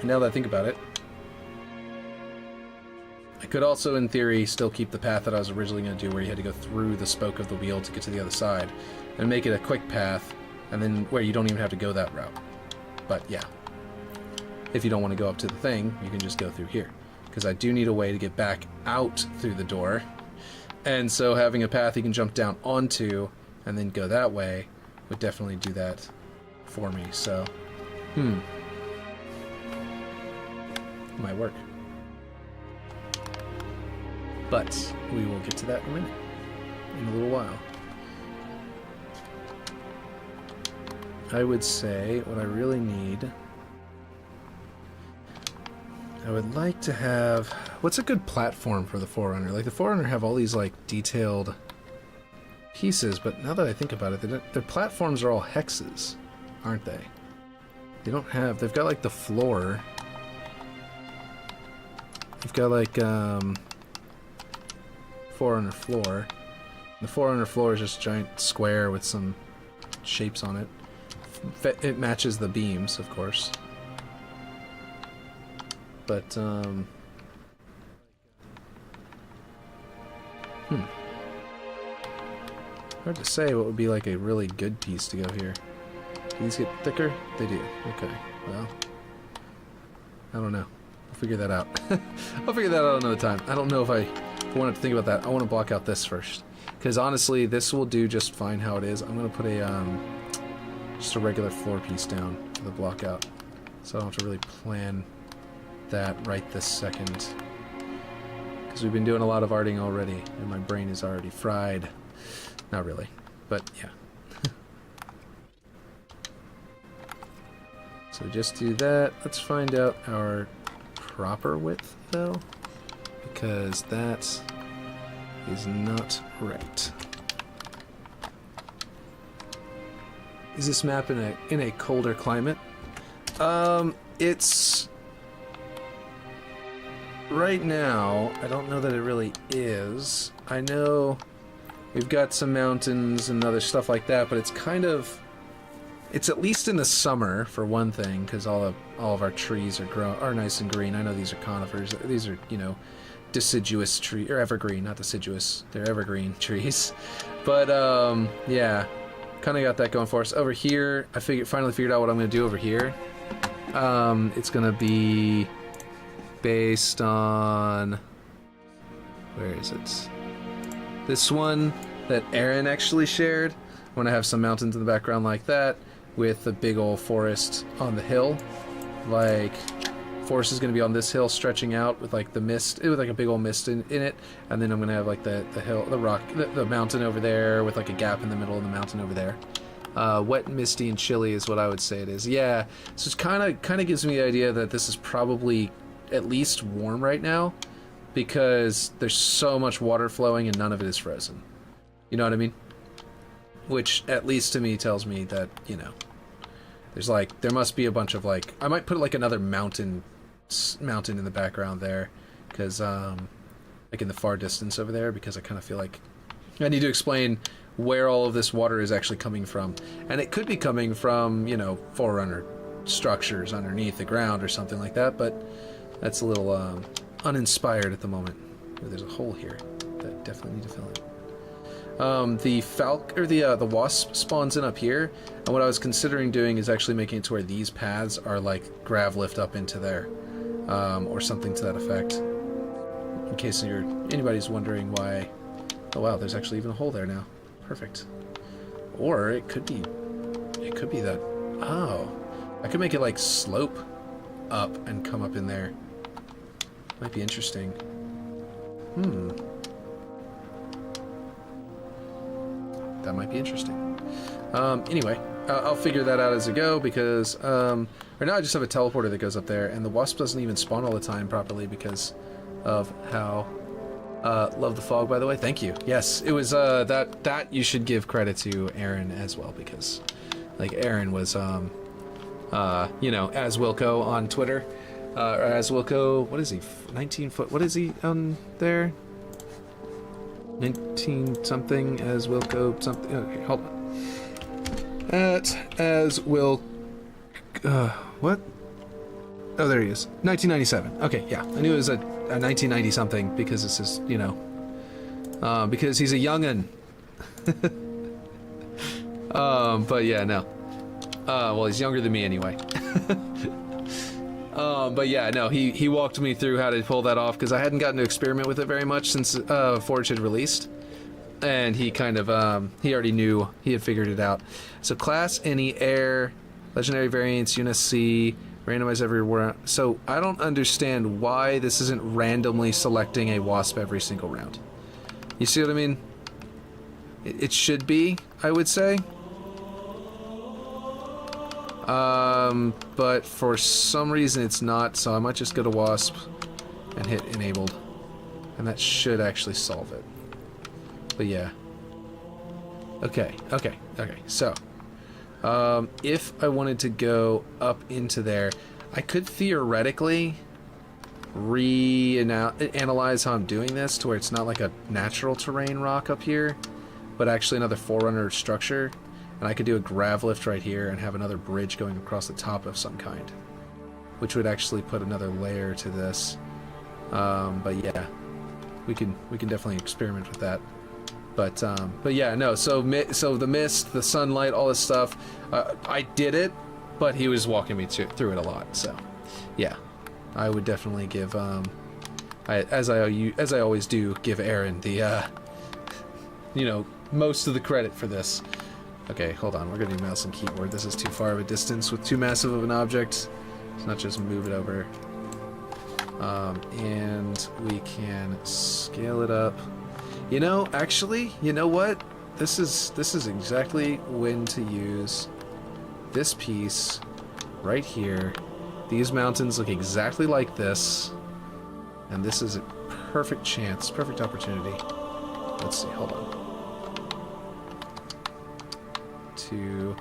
Now that I think about it, I could also, in theory, still keep the path that I was originally going to do, where you had to go through the spoke of the wheel to get to the other side, and make it a quick path. And then where you don't even have to go that route. But yeah, if you don't want to go up to the thing, you can just go through here. Because I do need a way to get back out through the door. And so having a path you can jump down onto and then go that way would definitely do that for me. So, might work. But we will get to that in a minute. In a little while. I would say what I really need, I would like to have, what's a good platform for the Forerunner? Like the Forerunner have all these like detailed pieces, but now that I think about it, their platforms are all hexes, aren't they? They don't have, they've got like the floor. You've got like Forerunner floor. The Forerunner floor is just a giant square with some shapes on it. It matches the beams, of course. But, hard to say what would be like a really good piece to go here. Do these get thicker? They do. Okay. Well, I don't know. I'll figure that out. I'll figure that out another time. I don't know if I wanted to think about that. I want to block out this first. Because honestly, this will do just fine how it is. I'm going to put a, just a regular floor piece down for the block out. So I don't have to really plan that right this second. Because we've been doing a lot of arting already, and my brain is already fried. Not really, but yeah. So just do that. Let's find out our proper width, though. Because that is not right. Is this map in a colder climate? It's right now, I don't know that it really is. I know we've got some mountains and other stuff like that, but it's kind of, it's at least in the summer for one thing, because all of our trees are nice and green. I know these are conifers. These are, you know, deciduous tree or evergreen, not deciduous. They're evergreen trees. But yeah. kind of got that going for us. Over here, I finally figured out what I'm going to do over here. It's going to be based on... Where is it? This one that Aaron actually shared. I want to have some mountains in the background like that with a big old forest on the hill. Like, forest is going to be on this hill stretching out with like the mist, with like a big old mist in it. And then I'm going to have like the hill, the rock, the mountain over there with like a gap in the middle of the mountain over there. Wet, misty, and chilly is what I would say it is. Yeah, so it kind of gives me the idea that this is probably at least warm right now because there's so much water flowing and none of it is frozen. You know what I mean? Which, at least to me, tells me that, you know, there's like, there must be a bunch of like, I might put like another mountain in the background there, because, like in the far distance over there, because I kind of feel like I need to explain where all of this water is actually coming from. And it could be coming from, you know, Forerunner structures underneath the ground or something like that, but that's a little uninspired at the moment. There's a hole here that I definitely need to fill in. The wasp spawns in up here, and what I was considering doing is actually making it to where these paths are like grav lift up into there, or something to that effect. In case anybody's wondering why. Oh wow, there's actually even a hole there now. Perfect. Or it could be that. Oh, I could make it like slope up and come up in there. Might be interesting. That might be interesting. Anyway, I'll figure that out as I go, because right now I just have a teleporter that goes up there, and the wasp doesn't even spawn all the time properly because of how... love the fog, by the way. Thank you. Yes, it was that you should give credit to Aaron as well, because like Aaron was you know, as Wilco on Twitter, or as Wilco, what is he, 19 foot, what is he on there, 19 something, as Wilco something. Okay, hold on. As Will, what? Oh, there he is. 1997. Okay, yeah, I knew it was a 1990 something because this is, you know, because he's a young'un. But yeah, no. Well, he's younger than me anyway. But yeah, no, he walked me through how to pull that off, because I hadn't gotten to experiment with it very much since Forge had released. And he kind of, he already knew, he had figured it out. So class, any, air, legendary variants, UNSC, randomize everywhere. So I don't understand why this isn't randomly selecting a wasp every single round. You see what I mean? It should be, I would say. But for some reason it's not, so I might just go to wasp and hit enabled. And that should actually solve it. But yeah. Okay. So, if I wanted to go up into there, I could theoretically analyze how I'm doing this to where it's not like a natural terrain rock up here, but actually another Forerunner structure. And I could do a grav lift right here and have another bridge going across the top of some kind, which would actually put another layer to this. But yeah, we can definitely experiment with that. But yeah, no. So the mist, the sunlight, all this stuff, I did it, but he was walking me through it a lot. So yeah, I would definitely give as I always do, give Aaron the you know, most of the credit for this. Okay, hold on. We're gonna do mouse and keyboard. This is too far of a distance with too massive of an object. Let's not just move it over. And we can scale it up. You know, actually, you know what? This is exactly when to use this piece right here. These mountains look exactly like this, and this is a perfect chance, perfect opportunity. Let's see. Hold on. To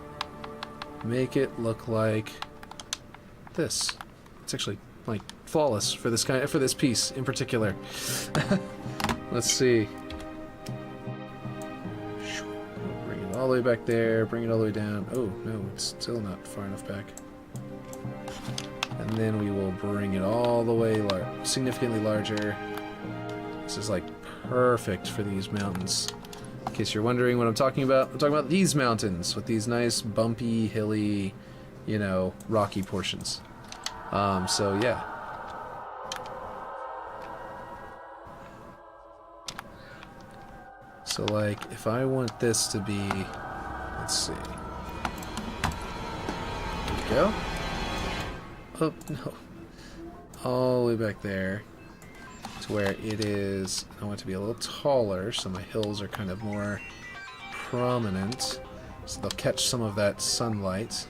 make it look like this. It's actually like flawless for this piece in particular. Let's see. Bring it all the way back there, bring it all the way down. Oh no, it's still not far enough back. And then we will bring it all the way significantly larger. This is like perfect for these mountains. In case you're wondering what I'm talking about these mountains with these nice bumpy, hilly, you know, rocky portions. So yeah. So like, if I want this to be, let's see. There we go. Oh, no. All the way back there to where it is. I want it to be a little taller, so my hills are kind of more prominent. So they'll catch some of that sunlight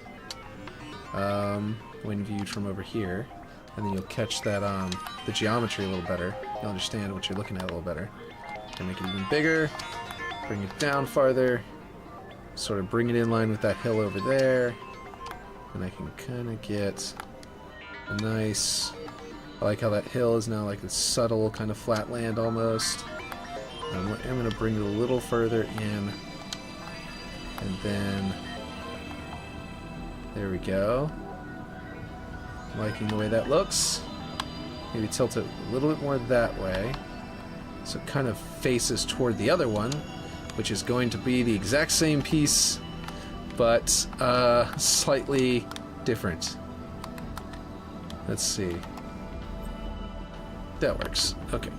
when viewed from over here. And then you'll catch that, the geometry a little better. You'll understand what you're looking at a little better. And make it even bigger. Bring it down farther. Sort of bring it in line with that hill over there. And I can kind of get a nice... I like how that hill is now like a subtle kind of flat land almost. I'm going to bring it a little further in. And then... there we go. Liking the way that looks. Maybe tilt it a little bit more that way. So it kind of faces toward the other one, which is going to be the exact same piece, but slightly different. Let's see. That works. Okay.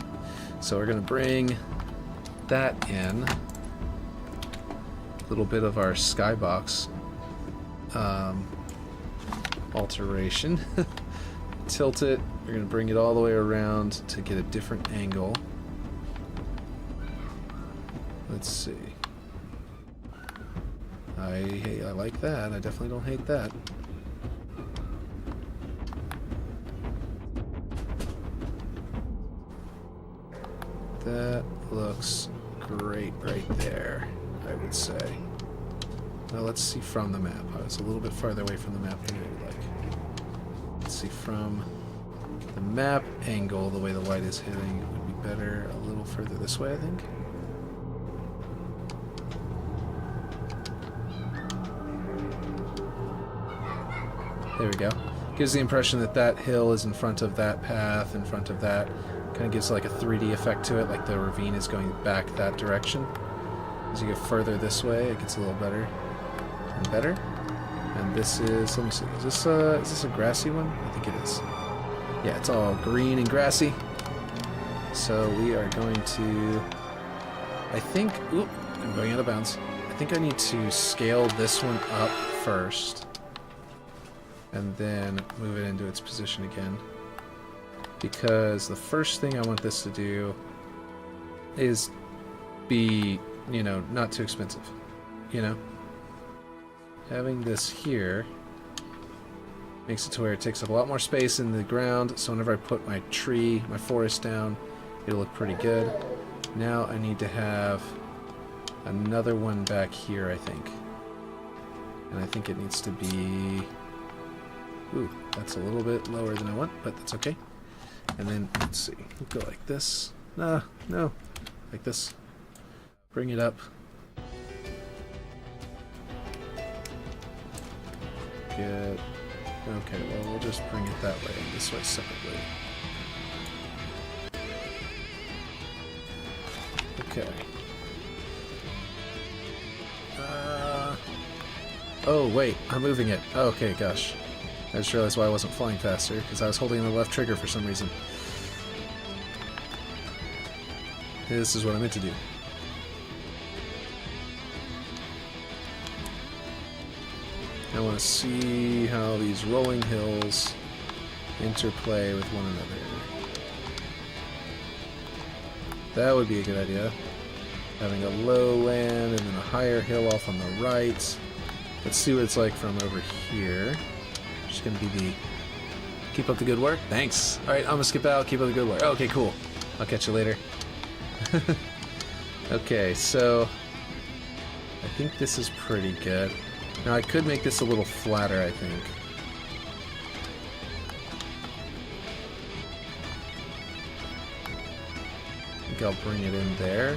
So we're going to bring that in. A little bit of our skybox alteration. Tilt it. We're going to bring it all the way around to get a different angle. Let's see. I like that. I definitely don't hate that. That looks great right there, I would say. Now let's see from the map. I was a little bit farther away from the map than I would like. Let's see from the map angle, the way the light is hitting, it would be better a little further this way, I think. There we go. Gives the impression that that hill is in front of that path, in front of that. Kind of gives like a 3D effect to it, like the ravine is going back that direction. As you go further this way, it gets a little better and better. And this is, let me see, is this a grassy one? I think it is. Yeah, it's all green and grassy. So we are going to, I think, oop, I'm going out of bounds. I think I need to scale this one up first. And then move it into its position again. Because the first thing I want this to do is be, you know, not too expensive. You know? Having this here makes it to where it takes up a lot more space in the ground, so whenever I put my tree, my forest down, it'll look pretty good. Now I need to have another one back here, I think. And I think it needs to be... ooh, that's a little bit lower than I want, but that's okay. And then, let's see, we'll go like this. No, like this. Bring it up. Good. Okay, well, we'll just bring it that way and this way separately. Okay. Oh, wait, I'm moving it. Oh, okay, gosh. I just realized why I wasn't flying faster, because I was holding the left trigger for some reason. This is what I meant to do. I want to see how these rolling hills interplay with one another. That would be a good idea. Having a low land and then a higher hill off on the right. Let's see what it's like from over here. Just gonna be the... keep up the good work? Thanks! Alright, I'm gonna skip out, keep up the good work. Okay, cool. I'll catch you later. Okay, so... I think this is pretty good. Now I could make this a little flatter, I think. I think I'll bring it in there.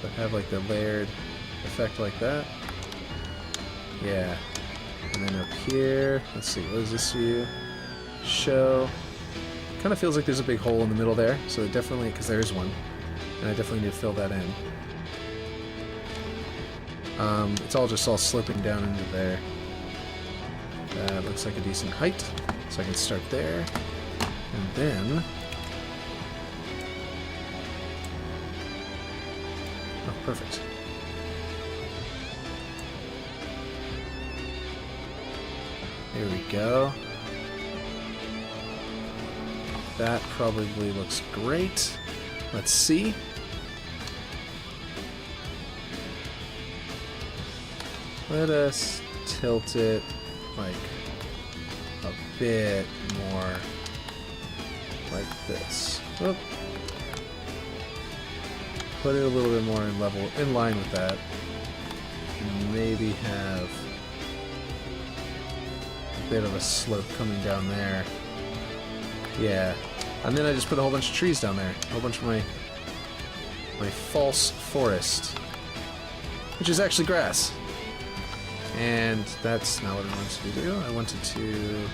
So I have like the layered effect like that. Yeah. And then up here, let's see, what does this view show? Kind of feels like there's a big hole in the middle there, so definitely, because there is one. And I definitely need to fill that in. It's all just sloping down into there. That looks like a decent height, so I can start there. And then... oh, perfect. There we go. That probably looks great. Let's see. Let us tilt it like a bit more like this. Oop. Put it a little bit more in line with that. And maybe have a bit of a slope coming down there. Yeah. And then I just put a whole bunch of trees down there. A whole bunch of my false forest. Which is actually grass. And that's not what I wanted to do. I wanted to...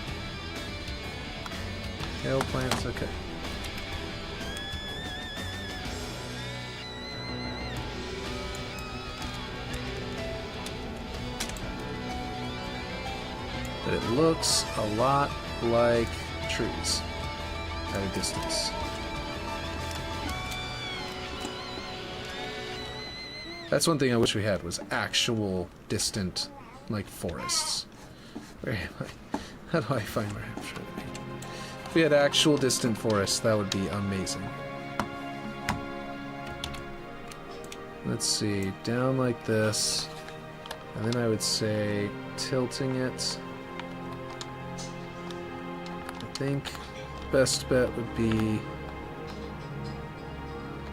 kale plants, okay. But it looks a lot like trees at a distance. That's one thing I wish we had, was actual distant, like, forests. Where am I? How do I find where I'm trying to be? If we had actual distant forests, that would be amazing. Let's see, down like this, and then I would say tilting it. I think best bet would be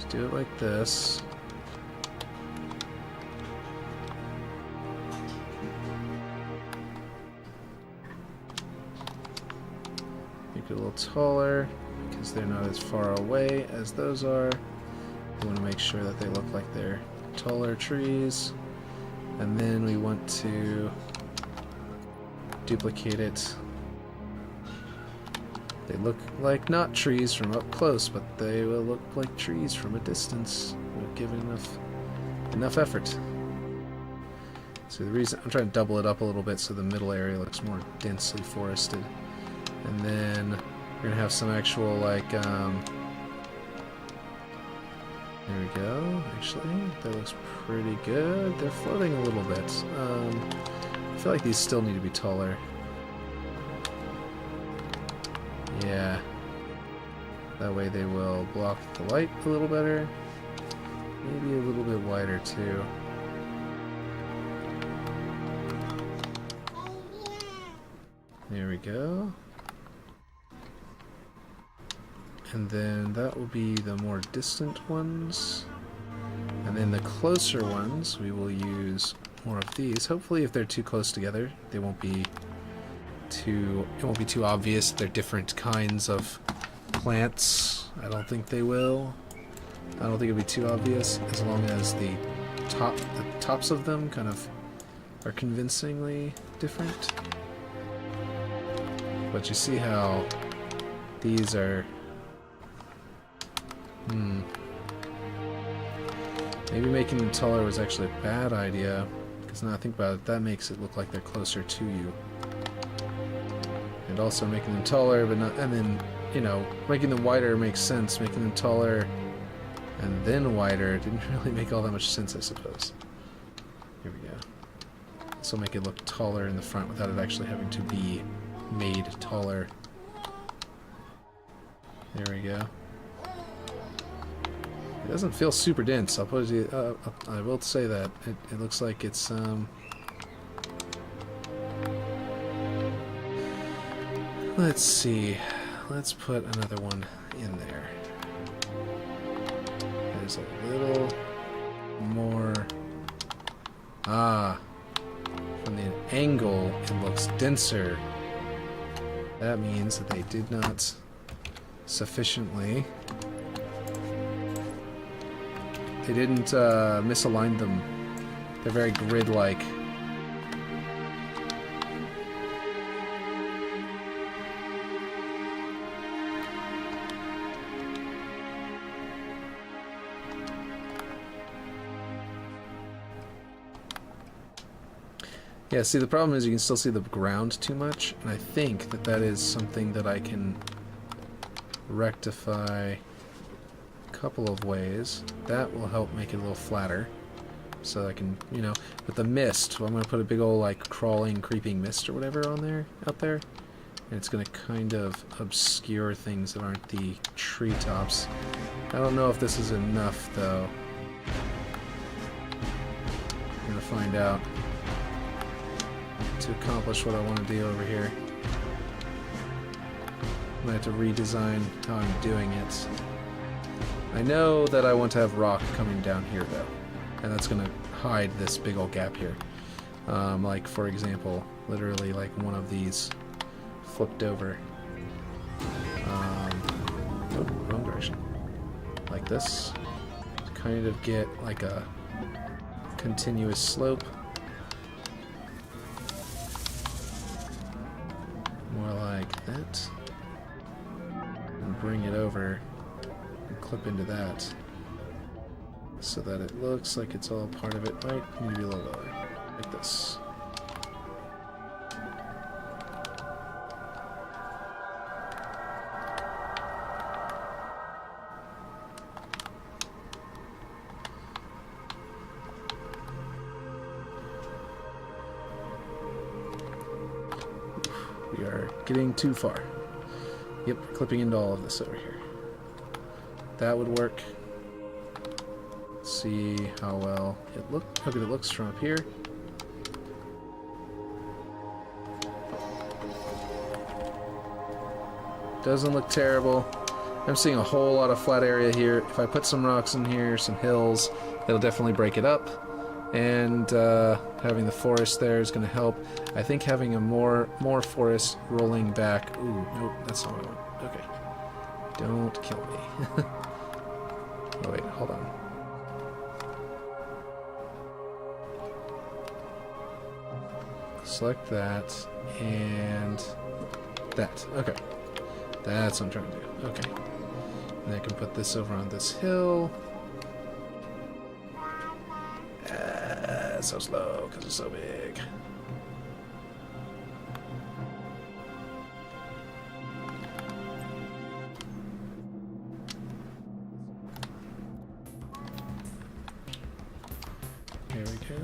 to do it like this. Make it a little taller because they're not as far away as those are. We want to make sure that they look like they're taller trees. And then we want to duplicate it. They look like not trees from up close, but they will look like trees from a distance. We'll give it enough effort. So the reason I'm trying to double it up a little bit so the middle area looks more densely forested. And then we're gonna have some actual, like, there we go. Actually, that looks pretty good. They're floating a little bit. I feel like these still need to be taller. Yeah. That way they will block the light a little better. Maybe a little bit wider too. There we go. And then that will be the more distant ones. And then the closer ones, we will use more of these. Hopefully if they're too close together, it won't be too obvious they're different kinds of plants. I don't think they will. I don't think it'll be too obvious as long as the tops of them kind of are convincingly different. But you see how these are... Maybe making them taller was actually a bad idea, because now I think about it, that makes it look like they're closer to you. And also making them taller, but not, and then, you know, making them wider makes sense. Making them taller and then wider didn't really make all that much sense, I suppose. Here we go. This will make it look taller in the front without it actually having to be made taller. There we go. It doesn't feel super dense. I'll put it, I will say that it looks like it's let's see. Let's put another one in there. There's a little more. From the angle, it looks denser. That means that they did not sufficiently. They didn't misalign them. They're very grid-like. Yeah, see, the problem is you can still see the ground too much, and I think that that is something that I can rectify a couple of ways. That will help make it a little flatter, so I can, you know, with the mist, well, I'm going to put a big old, like, crawling, creeping mist or whatever on there, out there, and it's going to kind of obscure things that aren't the treetops. I don't know if this is enough, though. I'm going to find out. To accomplish what I want to do over here. I'm going to have to redesign how I'm doing it. I know that I want to have rock coming down here, though. And that's going to hide this big old gap here. Like, for example, literally like one of these flipped over. Oh, wrong direction. Like this. To kind of get like a continuous slope. More like that. And bring it over and clip into that. So that it looks like it's all part of it. Might need to be a little lower. Like this. We are getting too far. Yep, we're clipping into all of this over here. That would work. Let's see how well it looks. How good it looks from up here. Doesn't look terrible. I'm seeing a whole lot of flat area here. If I put some rocks in here, some hills, it'll definitely break it up. And having the forest there is going to help. I think having a more forest rolling back. Ooh, nope, that's not what I want. Okay, don't kill me. Oh wait, hold on. Select that and that. Okay, that's what I'm trying to do. Okay, and I can put this over on this hill. So slow because it's so big. There we go.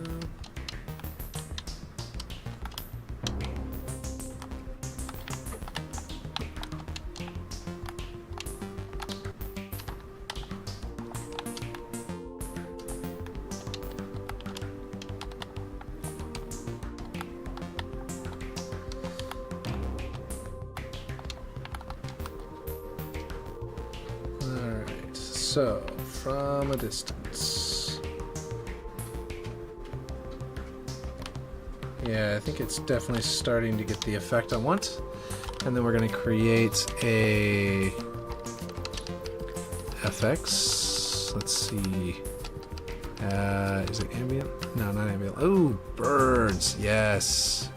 So, from a distance. Yeah, I think it's definitely starting to get the effect I want. And then we're going to create a FX. Let's see. Is it ambient? No, not ambient. Oh, birds. Yes.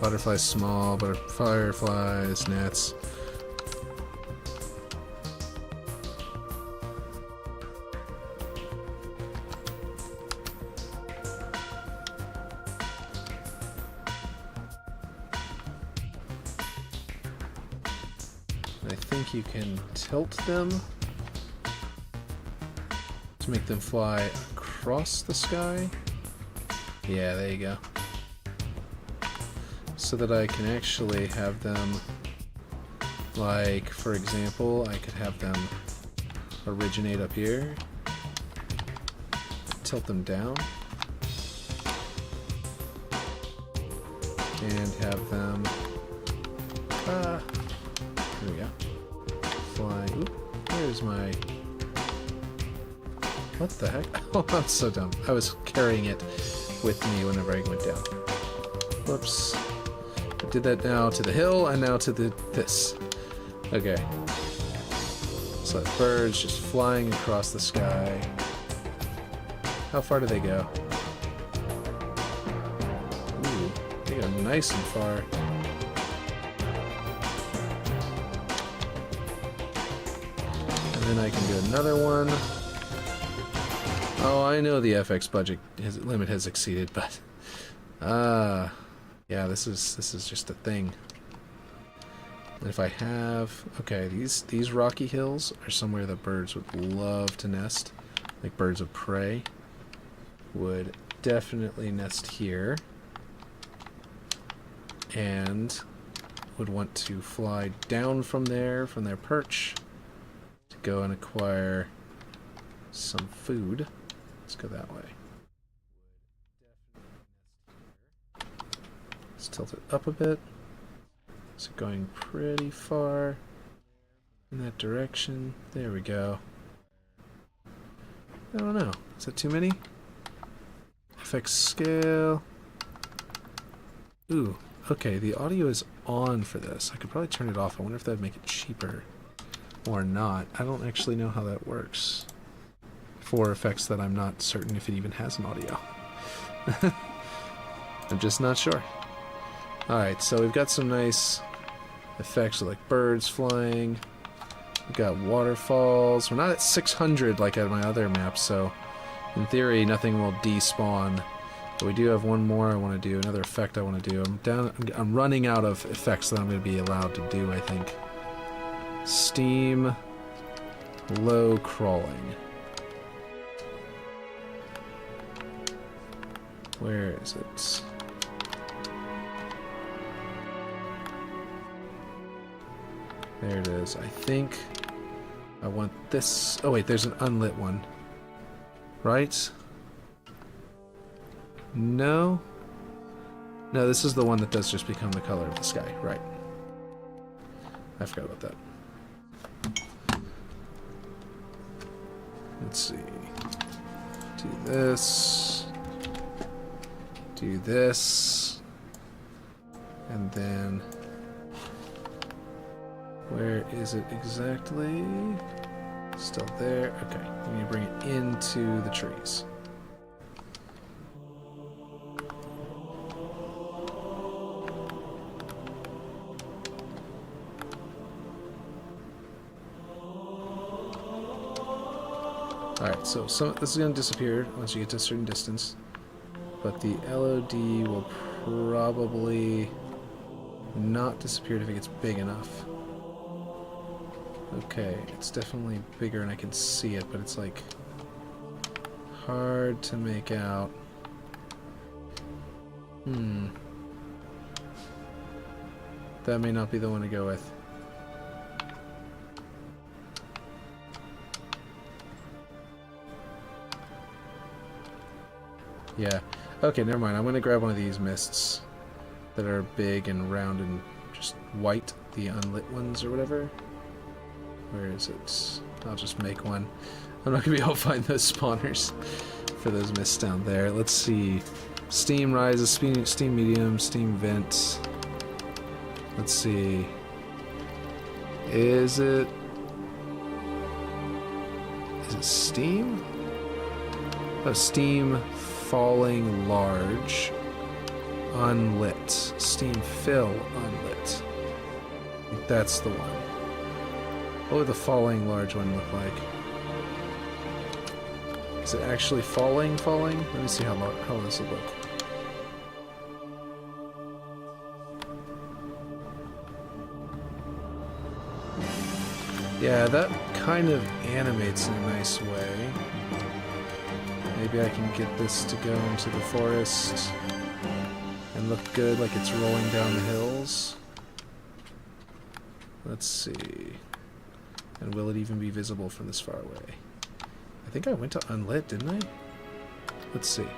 Butterflies small, fireflies, gnats. I think you can tilt them to make them fly across the sky. Yeah, there you go. So that I can actually have them, like, for example, I could have them originate up here, tilt them down, and have them, here we go. Fly. Oop, where's my... What the heck? Oh, I'm so dumb. I was carrying it with me whenever I went down. Whoops. I did that now to the hill, and now to this. Okay. So that bird's just flying across the sky. How far do they go? Ooh, they go nice and far. And then I can do another one. Oh, I know the FX budget limit has exceeded, but Yeah, this is just a thing. And if I have... Okay, these rocky hills are somewhere that birds would love to nest. Like birds of prey would definitely nest here. And would want to fly down from there, from their perch, to go and acquire some food. Let's go that way. Let's tilt it up a bit. So going pretty far in that direction. There we go. I don't know. Is that too many? FX scale. Ooh, okay, the audio is on for this. I could probably turn it off. I wonder if that would make it cheaper or not. I don't actually know how that works for effects that I'm not certain if it even has an audio. I'm just not sure. Alright, so we've got some nice effects like birds flying. We've got waterfalls. We're not at 600 like at my other map, so in theory nothing will despawn. But we do have one more I want to do, another effect I want to do. I'm running out of effects that I'm going to be allowed to do, I think. Steam low crawling. Where is it? There it is. I think I want this. Oh wait, there's an unlit one. Right? No? No, this is the one that does just become the color of the sky. Right. I forgot about that. Let's see. Do this. Do this. And then... Where is it exactly? Still there. Okay. We need to bring it into the trees. Alright, so this is going to disappear once you get to a certain distance. But the LOD will probably not disappear if it gets big enough. Okay, it's definitely bigger and I can see it, but it's like hard to make out. That may not be the one to go with. Yeah. Okay, never mind. I'm going to grab one of these mists that are big and round and just white, the unlit ones or whatever. Where is it? I'll just make one. I'm not going to be able to find those spawners for those mists down there. Let's see. Steam rises, steam medium, steam vent. Let's see. Is it steam? Oh, steam falling large. Unlit. Steam fill unlit. I think that's the one. What would the falling large one look like? Is it actually falling? Let me see how this will look. Yeah, that kind of animates in a nice way. Maybe I can get this to go into the forest and look good like it's rolling down the hills. Let's see. And will it even be visible from this far away? I think I went to unlit, didn't I? Let's see.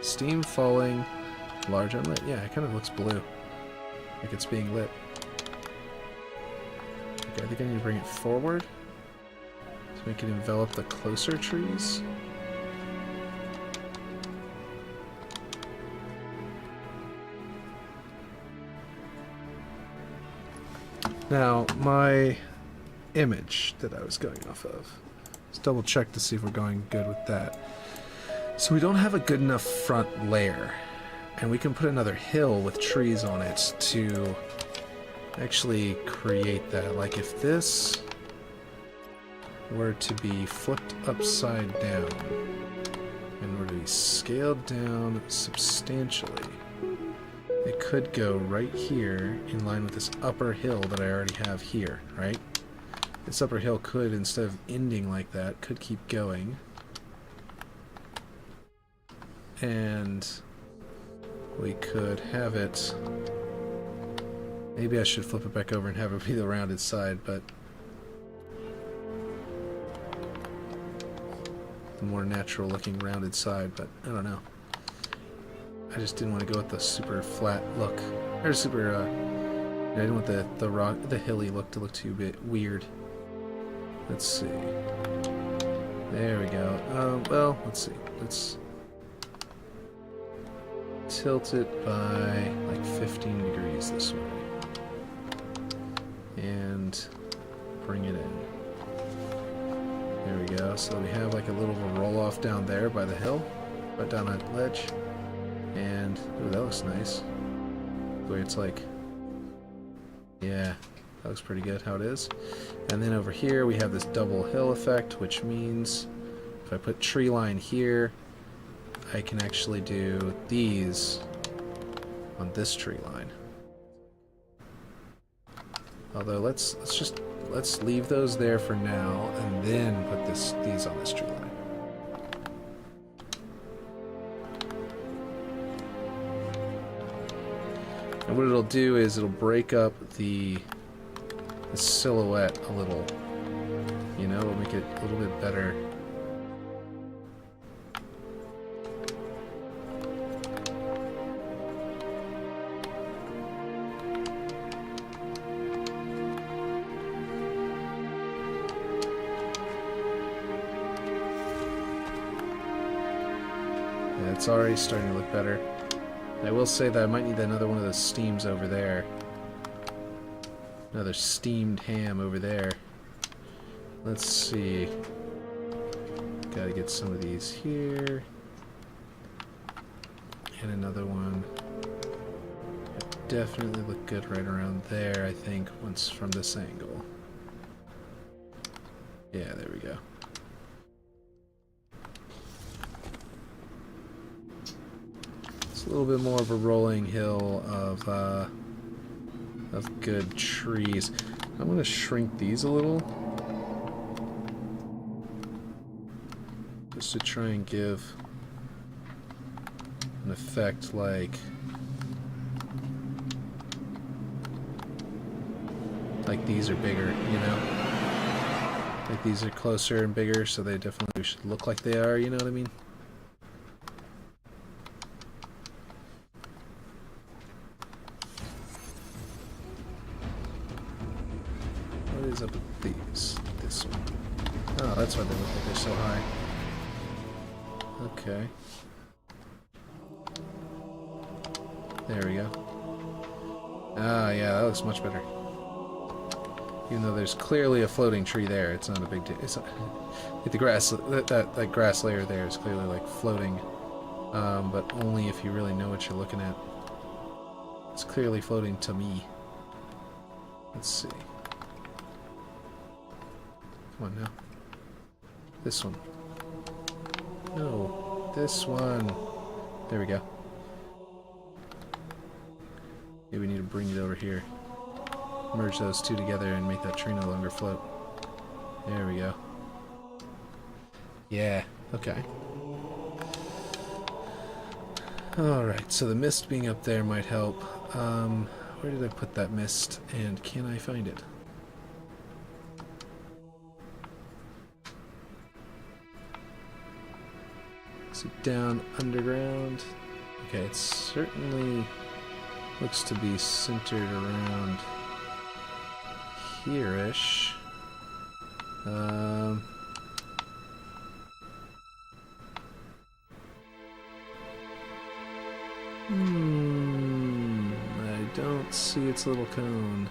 Steam falling, large unlit. Yeah, it kind of looks blue. Like it's being lit. Okay, I think I need to bring it forward to make it envelop the closer trees. Now, my image that I was going off of. Let's double check to see if we're going good with that. So we don't have a good enough front layer, and we can put another hill with trees on it to actually create that. Like if this were to be flipped upside down and were to be scaled down substantially, it could go right here in line with this upper hill that I already have here, right? This upper hill could, instead of ending like that, could keep going. And we could have it... Maybe I should flip it back over and have it be the rounded side, but... the more natural looking rounded side, but I don't know. I just didn't want to go with the super flat look. Or super, I didn't want the hilly look to look too bit weird. Let's see. There we go. Well, let's see. Let's tilt it by like 15 degrees this way. And bring it in. There we go. So we have like a little roll-off down there by the hill, right down that ledge. And, ooh, that looks nice. Where it's like, yeah, that looks pretty good how it is. And then over here we have this double hill effect, which means if I put tree line here, I can actually do these on this tree line. Although let's leave those there for now, and then put these on this tree line. And what it'll do is it'll break up the silhouette a little. You know, it'll make it a little bit better. It's already starting to look better. I will say that I might need another one of those steams over there. Another steamed ham over there. Let's see. Gotta get some of these here. And another one. It'd definitely look good right around there, I think, once from this angle. Yeah, there we go. A little bit more of a rolling hill of good trees. I'm going to shrink these a little, just to try and give an effect like these are bigger, you know? Like these are closer and bigger, so they definitely should look like they are, you know what I mean? What is up with these? This one. Oh, that's why they look like they're so high. Okay. There we go. Ah, yeah, that looks much better. Even though there's clearly a floating tree there, it's not a big deal. It's not, like the grass, that grass layer there is clearly like floating, but only if you really know what you're looking at. It's clearly floating to me. Let's see. Come on now. This one. No, this one. There we go. Maybe we need to bring it over here. Merge those two together and make that tree no longer float. There we go. Yeah, okay. Alright, so the mist being up there might help. Where did I put that mist, and can I find it? Is it down underground? Okay, it certainly looks to be centered around here-ish. I don't see its little cone.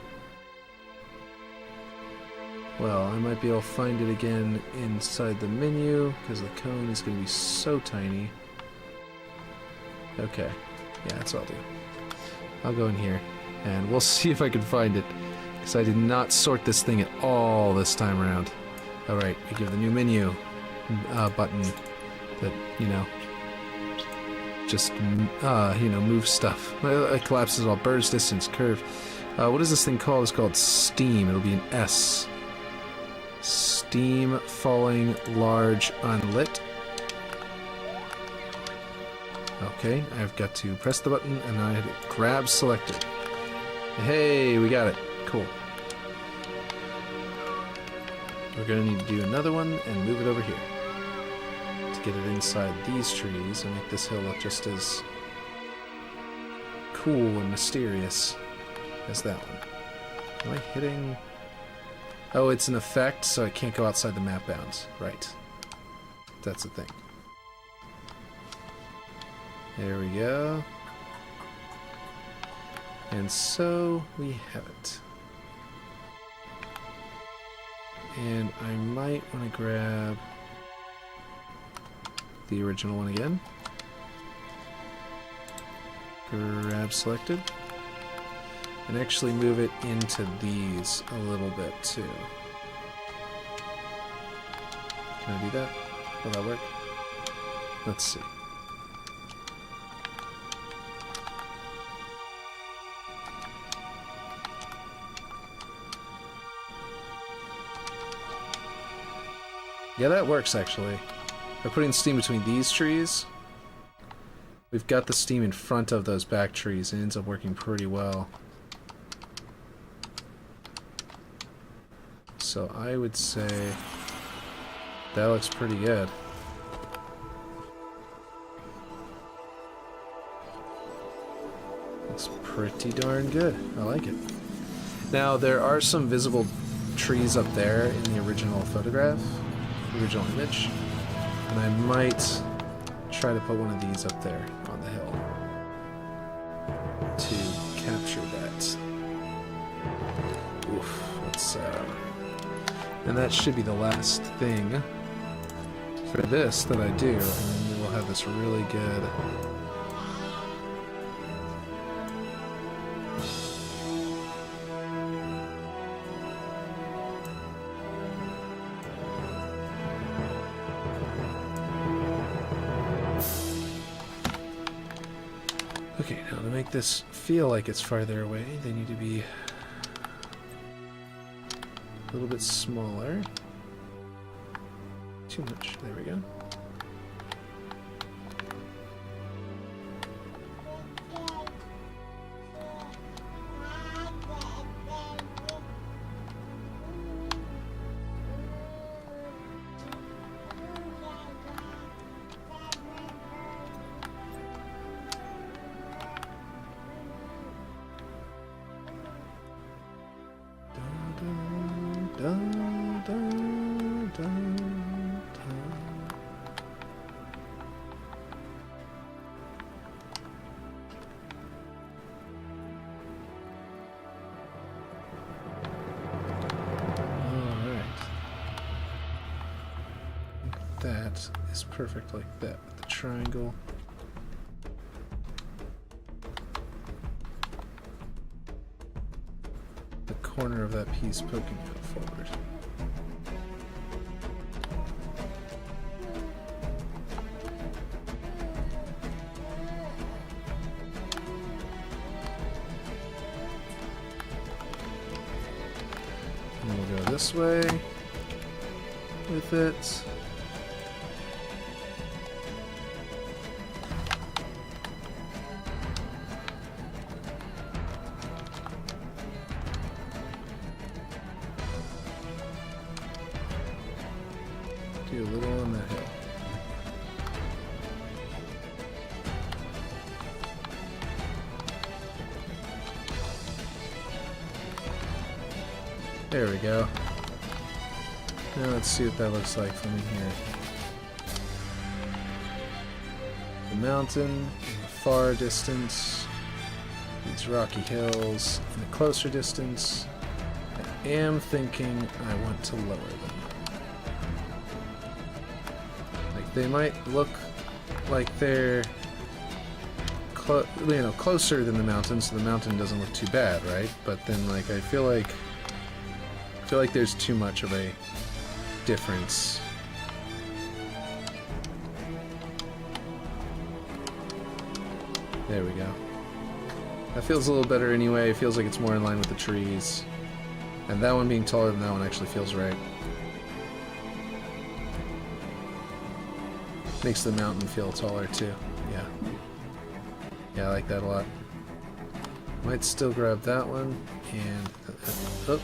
Well, I might be able to find it again inside the menu, because the cone is going to be so tiny. Okay, yeah, that's what I'll do. I'll go in here, and we'll see if I can find it, because I did not sort this thing at all this time around. Alright, we give the new menu button that, you know, just, you know, move stuff. It collapses all birds, distance, curve. What is this thing called? It's called steam. It'll be an S. Steam falling large unlit. Okay, I've got to press the button and I grab selected. Hey, we got it. Cool. We're going to need to do another one and move it over here to get it inside these trees and make this hill look just as cool and mysterious as that one. Am I hitting... Oh, it's an effect, so I can't go outside the map bounds. Right. That's the thing. There we go. And so we have it. And I might want to grab the original one again. Grab selected. And actually move it into these a little bit too. Can I do that? Will that work? Let's see. Yeah, that works actually. By putting steam between these trees, we've got the steam in front of those back trees and it ends up working pretty well. So I would say that looks pretty good. Looks pretty darn good. I like it. Now there are some visible trees up there in the original photograph. Original image, and I might try to put one of these up there on the hill to capture that. Oof, let's and that should be the last thing for this that I do, and then we'll have this really good Okay, now to make this feel like it's farther away, they need to be a little bit smaller. Too much. There we go. That is perfect like that with the triangle. The corner of that piece poking out forward. And we'll go this way with it. Do a little on that hill. There we go. Now let's see what that looks like from in here. The mountain in the far distance, these rocky hills in the closer distance. I am thinking I want to lower them. They might look like they're closer than the mountain, so the mountain doesn't look too bad, right? But then, like, I feel like there's too much of a difference. There we go. That feels a little better anyway. It feels like it's more in line with the trees. And that one being taller than that one actually feels right. Makes the mountain feel taller too. Yeah. Yeah, I like that a lot. Might still grab that one and oh,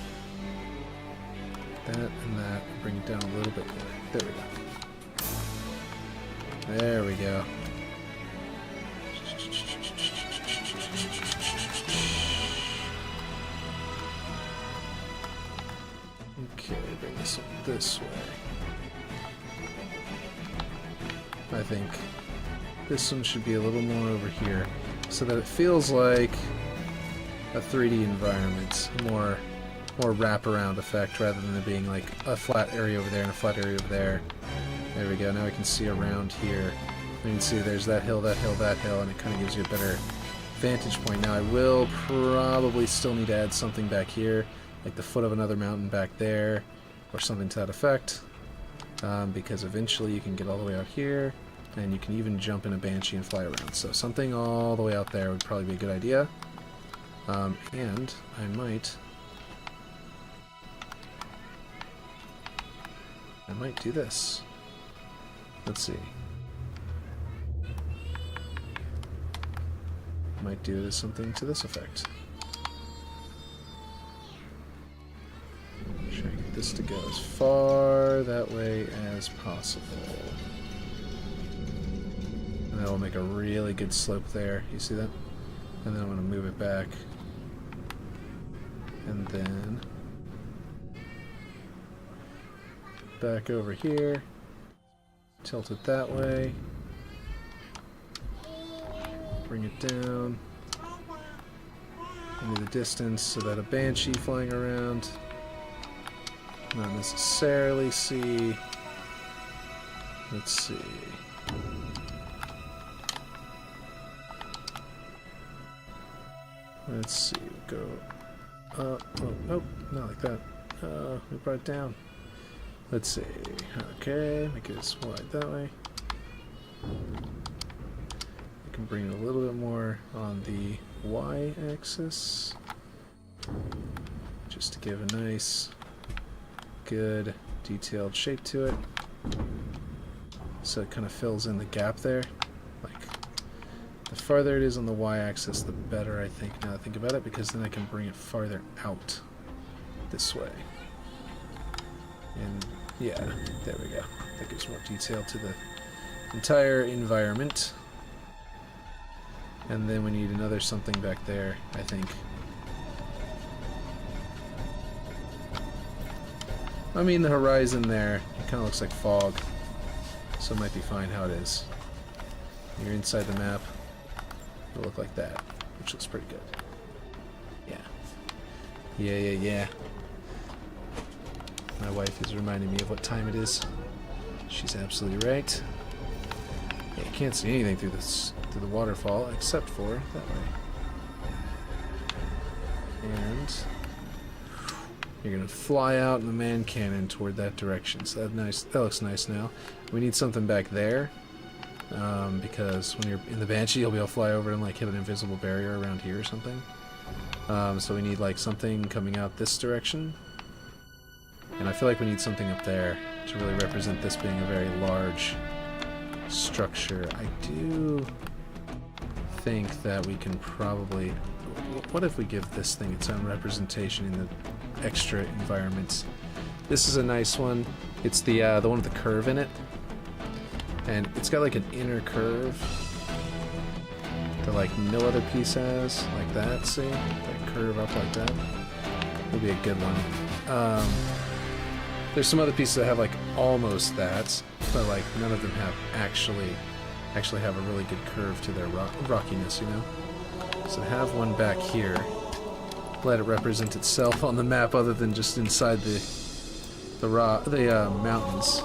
that and that. Bring it down a little bit more. There we go. There we go. Okay, bring this up this way. I think this one should be a little more over here so that it feels like a 3D environment, more wraparound effect rather than it being like a flat area over there and a flat area over there. There we go. Now we can see around here. You can see there's that hill, that hill, that hill, and it kind of gives you a better vantage point. Now I will probably still need to add something back here, like the foot of another mountain back there, or something to that effect, because eventually you can get all the way out here, and you can even jump in a Banshee and fly around. So something all the way out there would probably be a good idea. And I might do this. Let's see. I might do something to this effect. Try to get this to go as far that way as possible. And that will make a really good slope there. You see that? And then I'm going to move it back. And then back over here. Tilt it that way. Bring it down into the distance so that a Banshee flying around not necessarily see. Let's see. Let's see. Go up. Oh, not like that. We brought it down. Let's see. Okay, make it as wide that way. You can bring it a little bit more on the y-axis, just to give a nice, good, detailed shape to it. So it kind of fills in the gap there. Like, the farther it is on the y-axis, the better, I think, now that I think about it, because then I can bring it farther out this way. And yeah, there we go. That gives more detail to the entire environment. And then we need another something back there, I think. I mean, the horizon there, it kind of looks like fog, so it might be fine how it is. You're inside the map, it'll look like that, which looks pretty good. Yeah. Yeah. My wife is reminding me of what time it is. She's absolutely right. Yeah, you can't see anything through the waterfall except for that way. And you're gonna fly out in the man cannon toward that direction. So that looks nice now. We need something back there, because when you're in the Banshee, you'll be able to fly over and like hit an invisible barrier around here or something. So we need like something coming out this direction. And I feel like we need something up there to really represent this being a very large structure. I do think that we can probably... What if we give this thing its own representation in the extra environments? This is a nice one. It's the one with the curve in it. And it's got like an inner curve that like no other piece has. Like that, see? Like curve up like that. Would be a good one. There's some other pieces that have like almost that, but like none of them have actually have a really good curve to their rockiness, you know? So to have one back here, let it represent itself on the map other than just inside the mountains.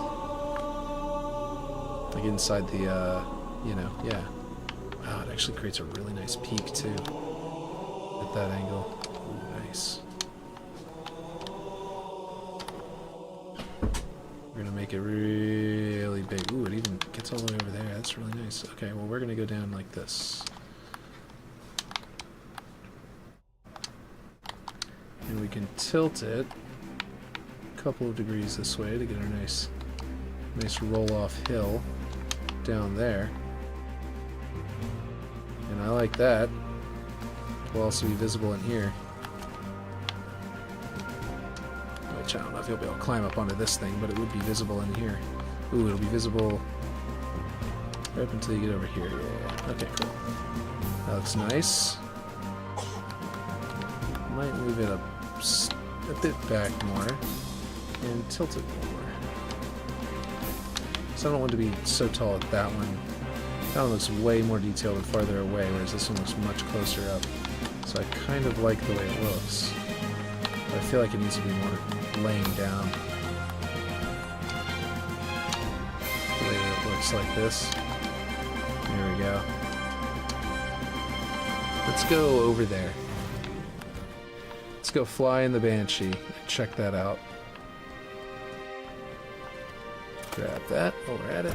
Like inside the, you know, yeah. Wow, it actually creates a really nice peak too at that angle. Ooh, nice. We're gonna make it really big. Ooh, it even gets all the way over there. That's really nice. Okay, well we're gonna go down like this. can tilt it a couple of degrees this way to get a nice roll-off hill down there. And I like that. Will also be visible in here. Which I don't know if you'll be able to climb up onto this thing, but it would be visible in here. Ooh, it'll be visible right up until you get over here. Yeah. Okay, cool. That looks nice. Might move it up a bit back more and tilt it more. So I don't want it to be so tall at that one. That one looks way more detailed and farther away, whereas this one looks much closer up. So I kind of like the way it looks. But I feel like it needs to be more laying down. The way that it looks like this. There we go. Let's go over there. Let's go fly in the Banshee and check that out. Grab that while we're at it.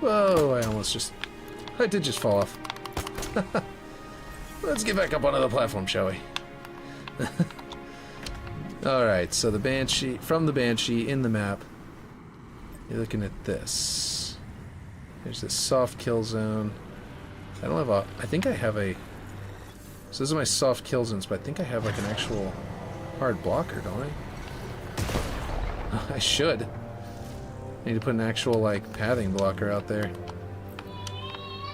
Whoa, I did just fall off. Let's get back up onto the platform, shall we? Alright, so the Banshee, from the Banshee in the map, you're looking at this. There's this soft kill zone. I don't have a, I think I have a, so this is my soft kill zones, but I think I have like an actual hard blocker, don't I? I should. I need to put an actual, like, pathing blocker out there.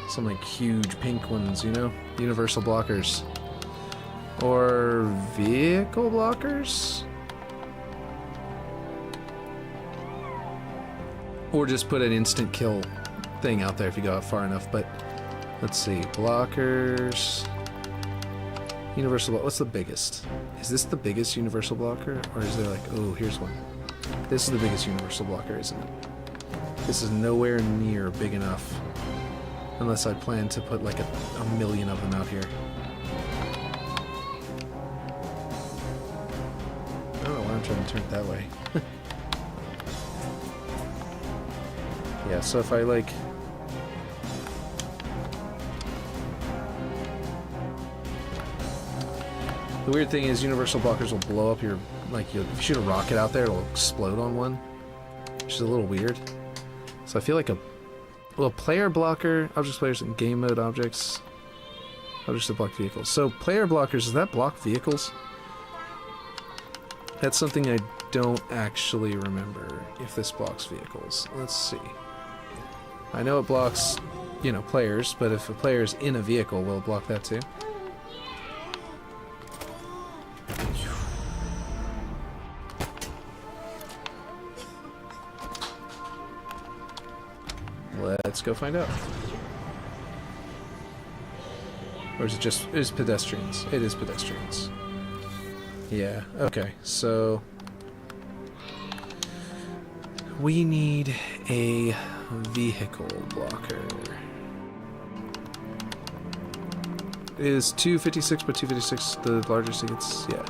Some, like, huge pink ones, you know? Universal blockers. Or vehicle blockers? Or just put an instant kill thing out there if you go out far enough, but let's see. Blockers. Universal, what's the biggest? Is this the biggest universal blocker? Or is there, like, oh, here's one. This is the biggest universal blocker, isn't it? This is nowhere near big enough. Unless I plan to put like a million of them out here. I don't know why I'm trying to turn it that way. Yeah, so if I like... The weird thing is universal blockers will blow up your... Like, if you shoot a rocket out there, it'll explode on one. Which is a little weird. So I feel like a... Well, player blocker, objects, players, and game mode objects. Objects that block vehicles. So, player blockers, does that block vehicles? That's something I don't actually remember, if this blocks vehicles. Let's see. I know it blocks, you know, players, but if a player is in a vehicle, will it block that too? Let's go find out. Or is it just... It is pedestrians. It is pedestrians. Yeah, okay, so... We need a vehicle blocker. Is 256 by 256 the largest it gets? Yeah.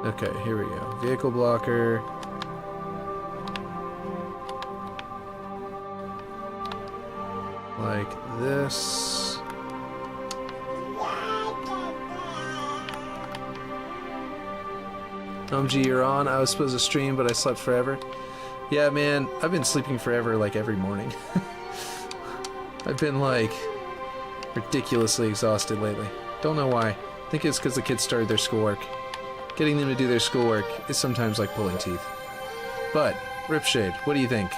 Okay, here we go. Vehicle blocker... Like this. Gee, you're on. I was supposed to stream, but I slept forever. Yeah, man, I've been sleeping forever, like, every morning. I've been, like, ridiculously exhausted lately. Don't know why. I think it's because the kids started their schoolwork. Getting them to do their schoolwork is sometimes like pulling teeth. But, Ripshade, what do you think?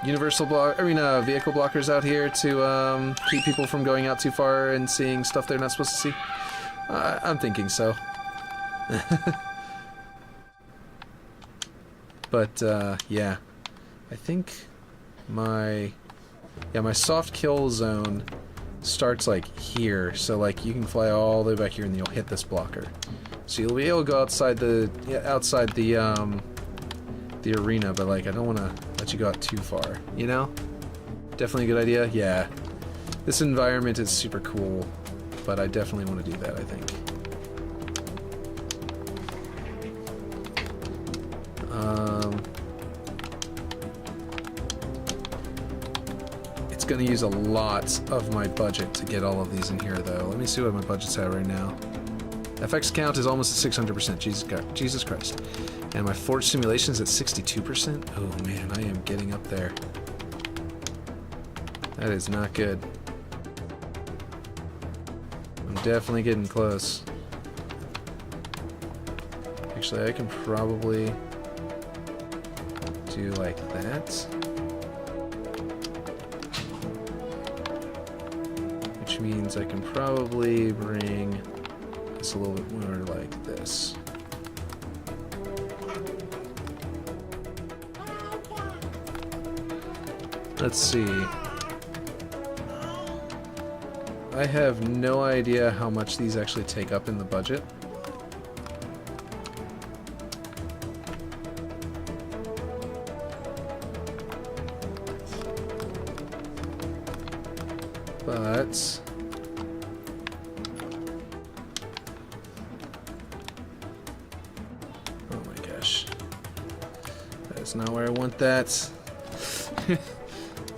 Vehicle blockers out here to keep people from going out too far and seeing stuff they're not supposed to see? I'm thinking so. But, yeah. I think my soft kill zone starts, like, here. So, like, you can fly all the way back here and you'll hit this blocker. So you'll be able to go outside the arena, but, like, I don't want to let you go out too far, you know? Definitely a good idea? Yeah. This environment is super cool, but I definitely want to do that, I think. going to use a lot of my budget to get all of these in here, though. Let me see what my budget's at right now. FX count is almost at 600%. Jesus Christ. And my forge simulation is at 62%. Oh man, I am getting up there. That is not good. I'm definitely getting close. Actually, I can probably do like that. Which means I can probably bring this a little bit more like this. Let's see. I have no idea how much these actually take up in the budget. But oh my gosh, that's not where I want that.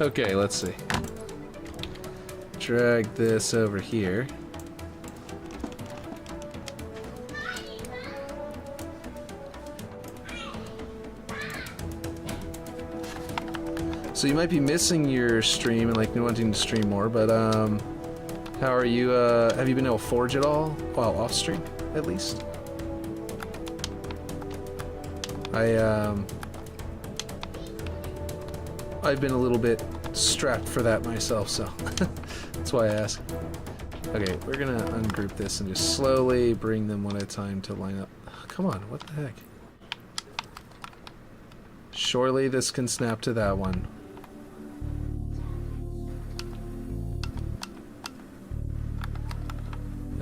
Okay, let's see. Drag this over here. So you might be missing your stream and like wanting to stream more, but how are you? Have you been able to forge at all while off stream, at least? I've been a little bit strapped for that myself, so that's why I ask. Okay, we're gonna ungroup this and just slowly bring them one at a time to line up. Oh, come on, what the heck? Surely this can snap to that one.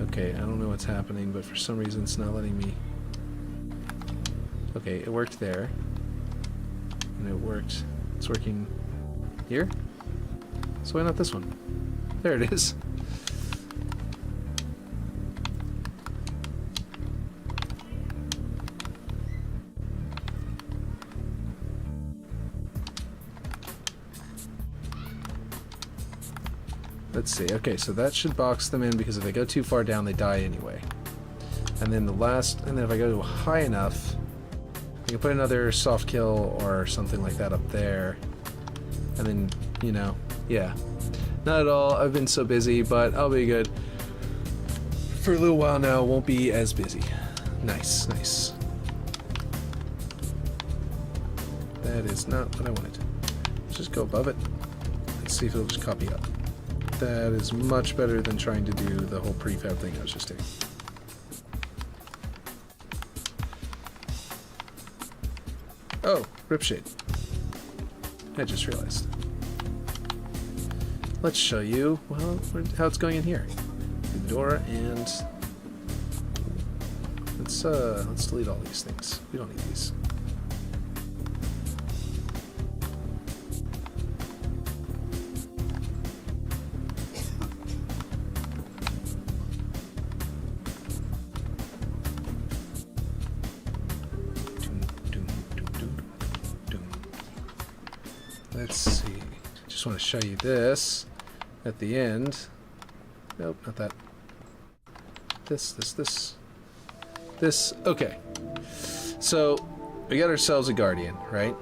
Okay, I don't know what's happening, but for some reason it's not letting me. Okay, it worked there. And it worked. It's working here? So why not this one? There it is. Let's see. Okay, so that should box them in because if they go too far down, they die anyway. And then the last, and then if I go high enough, I can put another soft kill or something like that up there. And then, you know, yeah. Not at all. I've been so busy, but I'll be good. For a little while now, won't be as busy. Nice, nice. That is not what I wanted. Let's just go above it. Let's see if it'll just copy up. That is much better than trying to do the whole prefab thing I was just doing. Oh, ripshade. I just realized. Let's show you, well, how it's going in here. The door, and let's delete all these things. We don't need these. Let's see. Just want to show you this at the end. Nope, not that. This. Okay. So we got ourselves a guardian, right?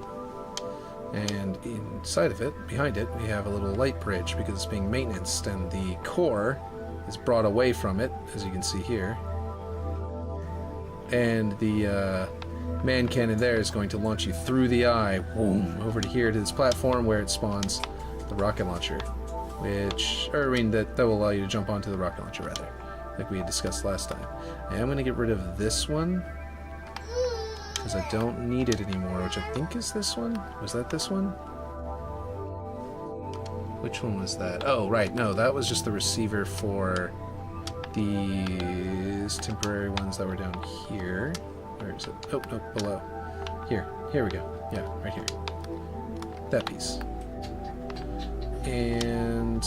And inside of it, behind it, we have a little light bridge because it's being maintained, and the core is brought away from it, as you can see here. And the man cannon there is going to launch you through the eye, boom, over to here to this platform where it spawns the rocket launcher, which, or I mean, that will allow you to jump onto the rocket launcher, rather, like we had discussed last time. And I'm going to get rid of this one because I don't need it anymore, which I think is this one. Was that this one? Which one was that? Oh, right, no, that was just the receiver for these temporary ones that were down here. Where is it? Oh, no, below. Here we go. Yeah, right here. That piece. And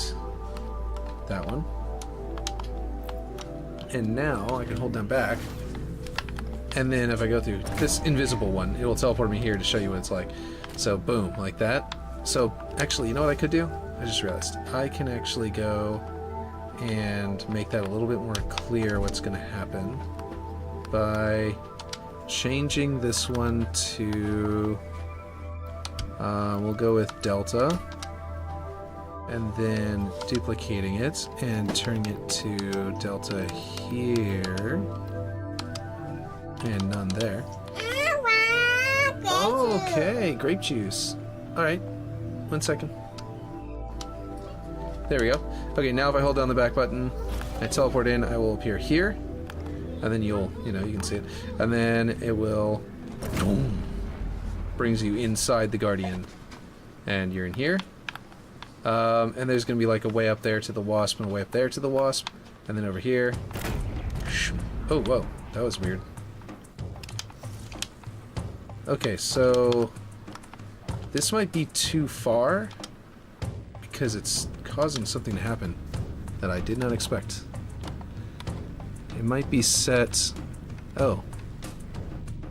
that one. And now I can hold them back. And then if I go through this invisible one, it will teleport me here to show you what it's like. So boom, like that. So actually, you know what I could do? I just realized I can actually go and make that a little bit more clear what's going to happen by changing this one to, we'll go with delta, and then duplicating it and turning it to delta here, and none there. Okay, grape juice. Alright, 1 second. There we go. Okay, now if I hold down the back button, I teleport in, I will appear here, and then you can see it, and then it will, boom, brings you inside the Guardian, and you're in here, and there's going to be like a way up there to the Wasp, and a way up there to the Wasp, and then over here, oh, whoa, that was weird. Okay, so this might be too far, because it's causing something to happen that I did not expect. It might be set... Oh.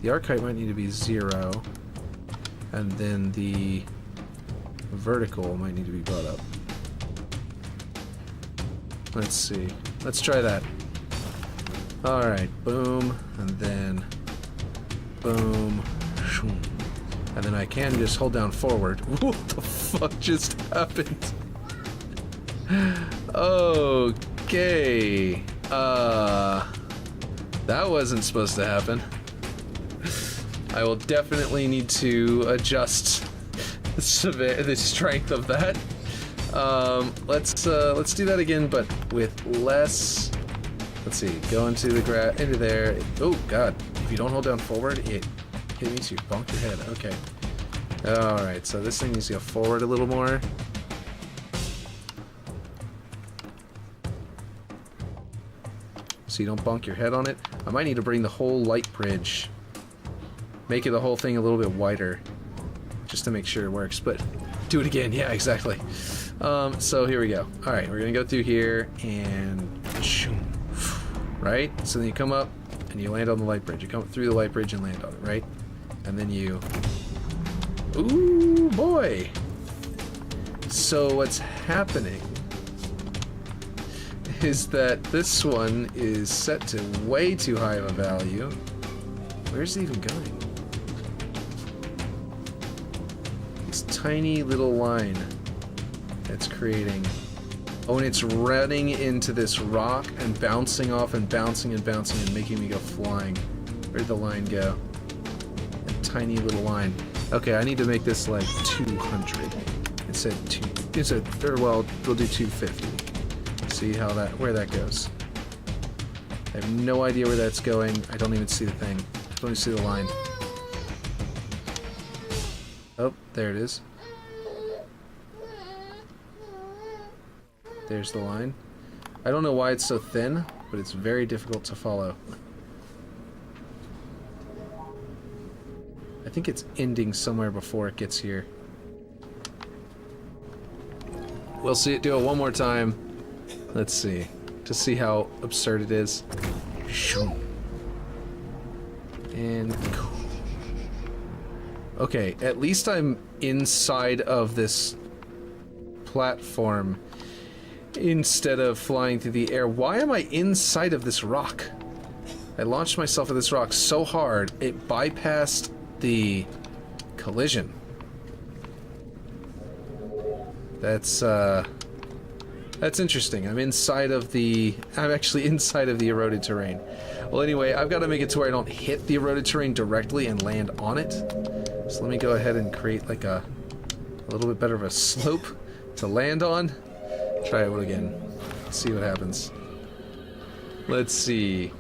The arc height might need to be 0, and then the vertical might need to be brought up. Let's see. Let's try that. Alright, boom, and then boom, shoom. And then I can just hold down forward. What the fuck just happened? Okay. That wasn't supposed to happen. I will definitely need to adjust the strength of that. Let's do that again, but with less. Let's see. Go into the into there. Oh god! If you don't hold down forward, it means you bonk your head. Okay. All right. So this thing needs to go forward a little more. So you don't bonk your head on it. I might need to bring the whole light bridge, make it the whole thing a little bit wider, just to make sure it works. But do it again. Yeah, exactly. So here we go. All right, we're gonna go through here and right. So then you come up and you land on the light bridge. You come through the light bridge and land on it, right? And then you. Ooh boy. So what's happening is that this one is set to way too high of a value. Where's it even going? This tiny little line that's creating. Oh, and it's running into this rock and bouncing off and bouncing and bouncing and making me go flying. Where'd the line go? A tiny little line. Okay, I need to make this like 200. It said well, we'll do 250. See where that goes. I have no idea where that's going. I don't even see the thing. I don't even see the line. Oh, there it is. There's the line. I don't know why it's so thin, but it's very difficult to follow. I think it's ending somewhere before it gets here. We'll see it do it one more time. Let's see. To see how absurd it is. And... okay, at least I'm inside of this platform instead of flying through the air. Why am I inside of this rock? I launched myself at this rock so hard, it bypassed the collision. That's interesting. I'm actually inside of the eroded terrain. Well, anyway, I've got to make it to where I don't hit the eroded terrain directly and land on it. So let me go ahead and create like a little bit better of a slope to land on. Try it again. See what happens. Let's see.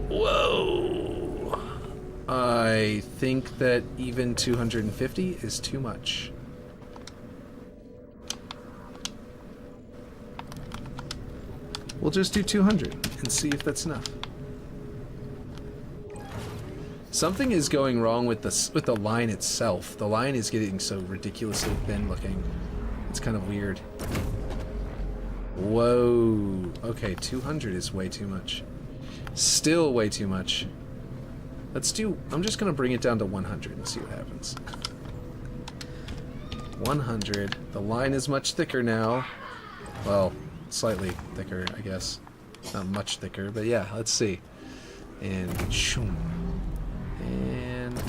Whoa! I think that even 250 is too much. We'll just do 200 and see if that's enough. Something is going wrong with the line itself. The line is getting so ridiculously thin looking. It's kind of weird. Whoa. Okay, 200 is way too much. Still way too much. I'm just gonna bring it down to 100 and see what happens. 100. The line is much thicker now. Well, slightly thicker, I guess. Not much thicker, but yeah, let's see. And shoom. And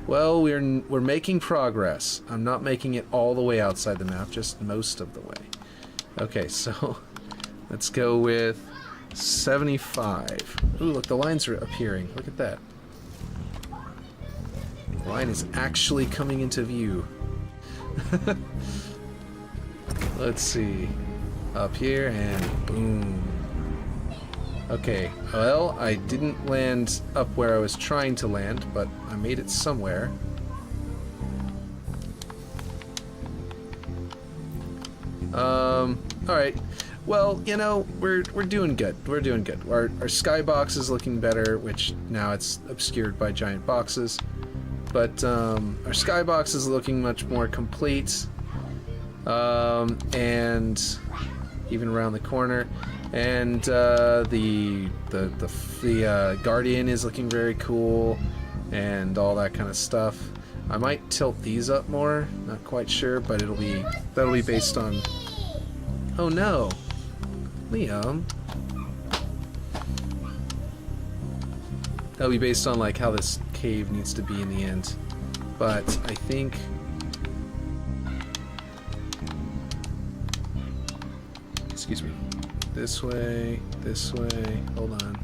well, we're making progress. I'm not making it all the way outside the map, just most of the way. Okay, so let's go with 75. Ooh, look, the lines are appearing. Look at that. The line is actually coming into view. Let's see. Up here and boom. Okay, well, I didn't land up where I was trying to land, but I made it somewhere. Alright. Well, you know, we're doing good. We're doing good. Our skybox is looking better, which now it's obscured by giant boxes. But our skybox is looking much more complete. And even around the corner. And the Guardian is looking very cool, and all that kind of stuff. I might tilt these up more, not quite sure, but that'll be based on. Oh no, Liam. That'll be based on like how this cave needs to be in the end. But I think. Excuse me. This way, hold on.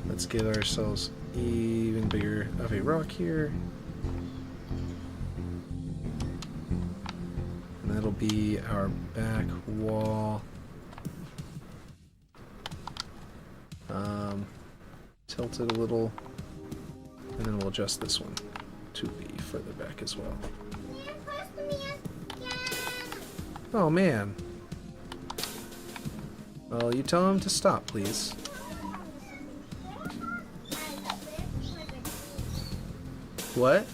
Let's get ourselves even bigger of a rock here. And that'll be our back wall. Tilt it a little, and then we'll adjust this one to be further back as well. Oh man. Well, you tell him to stop, please. What?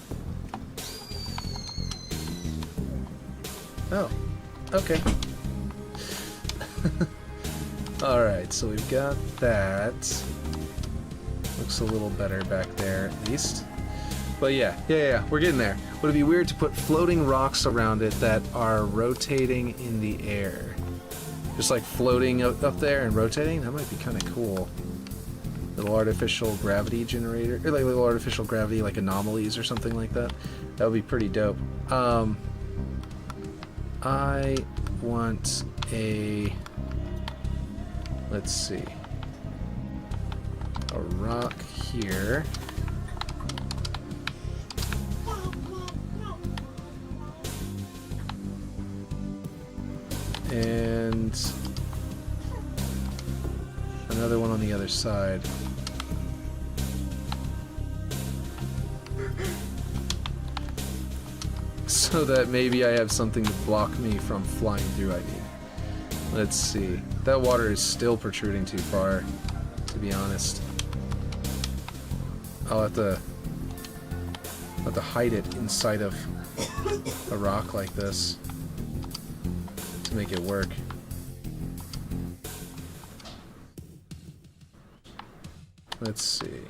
Oh, okay. Alright, so we've got that. Looks a little better back there, at least. But yeah, we're getting there. Would it be weird to put floating rocks around it that are rotating in the air? Just like floating up there and rotating? That might be kind of cool. Little artificial gravity generator, or like little artificial gravity, like anomalies or something like that. That would be pretty dope. I want a, let's see, a rock here. And another one on the other side. So that maybe I have something to block me from flying through, I mean. Let's see. That water is still protruding too far, to be honest. I'll have to hide it inside of a rock like this to make it work. Let's see.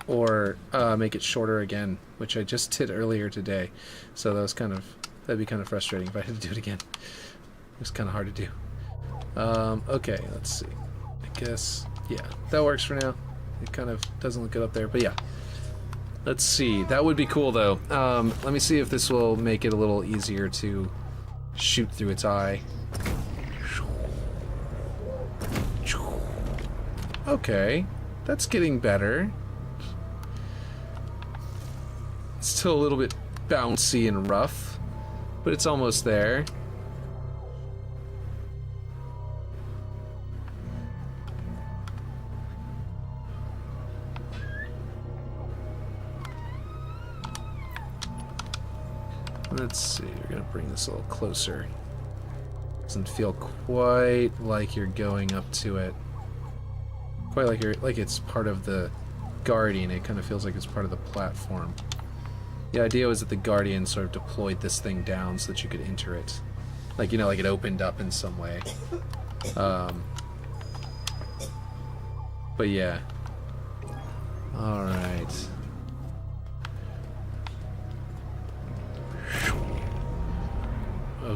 Or make it shorter again, which I just did earlier today. So that was that'd be kind of frustrating if I had to do it again. It was kind of hard to do. Okay, let's see. I guess, yeah, that works for now. It kind of doesn't look good up there, but yeah. Let's see. That would be cool, though. Let me see if this will make it a little easier to shoot through its eye. Okay, that's getting better. Still a little bit bouncy and rough, but it's almost there. Let's see, we're gonna bring this a little closer. Doesn't feel quite like you're going up to it. Quite like it's part of the Guardian. It kind of feels like it's part of the platform. The idea was that the Guardian sort of deployed this thing down so that you could enter it. Like, you know, like it opened up in some way. But yeah. Alright.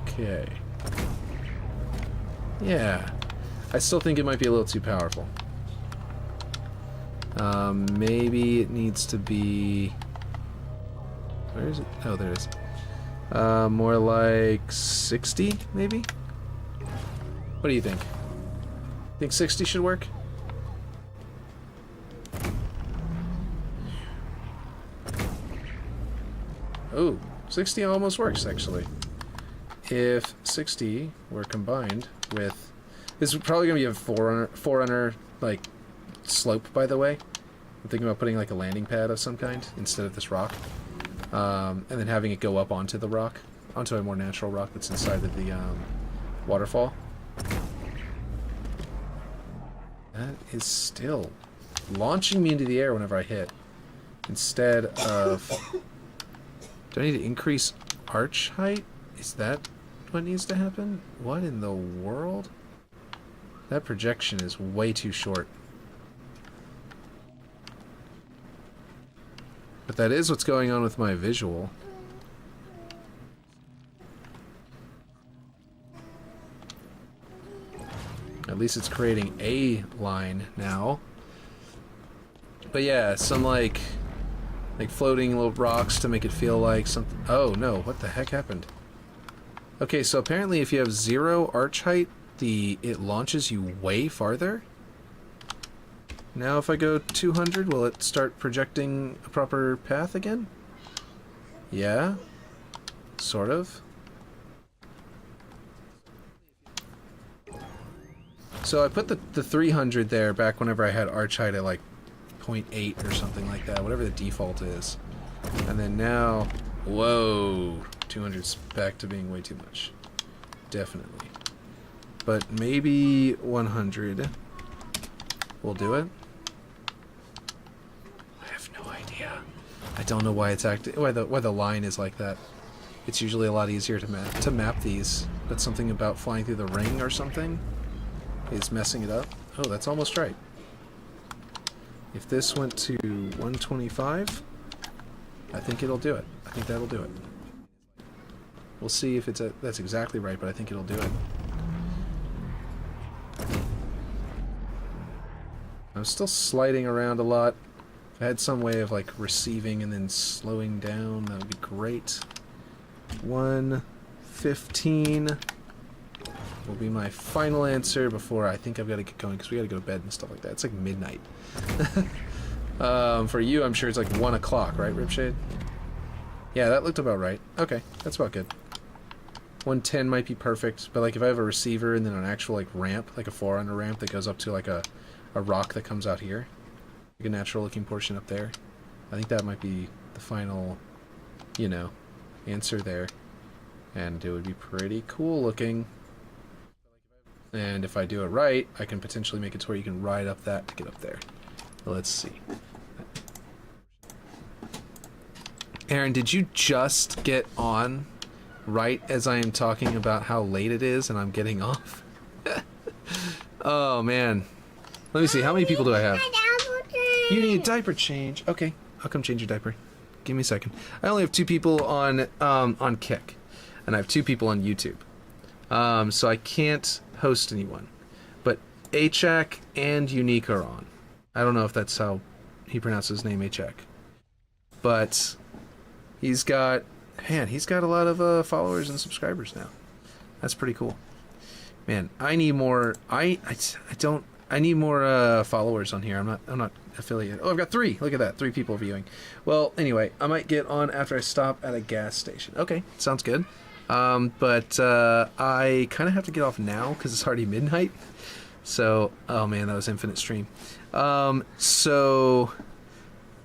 Okay. Yeah. I still think it might be a little too powerful. Maybe it needs to be... Where is it? Oh, there it is. More like 60, maybe? What do you think? Think 60 should work? Oh, 60 almost works, actually. If 60 were combined with... This is probably going to be a forerunner, like, slope, by the way. I'm thinking about putting, like, a landing pad of some kind instead of this rock. And then having it go up onto the rock. Onto a more natural rock that's inside of the, waterfall. That is still launching me into the air whenever I hit. Instead of... Do I need to increase arch height? Is that what needs to happen? What in the world? That projection is way too short. But that is what's going on with my visual. At least it's creating a line now. But yeah, some like floating little rocks to make it feel like something. Oh no, what the heck happened? Okay, so apparently if you have 0 arch height, it launches you way farther. Now if I go 200, will it start projecting a proper path again? Yeah, sort of. So I put the 300 there back whenever I had arch height at like 0.8 or something like that, whatever the default is. And then now, whoa, 200's back to being way too much. Definitely. But maybe 100 will do it. I have no idea. I don't know why it's why the line is like that. It's usually a lot easier to map these, but something about flying through the ring or something is messing it up. Oh, that's almost right. If this went to 125, I think it'll do it. I think that'll do it. We'll see if that's exactly right, but I think it'll do it. I'm still sliding around a lot. If I had some way of like receiving and then slowing down, that would be great. 115 will be my final answer before I think I've got to get going, because we got to go to bed and stuff like that. It's like midnight. For you, I'm sure it's like 1 o'clock, right, Ripshade? Yeah, that looked about right. Okay, that's about good. 110 might be perfect, but like if I have a receiver and then an actual like ramp, like a forerunner ramp that goes up to like a rock that comes out here, like a natural looking portion up there, I think that might be the final, you know, answer there. And it would be pretty cool looking. And if I do it right, I can potentially make it to where you can ride up that to get up there. Let's see. Aaron, did you just get on right as I am talking about how late it is and I'm getting off? Oh, man. Let me see. How many people do I have? You need a diaper change. Okay. I'll come change your diaper. Give me a second. I only have 2 people on Kick. And I have 2 people on YouTube. So I can't host anyone. But Achak and Unique are on. I don't know if that's how he pronounces his name, Achak. But he's got a lot of followers and subscribers now. That's pretty cool. Man, I need more. I need more followers on here. I'm not affiliated. Oh, I've got 3. Look at that, 3 people viewing. Well, anyway, I might get on after I stop at a gas station. Okay, sounds good. But I kind of have to get off now because it's already midnight. So, oh man, that was infinite stream. So,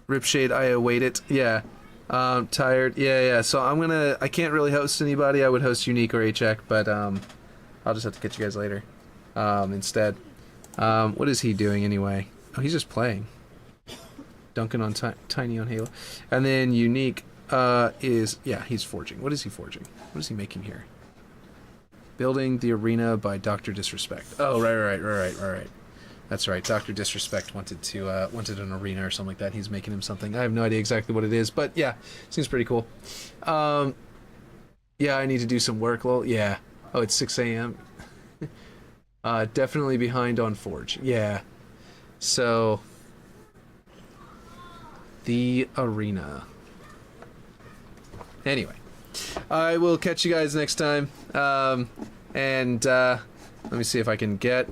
Ripshade, I await it. Yeah. Tired. Yeah. So I can't really host anybody. I would host Unique or Achak, but I'll just have to catch you guys later instead. What is he doing anyway? Oh, he's just playing. Dunking on Tiny on Halo. And then Unique he's forging. What is he forging? What is he making here? Building the arena by Dr. Disrespect. Oh, right. That's right. Dr. Disrespect wanted an arena or something like that. He's making him something. I have no idea exactly what it is, but yeah, seems pretty cool. Yeah, Yeah, I need to do some work, lol. Yeah. Oh, it's 6 a.m. Definitely behind on Forge. Yeah. So, the arena. Anyway, I will catch you guys next time. And let me see if I can get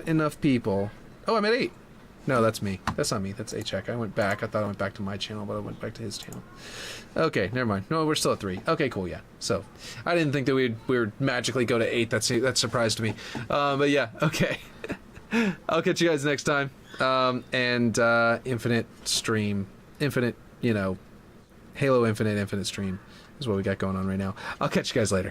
enough people. Oh, I'm at 8. No, that's me. That's not me. That's A-Check. I went back. I thought I went back to my channel, but I went back to his channel. Okay, never mind. No, we're still at 3. Okay, cool, yeah. So, I didn't think that we would magically go to 8. That surprised me. But yeah, okay. I'll catch you guys next time. Infinite stream. Infinite, you know, Halo Infinite stream is what we got going on right now. I'll catch you guys later.